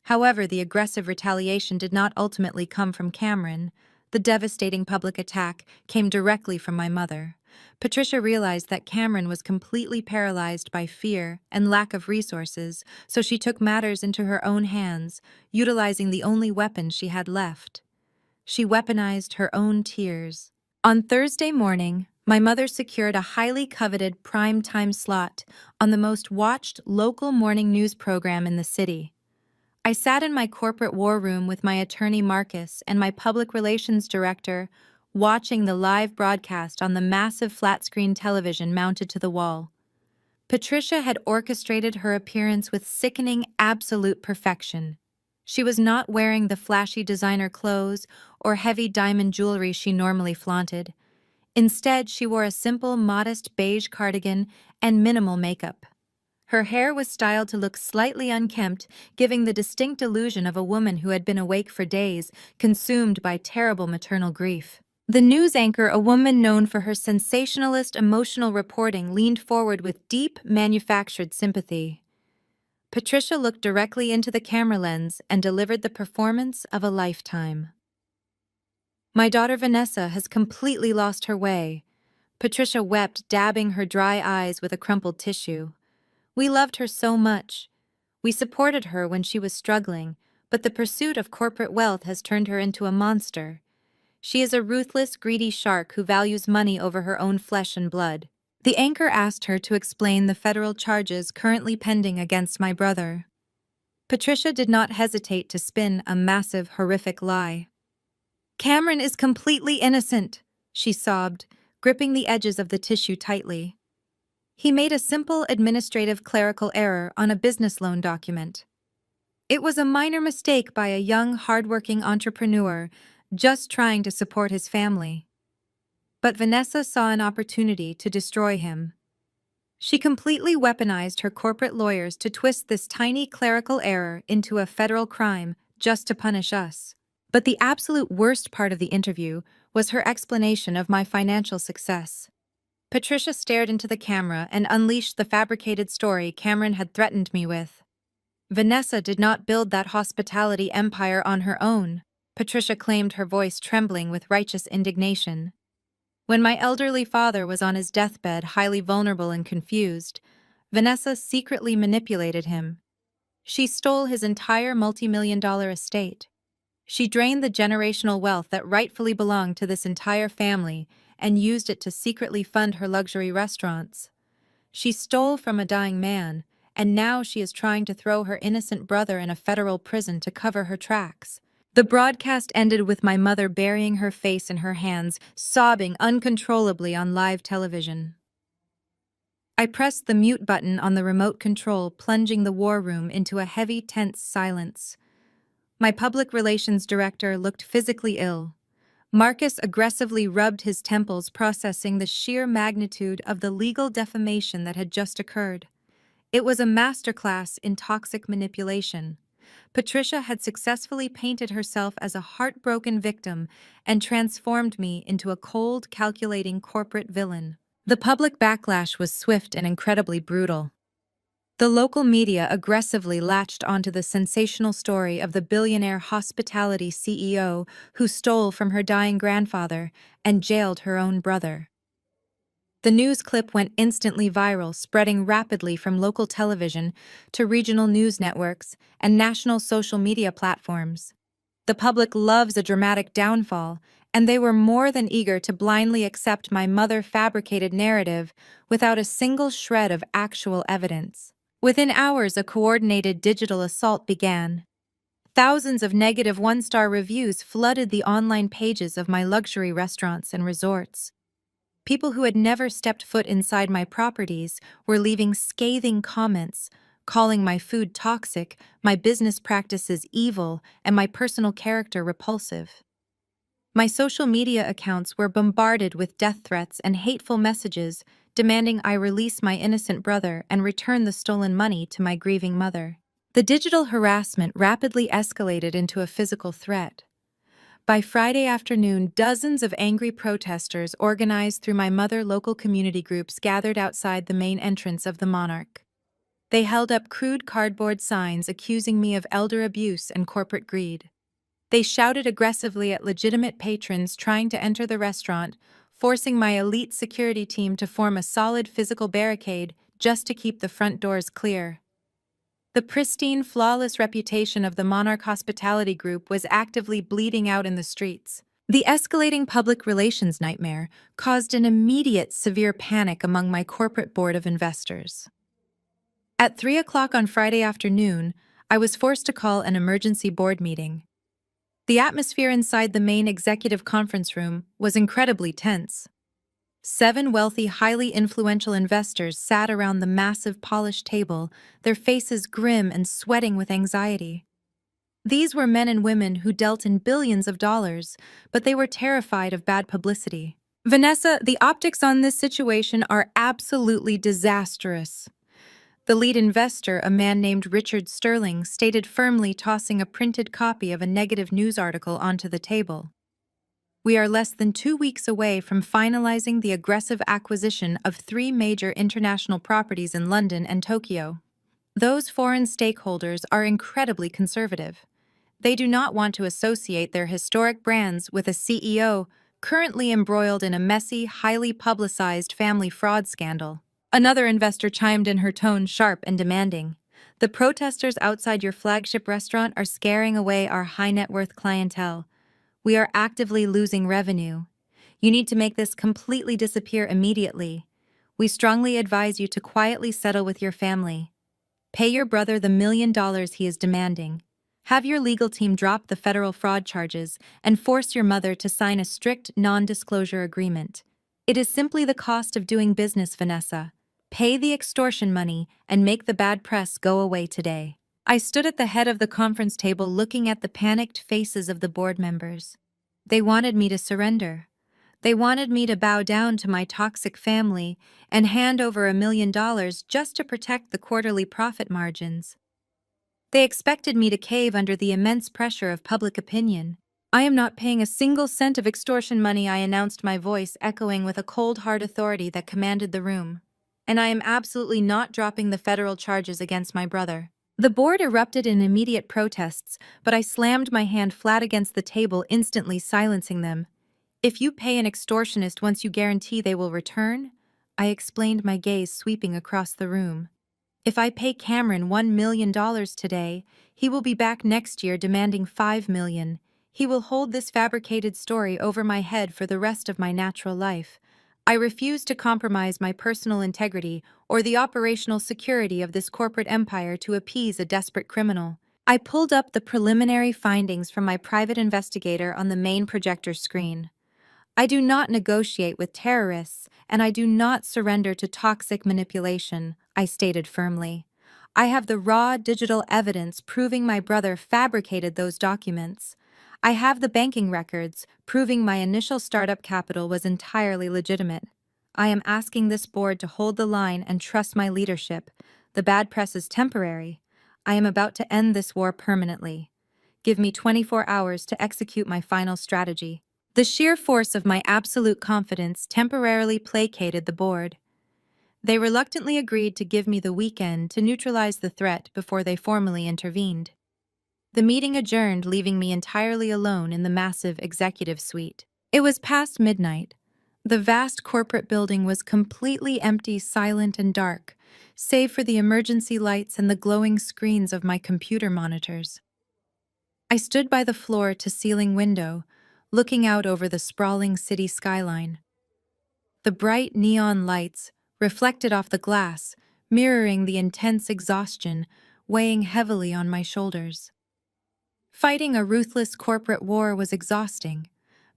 However, the aggressive retaliation did not ultimately come from Cameron. The devastating public attack came directly from my mother. Patricia realized that Cameron was completely paralyzed by fear and lack of resources, so she took matters into her own hands, utilizing the only weapon she had left. She weaponized her own tears. On Thursday morning, my mother secured a highly coveted prime-time slot on the most watched local morning news program in the city. I sat in my corporate war room with my attorney Marcus and my public relations director, watching the live broadcast on the massive flat-screen television mounted to the wall. Patricia had orchestrated her appearance with sickening absolute perfection. She was not wearing the flashy designer clothes or heavy diamond jewelry she normally flaunted. Instead, she wore a simple, modest beige cardigan and minimal makeup. Her hair was styled to look slightly unkempt, giving the distinct illusion of a woman who had been awake for days, consumed by terrible maternal grief. The news anchor, a woman known for her sensationalist emotional reporting, leaned forward with deep, manufactured sympathy. Patricia looked directly into the camera lens and delivered the performance of a lifetime. "My daughter Vanessa has completely lost her way." Patricia wept, dabbing her dry eyes with a crumpled tissue. "We loved her so much. We supported her when she was struggling, but the pursuit of corporate wealth has turned her into a monster. She is a ruthless, greedy shark who values money over her own flesh and blood." The anchor asked her to explain the federal charges currently pending against my brother. Patricia did not hesitate to spin a massive, horrific lie. "Cameron is completely innocent," she sobbed, gripping the edges of the tissue tightly. "He made a simple administrative clerical error on a business loan document. It was a minor mistake by a young, hardworking entrepreneur just trying to support his family. But Vanessa saw an opportunity to destroy him. She completely weaponized her corporate lawyers to twist this tiny clerical error into a federal crime just to punish us. But the absolute worst part of the interview was her explanation of my financial success. Patricia stared into the camera and unleashed the fabricated story Cameron had threatened me with. "Vanessa did not build that hospitality empire on her own," Patricia claimed, her voice trembling with righteous indignation. "When my elderly father was on his deathbed, highly vulnerable and confused, Vanessa secretly manipulated him. She stole his entire multi-million-dollar estate. She drained the generational wealth that rightfully belonged to this entire family and used it to secretly fund her luxury restaurants. She stole from a dying man, and now she is trying to throw her innocent brother in a federal prison to cover her tracks." The broadcast ended with my mother burying her face in her hands, sobbing uncontrollably on live television. I pressed the mute button on the remote control, plunging the war room into a heavy, tense silence. My public relations director looked physically ill. Marcus aggressively rubbed his temples, processing the sheer magnitude of the legal defamation that had just occurred. It was a masterclass in toxic manipulation. Patricia had successfully painted herself as a heartbroken victim and transformed me into a cold, calculating corporate villain. The public backlash was swift and incredibly brutal. The local media aggressively latched onto the sensational story of the billionaire hospitality CEO who stole from her dying grandfather and jailed her own brother. The news clip went instantly viral, spreading rapidly from local television to regional news networks and national social media platforms. The public loves a dramatic downfall, and they were more than eager to blindly accept my mother-fabricated narrative without a single shred of actual evidence. Within hours, a coordinated digital assault began. Thousands of negative one-star reviews flooded the online pages of my luxury restaurants and resorts. People who had never stepped foot inside my properties were leaving scathing comments, calling my food toxic, my business practices evil, and my personal character repulsive. My social media accounts were bombarded with death threats and hateful messages demanding I release my innocent brother and return the stolen money to my grieving mother. The digital harassment rapidly escalated into a physical threat. By Friday afternoon, dozens of angry protesters organized through my mother local community groups gathered outside the main entrance of the Monarch. They held up crude cardboard signs accusing me of elder abuse and corporate greed. They shouted aggressively at legitimate patrons trying to enter the restaurant, forcing my elite security team to form a solid physical barricade just to keep the front doors clear. The pristine, flawless reputation of the Monarch Hospitality Group was actively bleeding out in the streets. The escalating public relations nightmare caused an immediate severe panic among my corporate board of investors. At 3 o'clock on Friday afternoon, I was forced to call an emergency board meeting. The atmosphere inside the main executive conference room was incredibly tense. 7 wealthy, highly influential investors sat around the massive polished table, their faces grim and sweating with anxiety. These were men and women who dealt in billions of dollars, but they were terrified of bad publicity. Vanessa, the optics on this situation are absolutely disastrous. The lead investor, a man named Richard Sterling, stated firmly, tossing a printed copy of a negative news article onto the table. We are less than 2 weeks away from finalizing the aggressive acquisition of 3 major international properties in London and Tokyo. Those foreign stakeholders are incredibly conservative. They do not want to associate their historic brands with a CEO currently embroiled in a messy, highly publicized family fraud scandal. Another investor chimed in, her tone sharp and demanding. The protesters outside your flagship restaurant are scaring away our high net worth clientele. We are actively losing revenue. You need to make this completely disappear immediately. We strongly advise you to quietly settle with your family. Pay your brother the $1 million he is demanding. Have your legal team drop the federal fraud charges and force your mother to sign a strict non-disclosure agreement. It is simply the cost of doing business, Vanessa. Pay the extortion money and make the bad press go away today. I stood at the head of the conference table looking at the panicked faces of the board members. They wanted me to surrender. They wanted me to bow down to my toxic family and hand over $1 million just to protect the quarterly profit margins. They expected me to cave under the immense pressure of public opinion. I am not paying a single cent of extortion money, I announced, my voice echoing with a cold, hard authority that commanded the room. And I am absolutely not dropping the federal charges against my brother. The board erupted in immediate protests, but I slammed my hand flat against the table, instantly silencing them. If you pay an extortionist once you guarantee they will return, I explained, my gaze sweeping across the room. If I pay Cameron $1 million today, he will be back next year demanding $5 million. He will hold this fabricated story over my head for the rest of my natural life. I refuse to compromise my personal integrity or the operational security of this corporate empire to appease a desperate criminal. I pulled up the preliminary findings from my private investigator on the main projector screen. I do not negotiate with terrorists, and I do not surrender to toxic manipulation, I stated firmly. I have the raw digital evidence proving my brother fabricated those documents. I have the banking records proving my initial startup capital was entirely legitimate. I am asking this board to hold the line and trust my leadership. The bad press is temporary. I am about to end this war permanently. Give me 24 hours to execute my final strategy. The sheer force of my absolute confidence temporarily placated the board. They reluctantly agreed to give me the weekend to neutralize the threat before they formally intervened. The meeting adjourned, leaving me entirely alone in the massive executive suite. It was past midnight. The vast corporate building was completely empty, silent, and dark, save for the emergency lights and the glowing screens of my computer monitors. I stood by the floor-to-ceiling window, looking out over the sprawling city skyline. The bright neon lights reflected off the glass, mirroring the intense exhaustion weighing heavily on my shoulders. Fighting a ruthless corporate war was exhausting,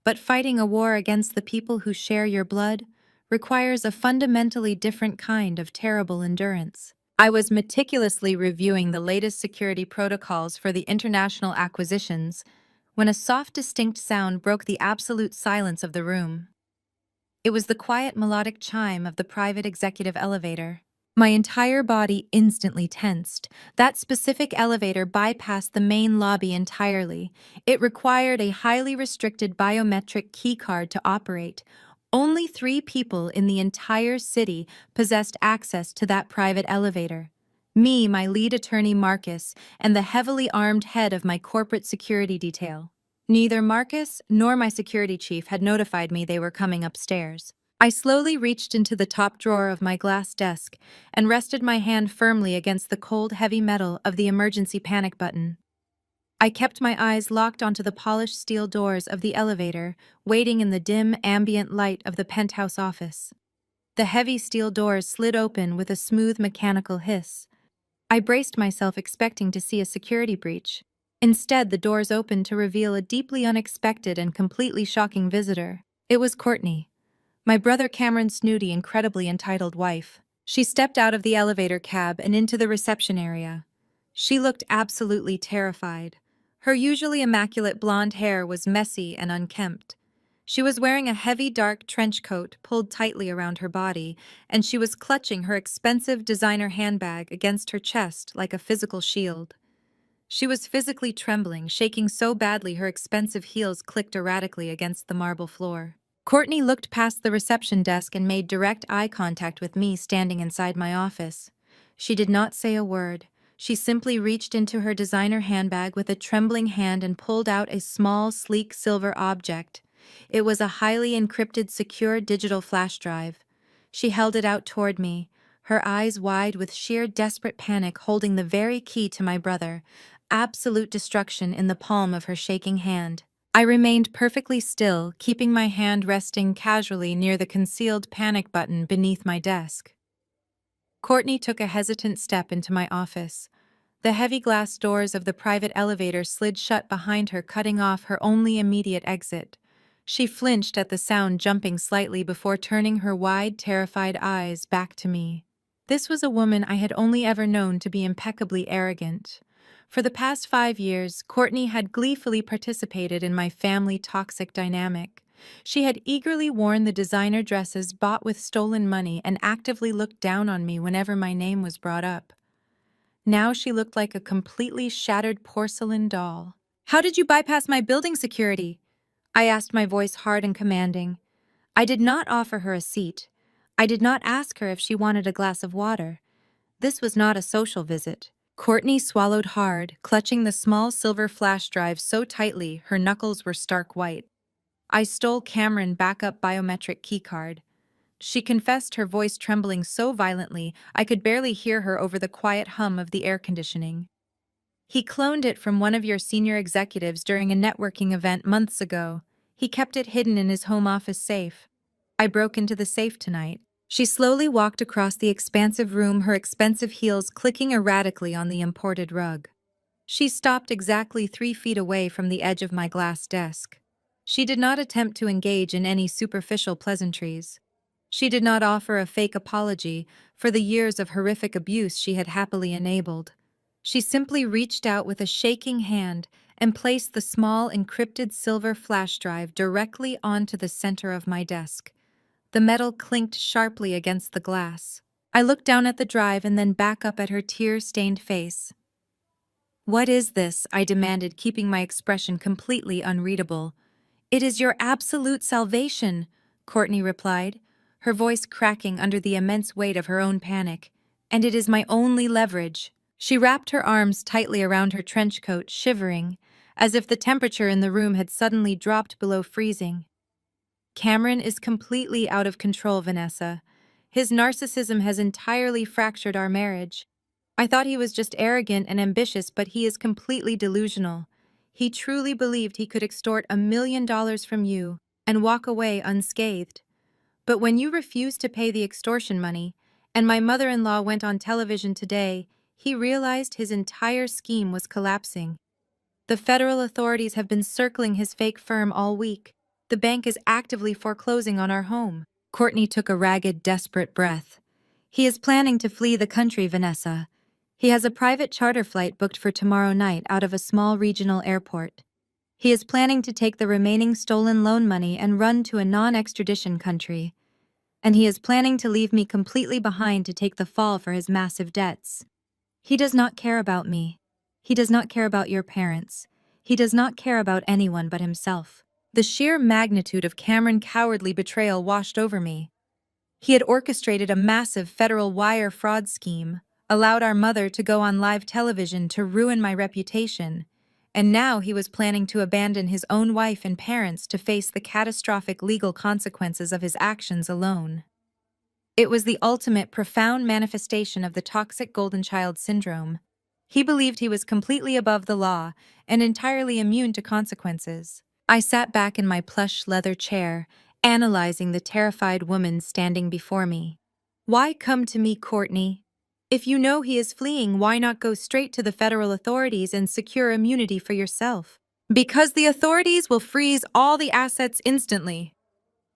but fighting a war against the people who share your blood requires a fundamentally different kind of terrible endurance. I was meticulously reviewing the latest security protocols for the international acquisitions when a soft, distinct sound broke the absolute silence of the room. It was the quiet, melodic chime of the private executive elevator. My entire body instantly tensed. That specific elevator bypassed the main lobby entirely. It required a highly restricted biometric keycard to operate. Only 3 people in the entire city possessed access to that private elevator. Me, my lead attorney Marcus, and the heavily armed head of my corporate security detail. Neither Marcus nor my security chief had notified me they were coming upstairs. I slowly reached into the top drawer of my glass desk and rested my hand firmly against the cold, heavy metal of the emergency panic button. I kept my eyes locked onto the polished steel doors of the elevator, waiting in the dim, ambient light of the penthouse office. The heavy steel doors slid open with a smooth mechanical hiss. I braced myself, expecting to see a security breach. Instead, the doors opened to reveal a deeply unexpected and completely shocking visitor. It was Courtney. My brother Cameron's snooty, incredibly entitled wife. She stepped out of the elevator cab and into the reception area. She looked absolutely terrified. Her usually immaculate blonde hair was messy and unkempt. She was wearing a heavy dark trench coat pulled tightly around her body, and she was clutching her expensive designer handbag against her chest like a physical shield. She was physically trembling, shaking so badly her expensive heels clicked erratically against the marble floor. Courtney looked past the reception desk and made direct eye contact with me standing inside my office. She did not say a word. She simply reached into her designer handbag with a trembling hand and pulled out a small, sleek silver object. It was a highly encrypted, secure digital flash drive. She held it out toward me, her eyes wide with sheer desperate panic, holding the very key to my brother. Absolute destruction in the palm of her shaking hand. I remained perfectly still, keeping my hand resting casually near the concealed panic button beneath my desk. Courtney took a hesitant step into my office. The heavy glass doors of the private elevator slid shut behind her, cutting off her only immediate exit. She flinched at the sound, jumping slightly before turning her wide, terrified eyes back to me. This was a woman I had only ever known to be impeccably arrogant. For the past 5 years, Courtney had gleefully participated in my family toxic dynamic. She had eagerly worn the designer dresses bought with stolen money and actively looked down on me whenever my name was brought up. Now she looked like a completely shattered porcelain doll. "How did you bypass my building security?" I asked, my voice hard and commanding. I did not offer her a seat. I did not ask her if she wanted a glass of water. This was not a social visit. Courtney swallowed hard, clutching the small silver flash drive so tightly her knuckles were stark white. "I stole Cameron backup biometric keycard." She confessed, her voice trembling so violently I could barely hear her over the quiet hum of the air conditioning. "He cloned it from one of your senior executives during a networking event months ago. He kept it hidden in his home office safe. I broke into the safe tonight." She slowly walked across the expansive room, her expensive heels clicking erratically on the imported rug. She stopped exactly 3 feet away from the edge of my glass desk. She did not attempt to engage in any superficial pleasantries. She did not offer a fake apology for the years of horrific abuse she had happily enabled. She simply reached out with a shaking hand and placed the small encrypted silver flash drive directly onto the center of my desk. The metal clinked sharply against the glass. I looked down at the drive and then back up at her tear-stained face. "What is this?" I demanded, keeping my expression completely unreadable. "It is your absolute salvation," Courtney replied, her voice cracking under the immense weight of her own panic. "And it is my only leverage." She wrapped her arms tightly around her trench coat, shivering, as if the temperature in the room had suddenly dropped below freezing. "Cameron is completely out of control, Vanessa. His narcissism has entirely fractured our marriage. I thought he was just arrogant and ambitious, but he is completely delusional. He truly believed he could extort $1 million from you and walk away unscathed. But when you refused to pay the extortion money, and my mother-in-law went on television today, he realized his entire scheme was collapsing. The federal authorities have been circling his fake firm all week. The bank is actively foreclosing on our home." Courtney took a ragged, desperate breath. "He is planning to flee the country, Vanessa. He has a private charter flight booked for tomorrow night out of a small regional airport. He is planning to take the remaining stolen loan money and run to a non-extradition country. And he is planning to leave me completely behind to take the fall for his massive debts. He does not care about me. He does not care about your parents. He does not care about anyone but himself." The sheer magnitude of Cameron's cowardly betrayal washed over me. He had orchestrated a massive federal wire fraud scheme, allowed our mother to go on live television to ruin my reputation, and now he was planning to abandon his own wife and parents to face the catastrophic legal consequences of his actions alone. It was the ultimate, profound manifestation of the toxic golden child syndrome. He believed he was completely above the law and entirely immune to consequences. I sat back in my plush leather chair, analyzing the terrified woman standing before me. "Why come to me, Courtney? If you know he is fleeing, why not go straight to the federal authorities and secure immunity for yourself?" "Because the authorities will freeze all the assets instantly."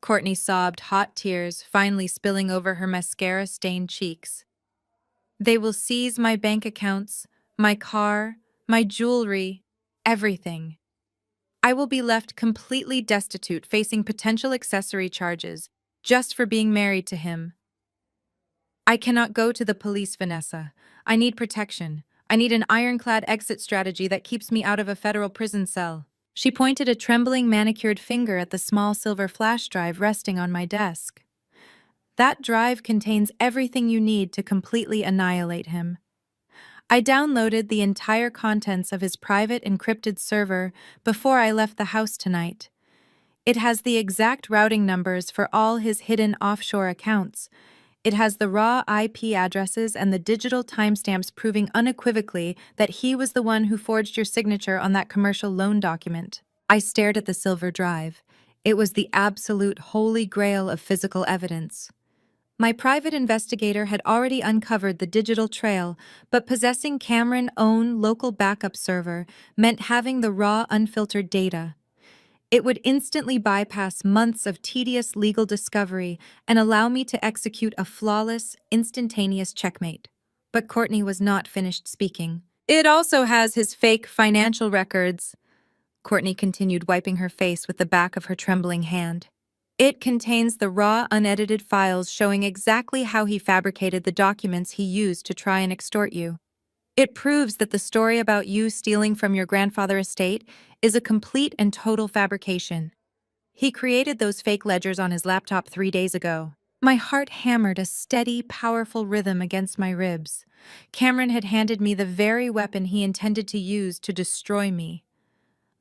Courtney sobbed hot tears, finally spilling over her mascara-stained cheeks. They will seize my bank accounts, my car, my jewelry, everything. I will be left completely destitute, facing potential accessory charges, just for being married to him. I cannot go to the police, Vanessa. I need protection. I need an ironclad exit strategy that keeps me out of a federal prison cell. She pointed a trembling manicured finger at the small silver flash drive resting on my desk. That drive contains everything you need to completely annihilate him. I downloaded the entire contents of his private encrypted server before I left the house tonight. It has the exact routing numbers for all his hidden offshore accounts. It has the raw IP addresses and the digital timestamps proving unequivocally that he was the one who forged your signature on that commercial loan document. I stared at the silver drive. It was the absolute holy grail of physical evidence. My private investigator had already uncovered the digital trail, but possessing Cameron's own local backup server meant having the raw, unfiltered data. It would instantly bypass months of tedious legal discovery and allow me to execute a flawless, instantaneous checkmate. But Courtney was not finished speaking. It also has his fake financial records, Courtney continued, wiping her face with the back of her trembling hand. It contains the raw, unedited files showing exactly how he fabricated the documents he used to try and extort you. It proves that the story about you stealing from your grandfather's estate is a complete and total fabrication. He created those fake ledgers on his laptop 3 days ago. My heart hammered a steady, powerful rhythm against my ribs. Cameron had handed me the very weapon he intended to use to destroy me.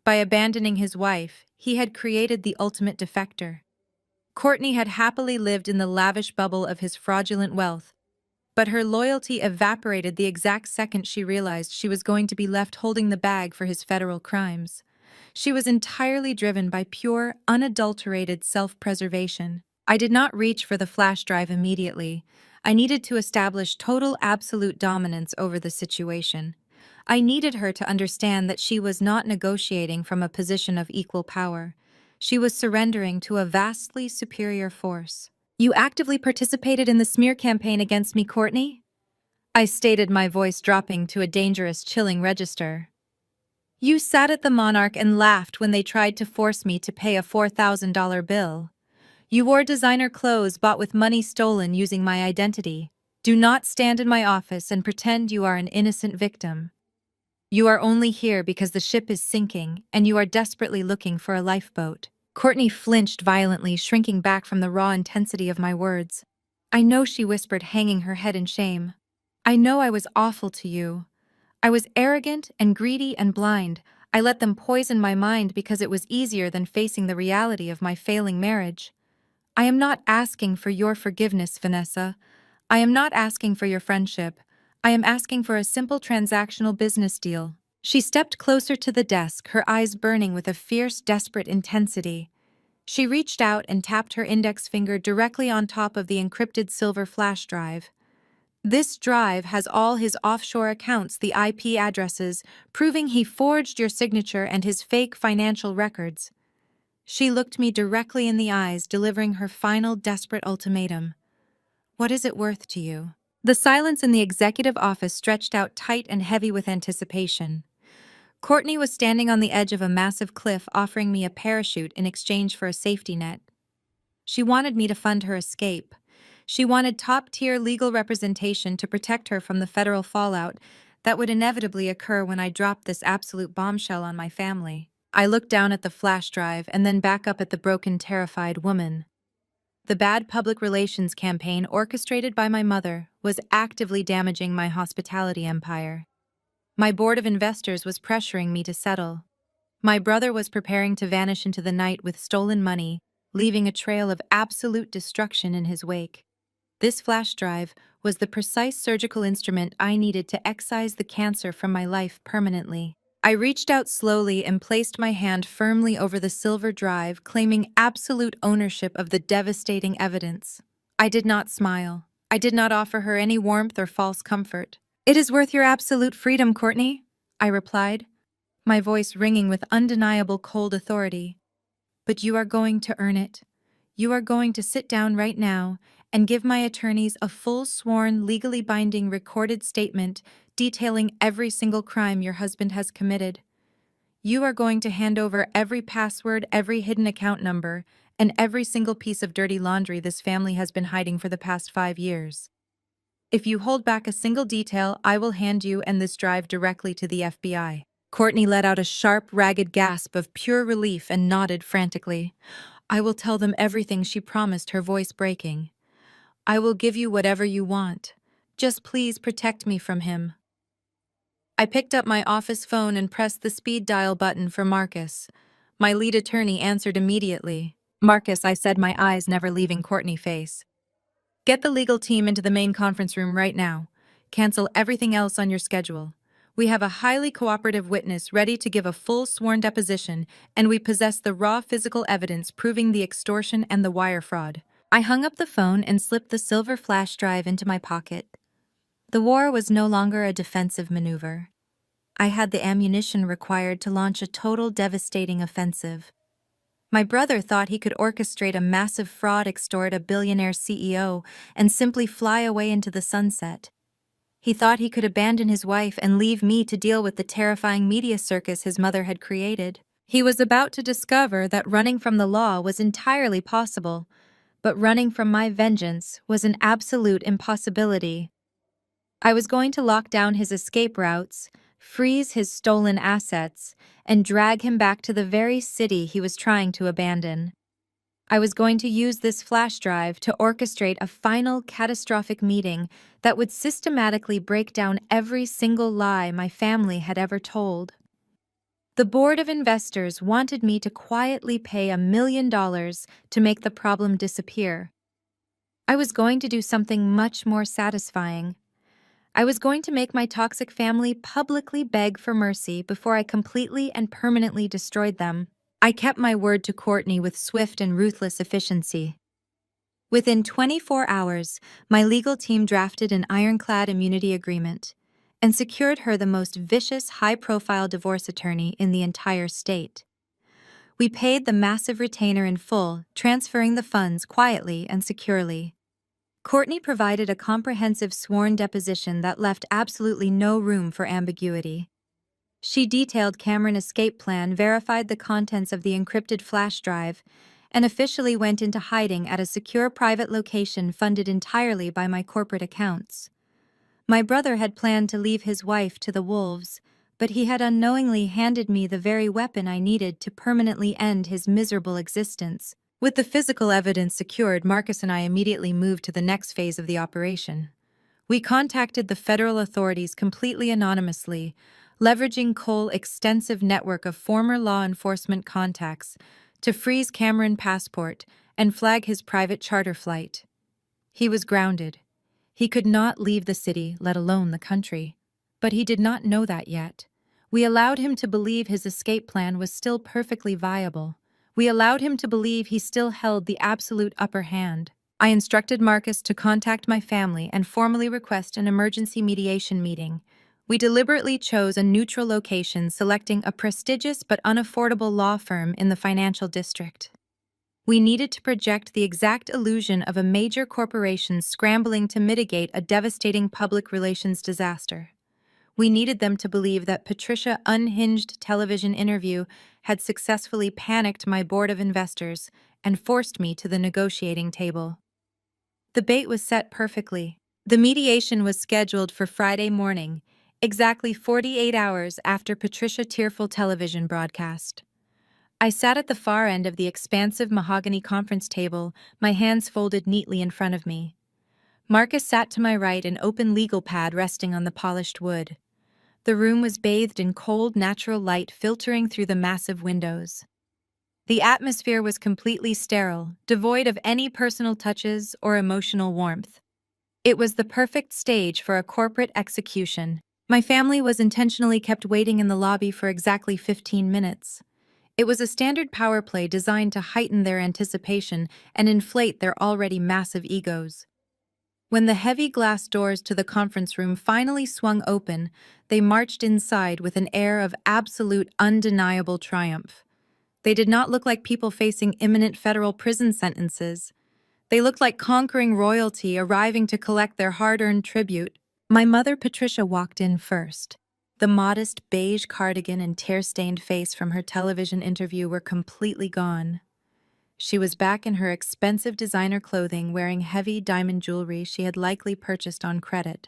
By abandoning his wife, he had created the ultimate defector. Courtney had happily lived in the lavish bubble of his fraudulent wealth, but her loyalty evaporated the exact second she realized she was going to be left holding the bag for his federal crimes. She was entirely driven by pure, unadulterated self-preservation. I did not reach for the flash drive immediately. I needed to establish total absolute dominance over the situation. I needed her to understand that she was not negotiating from a position of equal power. She was surrendering to a vastly superior force. You actively participated in the smear campaign against me, Courtney? I stated, my voice dropping to a dangerous, chilling register. You sat at the Monarch and laughed when they tried to force me to pay a $4,000 bill. You wore designer clothes bought with money stolen using my identity. Do not stand in my office and pretend you are an innocent victim. You are only here because the ship is sinking and you are desperately looking for a lifeboat. Courtney flinched violently, shrinking back from the raw intensity of my words. I know, she whispered, hanging her head in shame. I know I was awful to you. I was arrogant and greedy and blind. I let them poison my mind because it was easier than facing the reality of my failing marriage. I am not asking for your forgiveness, Vanessa. I am not asking for your friendship. I am asking for a simple transactional business deal. She stepped closer to the desk, her eyes burning with a fierce, desperate intensity. She reached out and tapped her index finger directly on top of the encrypted silver flash drive. This drive has all his offshore accounts, the IP addresses, proving he forged your signature and his fake financial records. She looked me directly in the eyes, delivering her final, desperate ultimatum. What is it worth to you? The silence in the executive office stretched out tight and heavy with anticipation. Courtney was standing on the edge of a massive cliff, offering me a parachute in exchange for a safety net. She wanted me to fund her escape. She wanted top-tier legal representation to protect her from the federal fallout that would inevitably occur when I dropped this absolute bombshell on my family. I looked down at the flash drive and then back up at the broken, terrified woman. The bad public relations campaign orchestrated by my mother was actively damaging my hospitality empire. My board of investors was pressuring me to settle. My brother was preparing to vanish into the night with stolen money, leaving a trail of absolute destruction in his wake. This flash drive was the precise surgical instrument I needed to excise the cancer from my life permanently. I reached out slowly and placed my hand firmly over the silver drive, claiming absolute ownership of the devastating evidence. I did not smile. I did not offer her any warmth or false comfort. It is worth your absolute freedom, Courtney, I replied, my voice ringing with undeniable cold authority. But you are going to earn it. You are going to sit down right now and give my attorneys a full sworn, legally binding recorded statement detailing every single crime your husband has committed. You are going to hand over every password, every hidden account number, and every single piece of dirty laundry this family has been hiding for the past 5 years. If you hold back a single detail, I will hand you and this drive directly to the FBI. Courtney let out a sharp, ragged gasp of pure relief and nodded frantically. I will tell them everything, she promised, her voice breaking. I will give you whatever you want. Just please protect me from him. I picked up my office phone and pressed the speed dial button for Marcus. My lead attorney answered immediately. Marcus, I said, my eyes never leaving Courtney's face. Get the legal team into the main conference room right now. Cancel everything else on your schedule. We have a highly cooperative witness ready to give a full sworn deposition, and we possess the raw physical evidence proving the extortion and the wire fraud. I hung up the phone and slipped the silver flash drive into my pocket. The war was no longer a defensive maneuver. I had the ammunition required to launch a total devastating offensive. My brother thought he could orchestrate a massive fraud, extort a billionaire CEO, and simply fly away into the sunset. He thought he could abandon his wife and leave me to deal with the terrifying media circus his mother had created. He was about to discover that running from the law was entirely possible, but running from my vengeance was an absolute impossibility. I was going to lock down his escape routes, freeze his stolen assets, and drag him back to the very city he was trying to abandon. I was going to use this flash drive to orchestrate a final catastrophic meeting that would systematically break down every single lie my family had ever told. The board of investors wanted me to quietly pay $1 million to make the problem disappear. I was going to do something much more satisfying. I was going to make my toxic family publicly beg for mercy before I completely and permanently destroyed them. I kept my word to Courtney with swift and ruthless efficiency. Within 24 hours, my legal team drafted an ironclad immunity agreement and secured her the most vicious, high-profile divorce attorney in the entire state. We paid the massive retainer in full, transferring the funds quietly and securely. Courtney provided a comprehensive sworn deposition that left absolutely no room for ambiguity. She detailed Cameron's escape plan, verified the contents of the encrypted flash drive, and officially went into hiding at a secure private location funded entirely by my corporate accounts. My brother had planned to leave his wife to the wolves, but he had unknowingly handed me the very weapon I needed to permanently end his miserable existence. With the physical evidence secured, Marcus and I immediately moved to the next phase of the operation. We contacted the federal authorities completely anonymously, leveraging Cole's extensive network of former law enforcement contacts to freeze Cameron's passport and flag his private charter flight. He was grounded. He could not leave the city, let alone the country. But he did not know that yet. We allowed him to believe his escape plan was still perfectly viable. We allowed him to believe he still held the absolute upper hand. I instructed Marcus to contact my family and formally request an emergency mediation meeting. We deliberately chose a neutral location, selecting a prestigious but unaffordable law firm in the financial district. We needed to project the exact illusion of a major corporation scrambling to mitigate a devastating public relations disaster. We needed them to believe that Patricia's unhinged television interview had successfully panicked my board of investors and forced me to the negotiating table. The bait was set perfectly. The mediation was scheduled for Friday morning, exactly 48 hours after Patricia's tearful television broadcast. I sat at the far end of the expansive mahogany conference table, my hands folded neatly in front of me. Marcus sat to my right, an open legal pad resting on the polished wood. The room was bathed in cold, natural light filtering through the massive windows. The atmosphere was completely sterile, devoid of any personal touches or emotional warmth. It was the perfect stage for a corporate execution. My family was intentionally kept waiting in the lobby for exactly 15 minutes. It was a standard power play designed to heighten their anticipation and inflate their already massive egos. When the heavy glass doors to the conference room finally swung open, they marched inside with an air of absolute, undeniable triumph. They did not look like people facing imminent federal prison sentences. They looked like conquering royalty arriving to collect their hard-earned tribute. My mother, Patricia, walked in first. The modest beige cardigan and tear-stained face from her television interview were completely gone. She was back in her expensive designer clothing, wearing heavy diamond jewelry she had likely purchased on credit.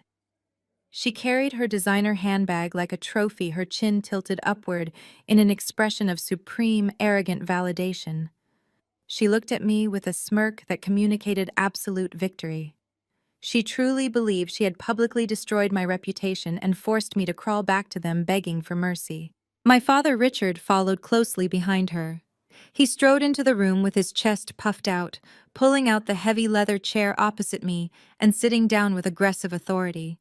She carried her designer handbag like a trophy, her chin tilted upward in an expression of supreme, arrogant validation. She looked at me with a smirk that communicated absolute victory. She truly believed she had publicly destroyed my reputation and forced me to crawl back to them begging for mercy. My father, Richard, followed closely behind her. He strode into the room with his chest puffed out, pulling out the heavy leather chair opposite me and sitting down with aggressive authority.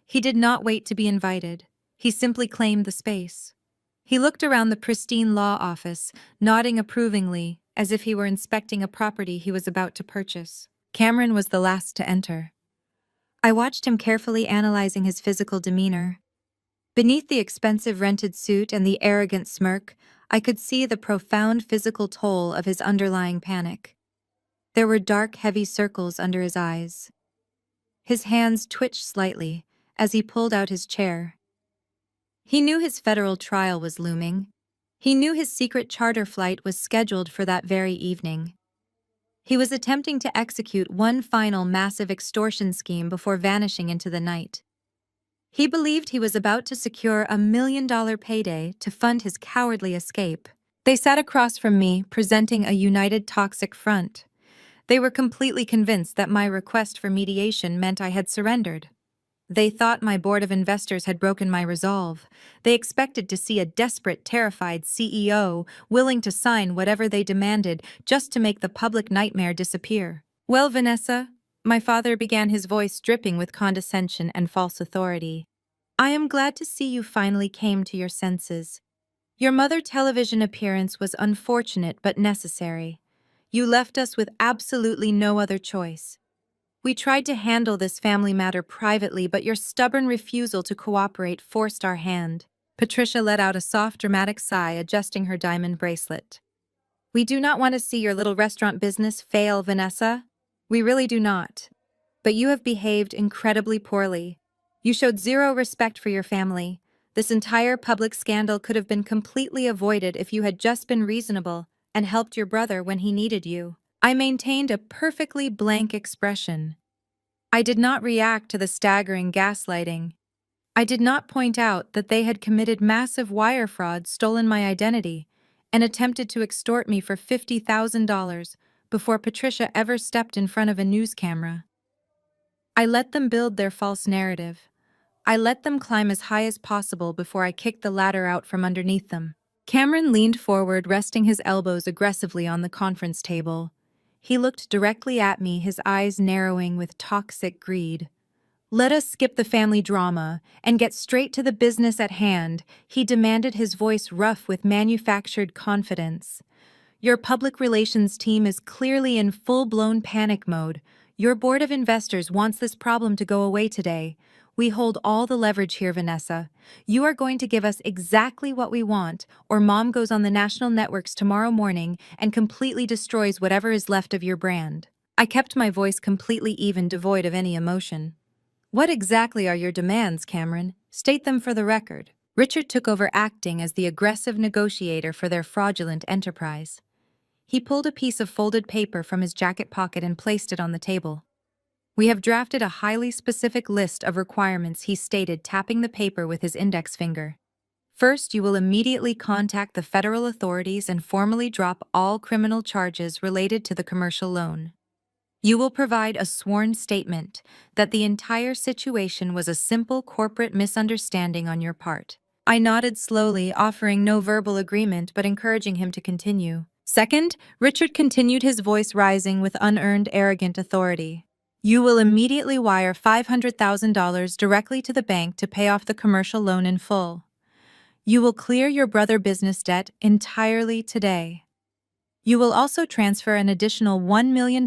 He did not wait to be invited. He simply claimed the space. He looked around the pristine law office, nodding approvingly, as if he were inspecting a property he was about to purchase. Cameron was the last to enter. I watched him carefully analyzing his physical demeanor. Beneath the expensive rented suit and the arrogant smirk, I could see the profound physical toll of his underlying panic. There were dark, heavy circles under his eyes. His hands twitched slightly as he pulled out his chair. He knew his federal trial was looming. He knew his secret charter flight was scheduled for that very evening. He was attempting to execute one final massive extortion scheme before vanishing into the night. He believed he was about to secure a $1 million payday to fund his cowardly escape. They sat across from me, presenting a united toxic front. They were completely convinced that my request for mediation meant I had surrendered. They thought my board of investors had broken my resolve. They expected to see a desperate, terrified CEO willing to sign whatever they demanded just to make the public nightmare disappear. Well, Vanessa, my father began, his voice dripping with condescension and false authority. I am glad to see you finally came to your senses. Your mother television appearance was unfortunate but necessary. You left us with absolutely no other choice. We tried to handle this family matter privately, but your stubborn refusal to cooperate forced our hand. Patricia let out a soft, dramatic sigh, adjusting her diamond bracelet. We do not want to see your little restaurant business fail, Vanessa. We really do not. But you have behaved incredibly poorly. You showed zero respect for your family. This entire public scandal could have been completely avoided if you had just been reasonable and helped your brother when he needed you. I maintained a perfectly blank expression. I did not react to the staggering gaslighting. I did not point out that they had committed massive wire fraud, stolen my identity, and attempted to extort me for $50,000 before Patricia ever stepped in front of a news camera. I let them build their false narrative. I let them climb as high as possible before I kicked the ladder out from underneath them. Cameron leaned forward, resting his elbows aggressively on the conference table. He looked directly at me, his eyes narrowing with toxic greed. Let us skip the family drama and get straight to the business at hand, he demanded, his voice rough with manufactured confidence. Your public relations team is clearly in full-blown panic mode. Your board of investors wants this problem to go away today. We hold all the leverage here, Vanessa. You are going to give us exactly what we want, or Mom goes on the national networks tomorrow morning and completely destroys whatever is left of your brand. I kept my voice completely even, devoid of any emotion. What exactly are your demands, Cameron? State them for the record. Richard took over acting as the aggressive negotiator for their fraudulent enterprise. He pulled a piece of folded paper from his jacket pocket and placed it on the table. We have drafted a highly specific list of requirements, he stated, tapping the paper with his index finger. First, you will immediately contact the federal authorities and formally drop all criminal charges related to the commercial loan. You will provide a sworn statement that the entire situation was a simple corporate misunderstanding on your part. I nodded slowly, offering no verbal agreement but encouraging him to continue. Second, Richard continued, his voice rising with unearned, arrogant authority. You will immediately wire $500,000 directly to the bank to pay off the commercial loan in full. You will clear your brother business debt entirely today. You will also transfer an additional $1 million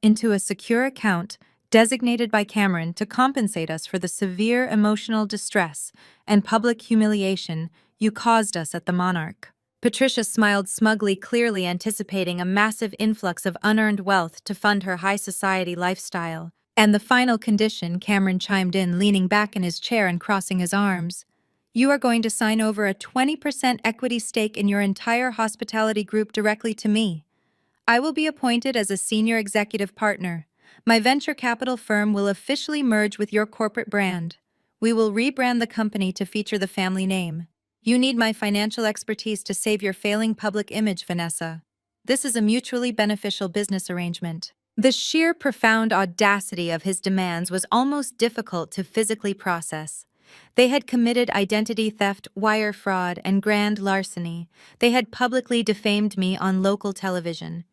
into a secure account designated by Cameron to compensate us for the severe emotional distress and public humiliation you caused us at the Monarch. Patricia smiled smugly, clearly anticipating a massive influx of unearned wealth to fund her high society lifestyle. And the final condition, Cameron chimed in, leaning back in his chair and crossing his arms. You are going to sign over a 20% equity stake in your entire hospitality group directly to me. I will be appointed as a senior executive partner. My venture capital firm will officially merge with your corporate brand. We will rebrand the company to feature the family name. You need my financial expertise to save your failing public image, Vanessa. This is a mutually beneficial business arrangement. The sheer profound audacity of his demands was almost difficult to physically process. They had committed identity theft, wire fraud, and grand larceny. They had publicly defamed me on local television.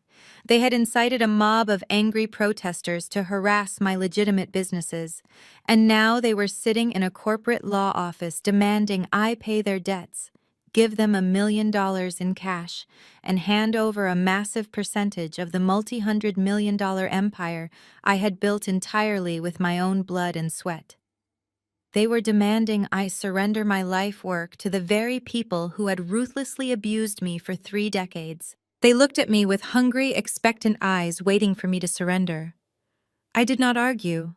They had incited a mob of angry protesters to harass my legitimate businesses, and now they were sitting in a corporate law office demanding I pay their debts, give them $1 million in cash, and hand over a massive percentage of the multi-hundred-million-dollar empire I had built entirely with my own blood and sweat. They were demanding I surrender my life work to the very people who had ruthlessly abused me for 3 decades. They looked at me with hungry, expectant eyes, waiting for me to surrender. I did not argue.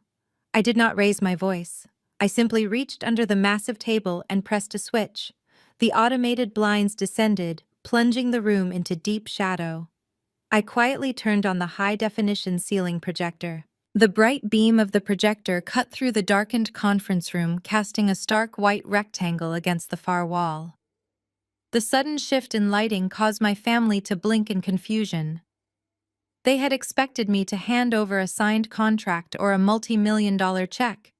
I did not raise my voice. I simply reached under the massive table and pressed a switch. The automated blinds descended, plunging the room into deep shadow. I quietly turned on the high-definition ceiling projector. The bright beam of the projector cut through the darkened conference room, casting a stark white rectangle against the far wall. The sudden shift in lighting caused my family to blink in confusion. They had expected me to hand over a signed contract or a multi-million-dollar check.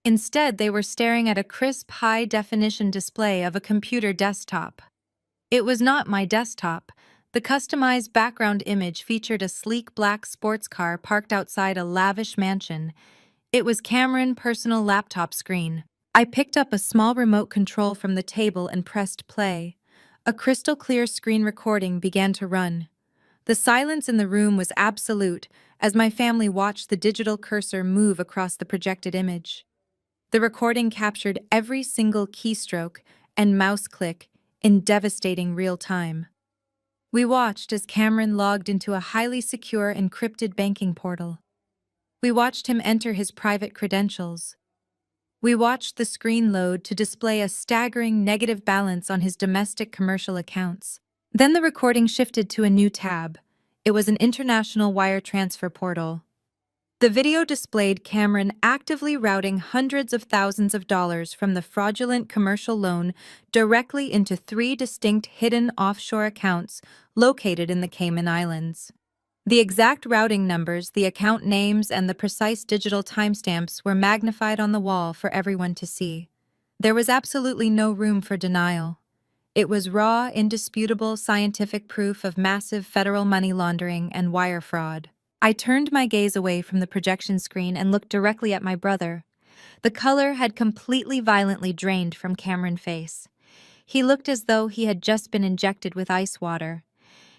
Instead, they were staring at a crisp, high-definition display of a computer desktop. It was not my desktop. The customized background image featured a sleek black sports car parked outside a lavish mansion. It was Cameron's personal laptop screen. I picked up a small remote control from the table and pressed play. A crystal-clear screen recording began to run. The silence in the room was absolute as my family watched the digital cursor move across the projected image. The recording captured every single keystroke and mouse click in devastating real time. We watched as Cameron logged into a highly secure encrypted banking portal. We watched him enter his private credentials. We watched the screen load to display a staggering negative balance on his domestic commercial accounts. Then the recording shifted to a new tab. It was an international wire transfer portal. The video displayed Cameron actively routing hundreds of thousands of dollars from the fraudulent commercial loan directly into 3 distinct hidden offshore accounts located in the Cayman Islands. The exact routing numbers, the account names, and the precise digital timestamps were magnified on the wall for everyone to see. There was absolutely no room for denial. It was raw, indisputable scientific proof of massive federal money laundering and wire fraud. I turned my gaze away from the projection screen and looked directly at my brother. The color had completely violently drained from Cameron's face. He looked as though he had just been injected with ice water.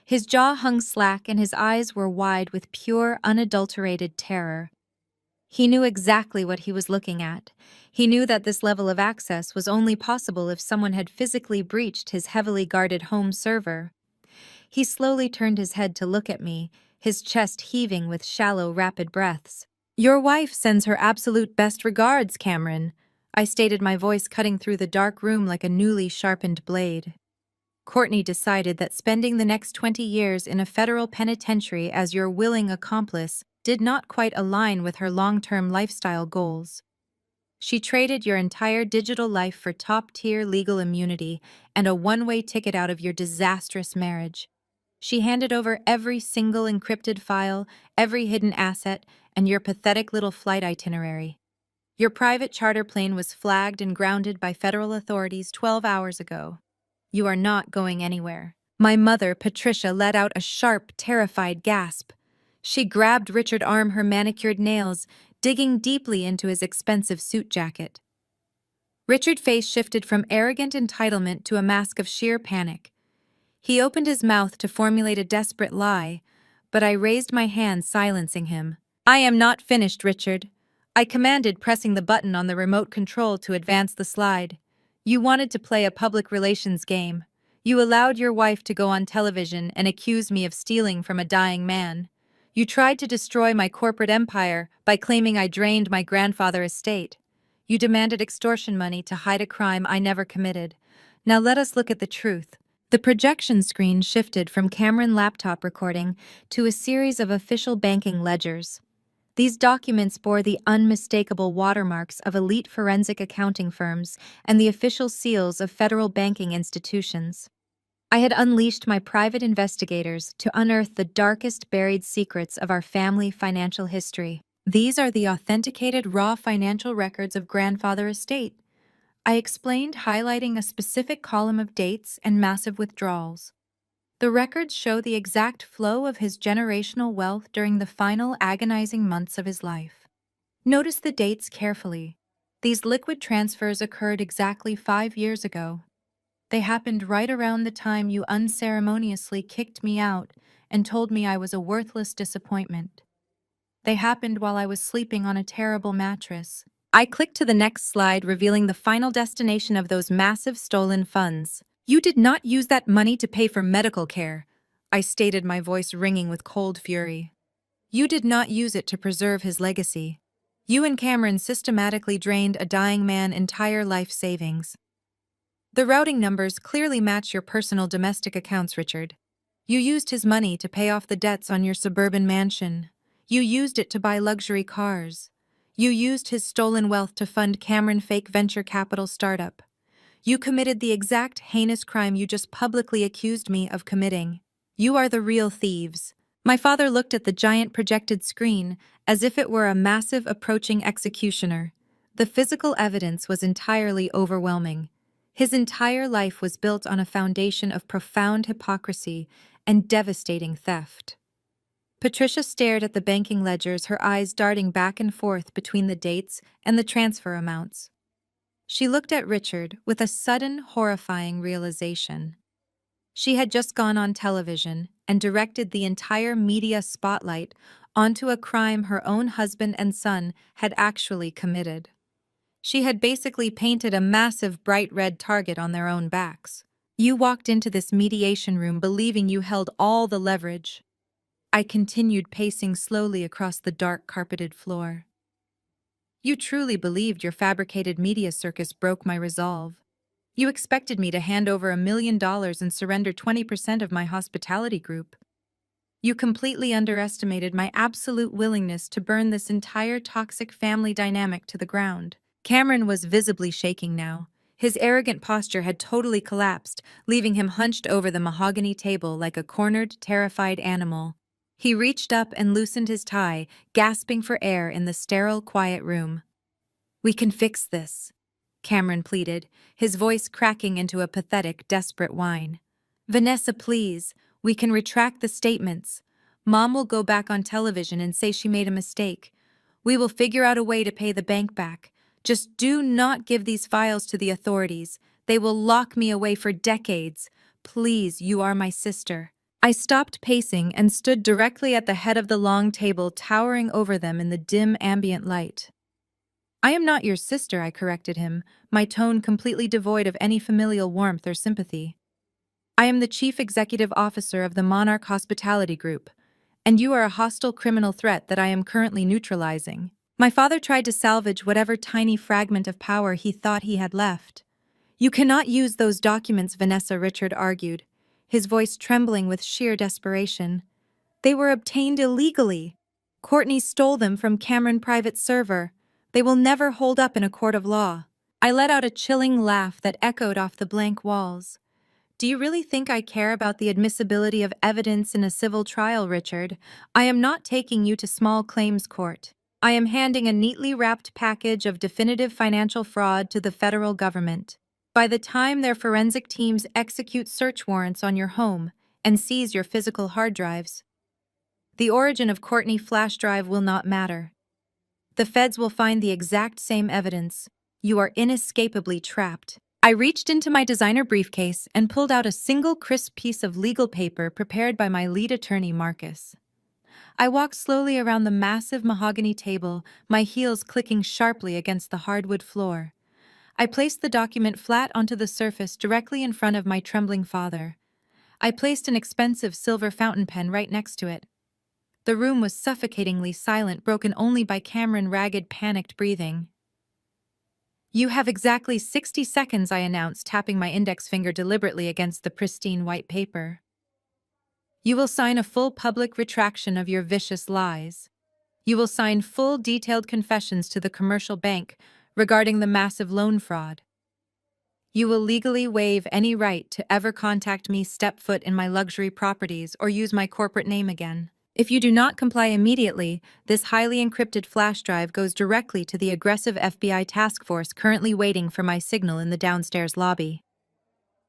His jaw hung slack and his eyes were wide with pure, unadulterated terror. He knew exactly what he was looking at. He knew that this level of access was only possible if someone had physically breached his heavily guarded home server. He slowly turned his head to look at me, his chest heaving with shallow, rapid breaths. "Your wife sends her absolute best regards, Cameron," I stated, my voice cutting through the dark room like a newly sharpened blade. Courtney decided that spending the next 20 years in a federal penitentiary as your willing accomplice did not quite align with her long-term lifestyle goals. She traded your entire digital life for top-tier legal immunity and a one-way ticket out of your disastrous marriage. She handed over every single encrypted file, every hidden asset, and your pathetic little flight itinerary. Your private charter plane was flagged and grounded by federal authorities 12 hours ago. You are not going anywhere. My mother, Patricia, let out a sharp, terrified gasp. She grabbed Richard's arm, her manicured nails digging deeply into his expensive suit jacket. Richard's face shifted from arrogant entitlement to a mask of sheer panic. He opened his mouth to formulate a desperate lie, but I raised my hand, silencing him. "I am not finished, Richard," I commanded, pressing the button on the remote control to advance the slide. "You wanted to play a public relations game. You allowed your wife to go on television and accuse me of stealing from a dying man. You tried to destroy my corporate empire by claiming I drained my grandfather's estate. You demanded extortion money to hide a crime I never committed. Now let us look at the truth. The projection screen shifted from Cameron laptop recording to a series of official banking ledgers. These documents bore the unmistakable watermarks of elite forensic accounting firms and the official seals of federal banking institutions. I had unleashed my private investigators to unearth the darkest buried secrets of our family financial history. These are the authenticated raw financial records of grandfather estate. I explained, highlighting a specific column of dates and massive withdrawals. The records show the exact flow of his generational wealth during the final agonizing months of his life. Notice the dates carefully. These liquid transfers occurred exactly 5 years ago. They happened right around the time you unceremoniously kicked me out and told me I was a worthless disappointment. They happened while I was sleeping on a terrible mattress. I clicked to the next slide, revealing the final destination of those massive stolen funds. You did not use that money to pay for medical care, I stated, my voice ringing with cold fury. You did not use it to preserve his legacy. You and Cameron systematically drained a dying man's entire life savings. The routing numbers clearly match your personal domestic accounts, Richard. You used his money to pay off the debts on your suburban mansion. You used it to buy luxury cars. You used his stolen wealth to fund Cameron fake venture capital startup. You committed the exact heinous crime you just publicly accused me of committing. You are the real thieves. My father looked at the giant projected screen as if it were a massive approaching executioner. The physical evidence was entirely overwhelming. His entire life was built on a foundation of profound hypocrisy and devastating theft. Patricia stared at the banking ledgers, her eyes darting back and forth between the dates and the transfer amounts. She looked at Richard with a sudden, horrifying realization. She had just gone on television and directed the entire media spotlight onto a crime her own husband and son had actually committed. She had basically painted a massive bright red target on their own backs. You walked into this mediation room believing you held all the leverage. I continued, pacing slowly across the dark carpeted floor. You truly believed your fabricated media circus broke my resolve. You expected me to hand over $1 million and surrender 20% of my hospitality group. You completely underestimated my absolute willingness to burn this entire toxic family dynamic to the ground. Cameron was visibly shaking now. His arrogant posture had totally collapsed, leaving him hunched over the mahogany table like a cornered, terrified animal. He reached up and loosened his tie, gasping for air in the sterile, quiet room. "We can fix this," Cameron pleaded, his voice cracking into a pathetic, desperate whine. "Vanessa, please, we can retract the statements. Mom will go back on television and say she made a mistake. We will figure out a way to pay the bank back. Just do not give these files to the authorities. They will lock me away for decades. Please, you are my sister." I stopped pacing and stood directly at the head of the long table, towering over them in the dim ambient light. "I am not your sister," I corrected him, my tone completely devoid of any familial warmth or sympathy. "I am the chief executive officer of the Monarch Hospitality Group, and you are a hostile criminal threat that I am currently neutralizing." My father tried to salvage whatever tiny fragment of power he thought he had left. "You cannot use those documents," Vanessa, Richard argued, his voice trembling with sheer desperation. "They were obtained illegally. Courtney stole them from Cameron's private server. They will never hold up in a court of law." I let out a chilling laugh that echoed off the blank walls. "Do you really think I care about the admissibility of evidence in a civil trial, Richard? I am not taking you to small claims court. I am handing a neatly wrapped package of definitive financial fraud to the federal government. By the time their forensic teams execute search warrants on your home and seize your physical hard drives, the origin of Courtney flash drive will not matter. The feds will find the exact same evidence. You are inescapably trapped." I reached into my designer briefcase and pulled out a single crisp piece of legal paper prepared by my lead attorney, Marcus. I walked slowly around the massive mahogany table, my heels clicking sharply against the hardwood floor. I placed the document flat onto the surface directly in front of my trembling father. I placed an expensive silver fountain pen right next to it. The room was suffocatingly silent, broken only by Cameron's ragged, panicked breathing. "You have exactly 60 seconds," I announced, tapping my index finger deliberately against the pristine white paper. "You will sign a full public retraction of your vicious lies. You will sign full detailed confessions to the commercial bank regarding the massive loan fraud. You will legally waive any right to ever contact me, step foot in my luxury properties, or use my corporate name again. If you do not comply immediately, this highly encrypted flash drive goes directly to the aggressive FBI task force currently waiting for my signal in the downstairs lobby.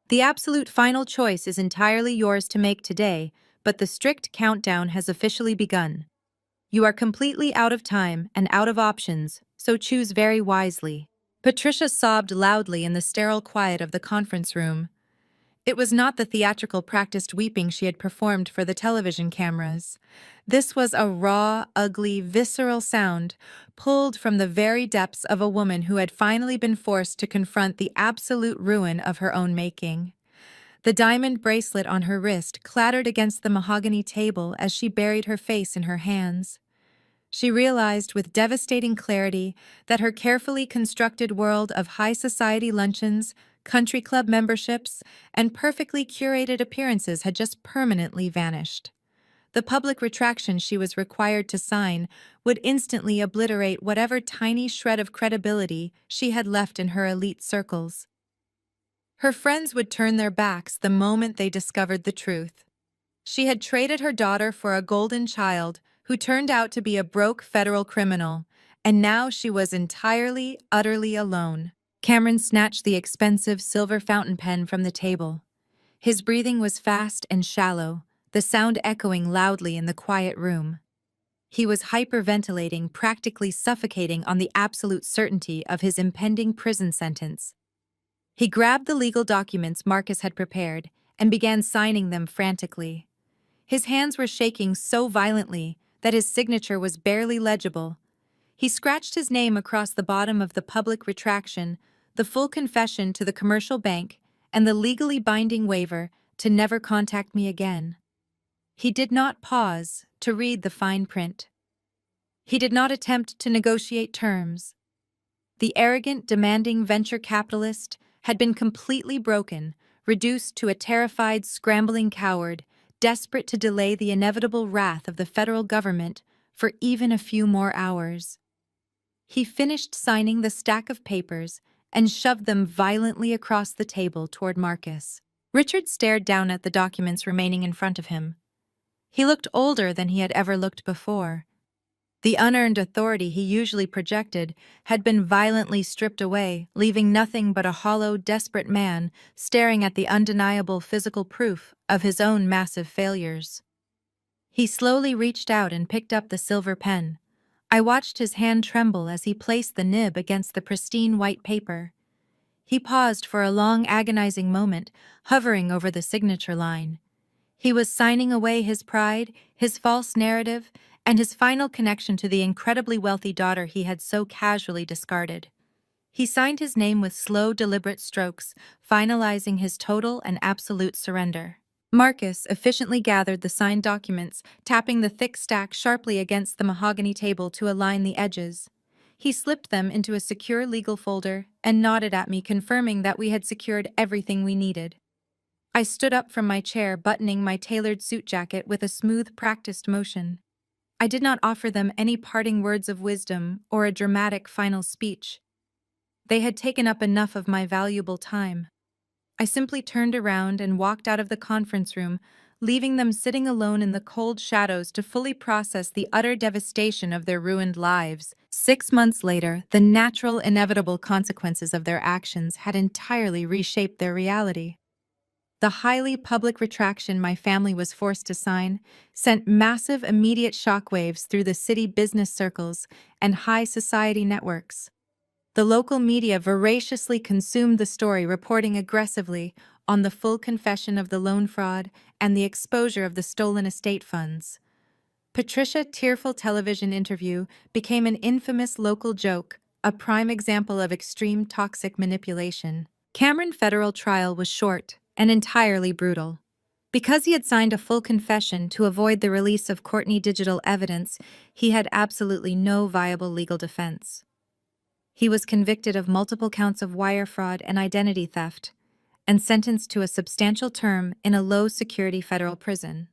The absolute final choice is entirely yours to make today, but the strict countdown has officially begun. You are completely out of time and out of options, so choose very wisely." Patricia sobbed loudly in the sterile quiet of the conference room. It was not the theatrical practiced weeping she had performed for the television cameras. This was a raw, ugly, visceral sound, pulled from the very depths of a woman who had finally been forced to confront the absolute ruin of her own making. The diamond bracelet on her wrist clattered against the mahogany table as she buried her face in her hands. She realized with devastating clarity that her carefully constructed world of high society luncheons, country club memberships, and perfectly curated appearances had just permanently vanished. The public retraction she was required to sign would instantly obliterate whatever tiny shred of credibility she had left in her elite circles. Her friends would turn their backs the moment they discovered the truth. She had traded her daughter for a golden child who turned out to be a broke federal criminal, and now she was entirely, utterly alone. Cameron snatched the expensive silver fountain pen from the table. His breathing was fast and shallow, the sound echoing loudly in the quiet room. He was hyperventilating, practically suffocating on the absolute certainty of his impending prison sentence. He grabbed the legal documents Marcus had prepared and began signing them frantically. His hands were shaking so violently that his signature was barely legible. He scratched his name across the bottom of the public retraction, the full confession to the commercial bank, and the legally binding waiver to never contact me again. He did not pause to read the fine print. He did not attempt to negotiate terms. The arrogant, demanding venture capitalist had been completely broken, reduced to a terrified, scrambling coward, desperate to delay the inevitable wrath of the federal government for even a few more hours. He finished signing the stack of papers and shoved them violently across the table toward Marcus. Richard stared down at the documents remaining in front of him. He looked older than he had ever looked before. The unearned authority he usually projected had been violently stripped away, leaving nothing but a hollow, desperate man staring at the undeniable physical proof of his own massive failures. He slowly reached out and picked up the silver pen. I watched his hand tremble as he placed the nib against the pristine white paper. He paused for a long, agonizing moment, hovering over the signature line. He was signing away his pride, his false narrative, and his final connection to the incredibly wealthy daughter he had so casually discarded. He signed his name with slow, deliberate strokes, finalizing his total and absolute surrender. Marcus efficiently gathered the signed documents, tapping the thick stack sharply against the mahogany table to align the edges. He slipped them into a secure legal folder and nodded at me, confirming that we had secured everything we needed. I stood up from my chair, buttoning my tailored suit jacket with a smooth, practiced motion. I did not offer them any parting words of wisdom or a dramatic final speech. They had taken up enough of my valuable time. I simply turned around and walked out of the conference room, leaving them sitting alone in the cold shadows to fully process the utter devastation of their ruined lives. 6 months later, the natural, inevitable consequences of their actions had entirely reshaped their reality. The highly public retraction my family was forced to sign sent massive immediate shockwaves through the city business circles and high society networks. The local media voraciously consumed the story, reporting aggressively on the full confession of the loan fraud and the exposure of the stolen estate funds. Patricia's tearful television interview became an infamous local joke, a prime example of extreme toxic manipulation. Cameron's federal trial was short and entirely brutal. Because he had signed a full confession to avoid the release of Courtney digital evidence, he had absolutely no viable legal defense. He was convicted of multiple counts of wire fraud and identity theft, and sentenced to a substantial term in a low-security federal prison.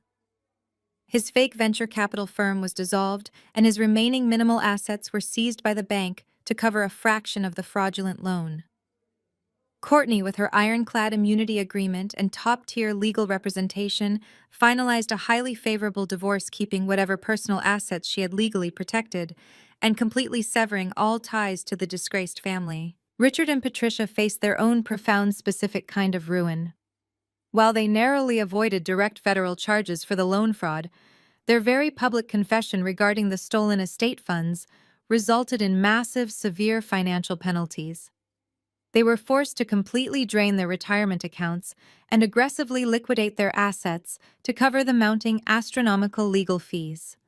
His fake venture capital firm was dissolved, and his remaining minimal assets were seized by the bank to cover a fraction of the fraudulent loan. Courtney, with her ironclad immunity agreement and top-tier legal representation, finalized a highly favorable divorce, keeping whatever personal assets she had legally protected and completely severing all ties to the disgraced family. Richard and Patricia faced their own profound specific kind of ruin. While they narrowly avoided direct federal charges for the loan fraud, their very public confession regarding the stolen estate funds resulted in massive, severe financial penalties. They were forced to completely drain their retirement accounts and aggressively liquidate their assets to cover the mounting astronomical legal fees.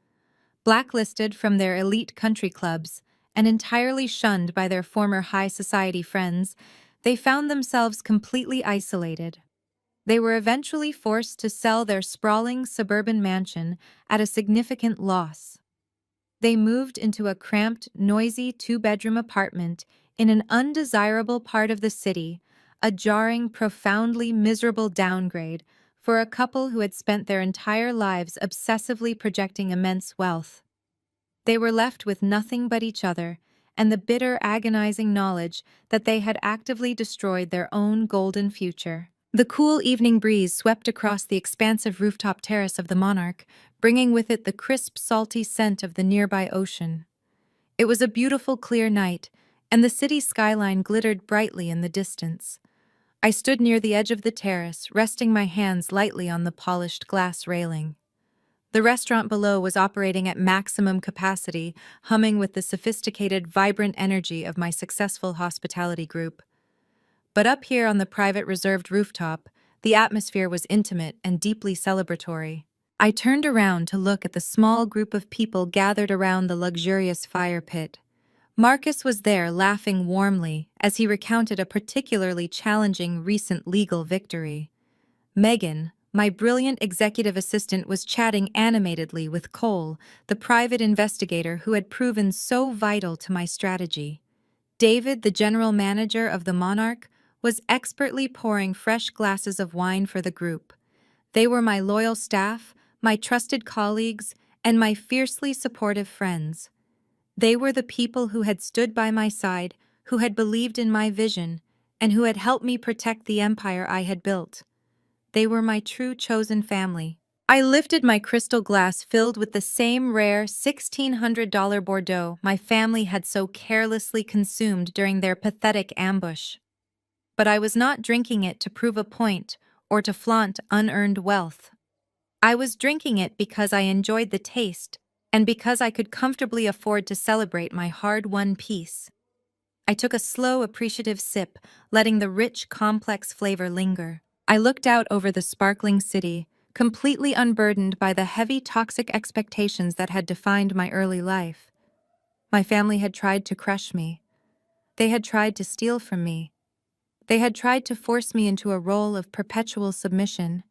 Blacklisted from their elite country clubs and entirely shunned by their former high society friends, they found themselves completely isolated. They were eventually forced to sell their sprawling suburban mansion at a significant loss. They moved into a cramped, noisy two-bedroom apartment in an undesirable part of the city, a jarring, profoundly miserable downgrade for a couple who had spent their entire lives obsessively projecting immense wealth. They were left with nothing but each other and the bitter, agonizing knowledge that they had actively destroyed their own golden future. The cool evening breeze swept across the expansive rooftop terrace of the Monarch, bringing with it the crisp, salty scent of the nearby ocean. It was a beautiful, clear night, and the city skyline glittered brightly in the distance. I stood near the edge of the terrace, resting my hands lightly on the polished glass railing. The restaurant below was operating at maximum capacity, humming with the sophisticated, vibrant energy of my successful hospitality group. But up here on the private reserved rooftop, the atmosphere was intimate and deeply celebratory. I turned around to look at the small group of people gathered around the luxurious fire pit. Marcus was there, laughing warmly as he recounted a particularly challenging recent legal victory. Megan, my brilliant executive assistant, was chatting animatedly with Cole, the private investigator who had proven so vital to my strategy. David, the general manager of the Monarch, was expertly pouring fresh glasses of wine for the group. They were my loyal staff, my trusted colleagues, and my fiercely supportive friends. They were the people who had stood by my side, who had believed in my vision, and who had helped me protect the empire I had built. They were my true chosen family. I lifted my crystal glass filled with the same rare $1,600 Bordeaux my family had so carelessly consumed during their pathetic ambush. But I was not drinking it to prove a point or to flaunt unearned wealth. I was drinking it because I enjoyed the taste and because I could comfortably afford to celebrate my hard-won peace. I took a slow, appreciative sip, letting the rich, complex flavor linger. I looked out over the sparkling city, completely unburdened by the heavy, toxic expectations that had defined my early life. My family had tried to crush me. They had tried to steal from me. They had tried to force me into a role of perpetual submission.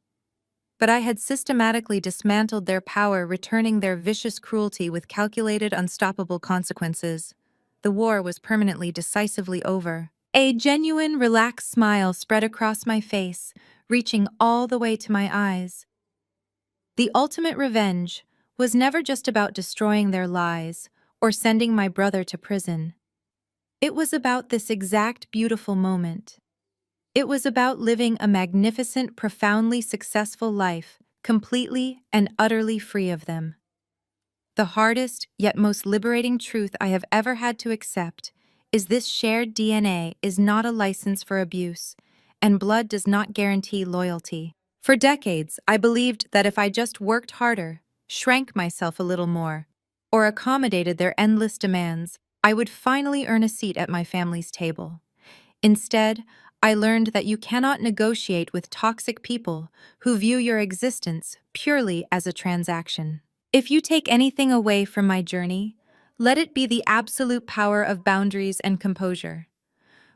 But I had systematically dismantled their power, returning their vicious cruelty with calculated, unstoppable consequences. The war was permanently, decisively over. A genuine, relaxed smile spread across my face, reaching all the way to my eyes. The ultimate revenge was never just about destroying their lies or sending my brother to prison. It was about this exact beautiful moment. It was about living a magnificent, profoundly successful life, completely and utterly free of them. The hardest, yet most liberating truth I have ever had to accept is this: shared DNA is not a license for abuse, and blood does not guarantee loyalty. For decades, I believed that if I just worked harder, shrank myself a little more, or accommodated their endless demands, I would finally earn a seat at my family's table. Instead, I learned that you cannot negotiate with toxic people who view your existence purely as a transaction. If you take anything away from my journey, Let it be the absolute power of boundaries and composure.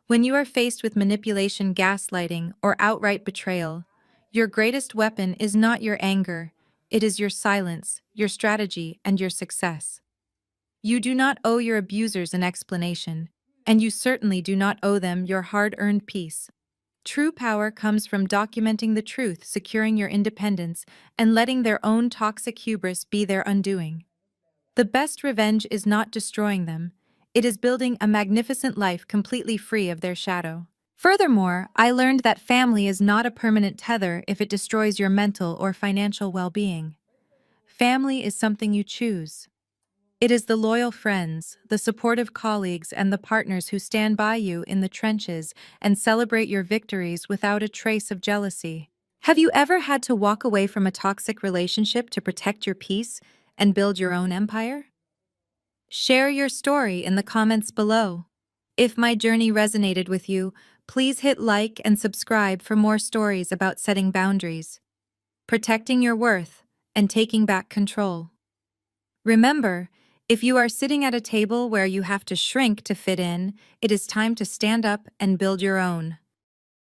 When you are faced with manipulation, gaslighting, or outright betrayal, your greatest weapon is not your anger, it is your silence, your strategy, and your success. You do not owe your abusers an explanation, and you certainly do not owe them your hard-earned peace. True power comes from documenting the truth, securing your independence, and letting their own toxic hubris be their undoing. The best revenge is not destroying them, it is building a magnificent life completely free of their shadow. Furthermore, I learned that family is not a permanent tether if it destroys your mental or financial well-being. Family is something you choose. It is the loyal friends, the supportive colleagues, and the partners who stand by you in the trenches and celebrate your victories without a trace of jealousy. Have you ever had to walk away from a toxic relationship to protect your peace and build your own empire? Share your story in the comments below. If my journey resonated with you, please hit like and subscribe for more stories about setting boundaries, protecting your worth, and taking back control. Remember, if you are sitting at a table where you have to shrink to fit in, it is time to stand up and build your own.